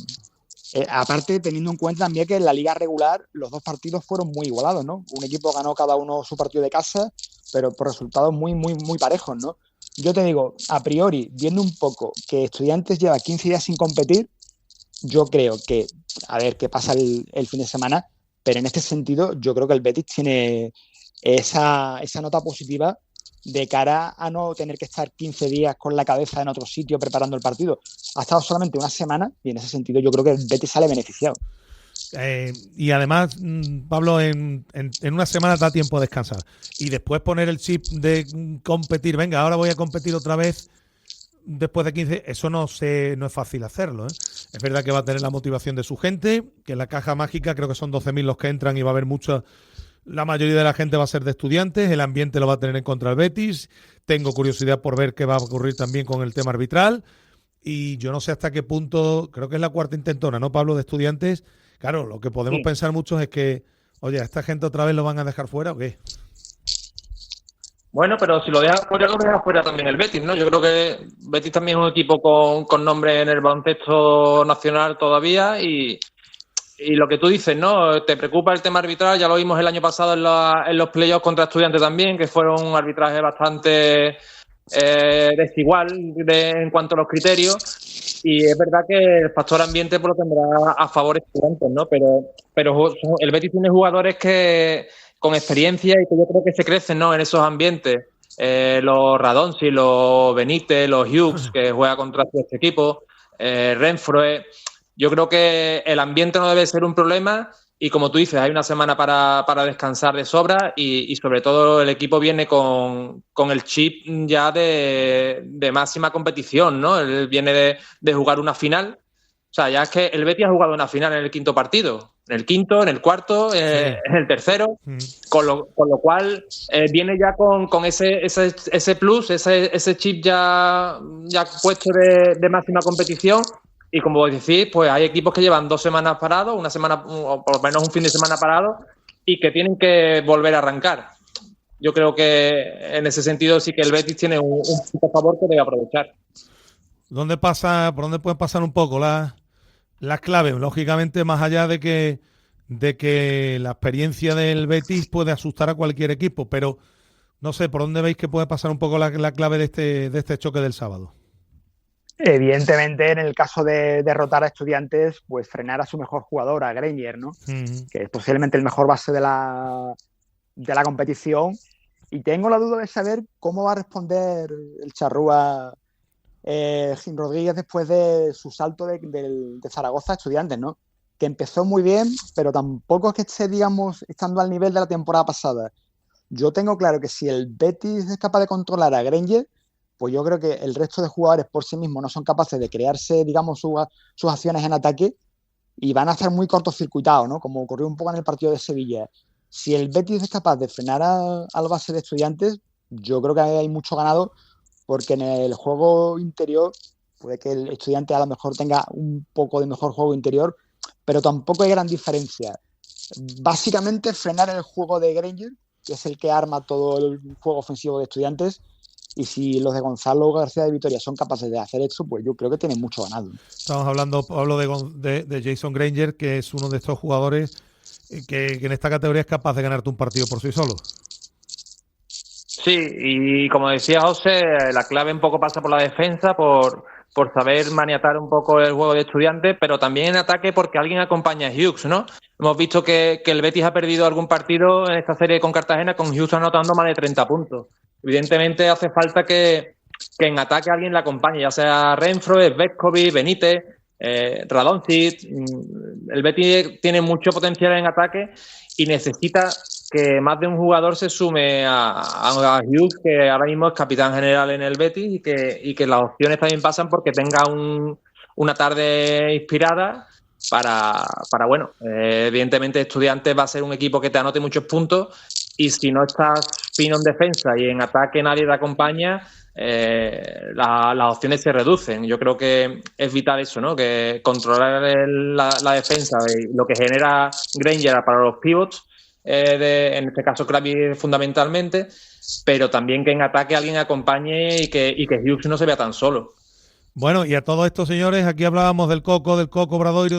Aparte, teniendo en cuenta también que en la liga regular los 2 partidos fueron muy igualados, ¿no? Un equipo ganó cada uno su partido de casa, pero por resultados muy, muy, muy parejos, ¿no? Yo te digo, a priori, viendo un poco que Estudiantes lleva 15 días sin competir, yo creo que, a ver qué pasa el fin de semana, pero en este sentido yo creo que el Betis tiene esa nota positiva de cara a no tener que estar 15 días con la cabeza en otro sitio preparando el partido. Ha estado solamente una semana y en ese sentido yo creo que el Betis sale beneficiado. Y además, Pablo, en una semana da tiempo a descansar. Y después poner el chip de competir, venga, ahora voy a competir otra vez después de 15, eso no es fácil hacerlo, ¿eh? Es verdad que va a tener la motivación de su gente, que en la Caja Mágica creo que son 12.000 los que entran y va a haber mucha. La mayoría de la gente va a ser de Estudiantes, el ambiente lo va a tener en contra del Betis. Tengo curiosidad por ver qué va a ocurrir también con el tema arbitral. Y yo no sé hasta qué punto, creo que es la cuarta intentona, ¿no, Pablo, de Estudiantes? Claro, lo que podemos pensar muchos es que, oye, ¿a esta gente otra vez lo van a dejar fuera o qué? Bueno, pero si lo deja fuera también el Betis, ¿no? Yo creo que Betis también es un equipo con nombre en el baloncesto nacional todavía y lo que tú dices, ¿no? Te preocupa el tema arbitral, ya lo vimos el año pasado en los playoffs contra Estudiantes también, que fueron un arbitraje bastante desigual en cuanto a los criterios, y es verdad que el factor ambiente pues, lo tendrá a favor Estudiantes, ¿no? Pero el Betis tiene jugadores que con experiencia y que yo creo que se crecen, ¿no? En esos ambientes. Los Radonjic, los Benítez, los Hughes, que juega contra este equipo, Renfroe. Yo creo que el ambiente no debe ser un problema y, como tú dices, hay una semana para descansar de sobra y sobre todo el equipo viene con el chip ya de máxima competición, ¿no? Él viene de jugar una final. O sea, ya es que el Betis ha jugado una final en el quinto partido, en el quinto, en el cuarto, en el tercero, con lo cual viene ya con ese plus, ese chip ya puesto de máxima competición. Y como vos decís, pues hay equipos que llevan 2 semanas parados, una semana o por lo menos un fin de semana parado y que tienen que volver a arrancar. Yo creo que en ese sentido sí que el Betis tiene un punto a favor que debe aprovechar. ¿Por dónde pueden pasar un poco las claves? Lógicamente, más allá de que la experiencia del Betis puede asustar a cualquier equipo, pero no sé, ¿por dónde veis que puede pasar un poco la clave de este choque del sábado? Evidentemente, en el caso de derrotar a Estudiantes, pues frenar a su mejor jugador, a Grenier, ¿no? Que es posiblemente el mejor base de la competición. Y tengo la duda de saber cómo va a responder el Charrúa Rodríguez después de su salto de Zaragoza a Estudiantes, ¿no? Que empezó muy bien, pero tampoco es que esté, digamos, estando al nivel de la temporada pasada. Yo tengo claro que si el Betis es capaz de controlar a Granger, pues yo creo que el resto de jugadores por sí mismos no son capaces de crearse, digamos, sus acciones en ataque y van a estar muy cortocircuitados, ¿no? Como ocurrió un poco en el partido de Sevilla. Si el Betis es capaz de frenar al base de Estudiantes, yo creo que hay mucho ganado, porque en el juego interior puede que el Estudiante a lo mejor tenga un poco de mejor juego interior, pero tampoco hay gran diferencia. Básicamente frenar el juego de Granger, que es el que arma todo el juego ofensivo de Estudiantes, y si los de Gonzalo García de Vitoria son capaces de hacer esto, pues yo creo que tienen mucho ganado. Estamos hablando, Pablo, de Jason Granger, que es uno de estos jugadores que en esta categoría es capaz de ganarte un partido por sí solo. Sí, y como decía José, la clave un poco pasa por la defensa, por saber maniatar un poco el juego de Estudiantes, pero también en ataque porque alguien acompaña a Hughes, ¿no? Hemos visto que el Betis ha perdido algún partido en esta serie con Cartagena con Hughes anotando más de 30 puntos. Evidentemente hace falta que en ataque alguien le acompañe, ya sea Renfro, Vetkovic, Benítez, Radonjic. El Betis tiene mucho potencial en ataque y necesita que más de un jugador se sume a Hughes, que ahora mismo es capitán general en el Betis, y que las opciones también pasan porque tenga una tarde inspirada para bueno, evidentemente Estudiantes va a ser un equipo que te anote muchos puntos, y si no estás fino en defensa y en ataque nadie te acompaña, las opciones se reducen. Yo creo que es vital eso, ¿no? Que controlar la defensa y lo que genera Granger para los pivots, en este caso Krabi fundamentalmente, pero también que en ataque alguien acompañe y que Hughes no se vea tan solo. Bueno, y a todos estos señores, aquí hablábamos del Coco Bradoiro,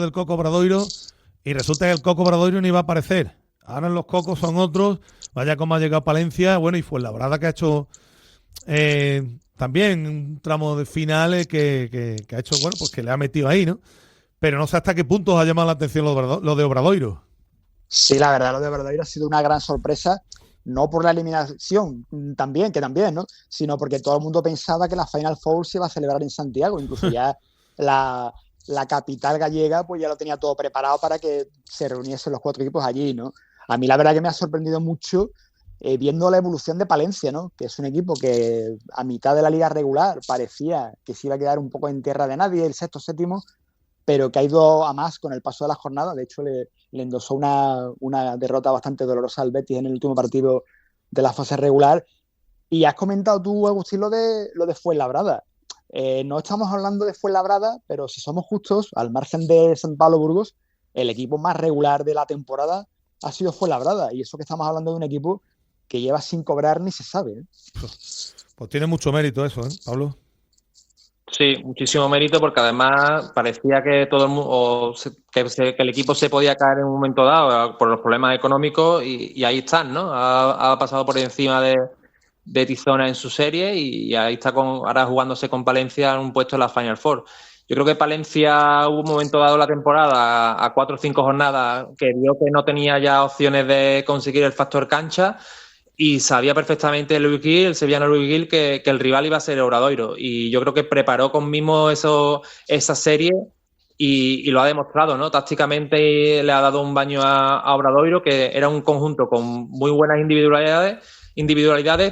y resulta que el Coco Bradoiro no iba a aparecer. Ahora los Cocos son otros, vaya como ha llegado Palencia, bueno, y Fuenlabrada, que ha hecho también un tramo de final que ha hecho, bueno, pues que le ha metido ahí, ¿no? Pero no sé hasta qué punto os ha llamado la atención lo de Obradoiro. Sí, la verdad, lo de Obradoiro ha sido una gran sorpresa, no por la eliminación, también, ¿no? Sino porque todo el mundo pensaba que la Final Four se iba a celebrar en Santiago, incluso ya la capital gallega pues ya lo tenía todo preparado para que se reuniesen los 4 equipos allí, ¿no? A mí la verdad que me ha sorprendido mucho viendo la evolución de Palencia, ¿no? Que es un equipo que a mitad de la liga regular parecía que se iba a quedar un poco en tierra de nadie, el sexto, séptimo, pero que ha ido a más con el paso de la jornada. De hecho, le endosó una derrota bastante dolorosa al Betis en el último partido de la fase regular. Y has comentado tú, Agustín, lo de Fuenlabrada. No estamos hablando de Fuenlabrada, pero si somos justos, al margen de San Pablo Burgos, el equipo más regular de la temporada ha sido Fuenlabrada. Y eso que estamos hablando de un equipo que lleva sin cobrar ni se sabe, ¿eh? Pues tiene mucho mérito eso, ¿eh, Pablo? Sí, muchísimo mérito, porque además parecía que todo el mundo, que el equipo se podía caer en un momento dado por los problemas económicos, y ahí están, ¿no? Ha pasado por encima de Tizona en su serie, y ahí está ahora jugándose con Palencia en un puesto en la Final Four. Yo creo que Palencia hubo un momento dado la temporada, a 4 o 5 jornadas, que vio que no tenía ya opciones de conseguir el factor cancha, y sabía perfectamente el sevillano Luis Gil, que el rival iba a ser Obradoiro, y yo creo que preparó con mimo esa serie y lo ha demostrado, ¿no? Tácticamente le ha dado un baño a Obradoiro, que era un conjunto con muy buenas individualidades,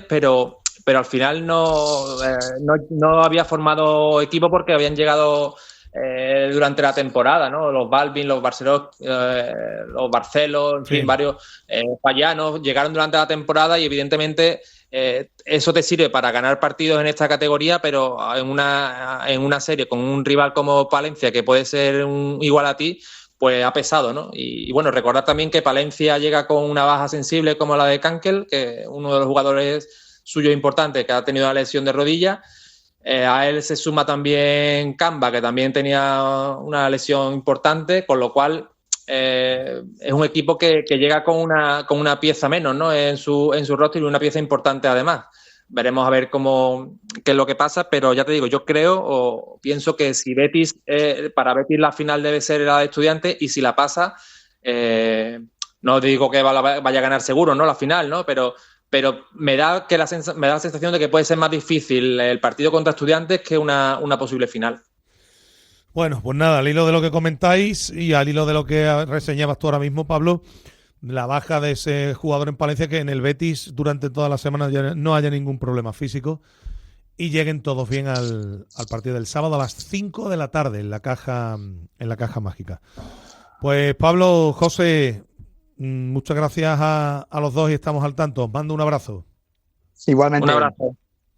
pero al final no había formado equipo porque habían llegado durante la temporada, ¿no? Los Balvin, los Barcelos, los Barcelos, en fin, varios fallanos llegaron durante la temporada, y evidentemente eso te sirve para ganar partidos en esta categoría, pero en una serie con un rival como Palencia, que puede ser igual a ti, pues ha pesado, ¿no? Y bueno, recordar también que Palencia llega con una baja sensible como la de Kankel, que es uno de los jugadores suyos importantes que ha tenido una lesión de rodilla. A él se suma también Camba, que también tenía una lesión importante, con lo cual es un equipo que llega con una pieza menos, ¿no? en su roster, y una pieza importante además. Veremos a ver qué es lo que pasa, pero ya te digo, yo pienso que si para Betis la final debe ser la de Estudiantes, y si la pasa, no digo que vaya a ganar seguro, ¿no? La final, ¿no? Pero pero me da la sensación de que puede ser más difícil el partido contra Estudiantes que una posible final. Bueno, pues nada, al hilo de lo que comentáis y al hilo de lo que reseñabas tú ahora mismo, Pablo, la baja de ese jugador en Palencia, que en el Betis durante toda la semana ya no haya ningún problema físico y lleguen todos bien al partido del sábado a las 5 de la tarde en la caja mágica. Pues Pablo, José, muchas gracias a los dos y estamos al tanto. Os mando un abrazo. Igualmente. Un abrazo.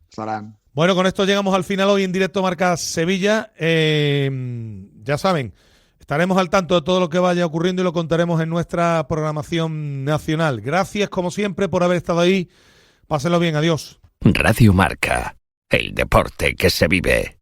Sarán. Bueno, con esto llegamos al final hoy en Directo Marca Sevilla. Ya saben, estaremos al tanto de todo lo que vaya ocurriendo y lo contaremos en nuestra programación nacional. Gracias, como siempre, por haber estado ahí. Pásenlo bien, adiós. Radio Marca, el deporte que se vive.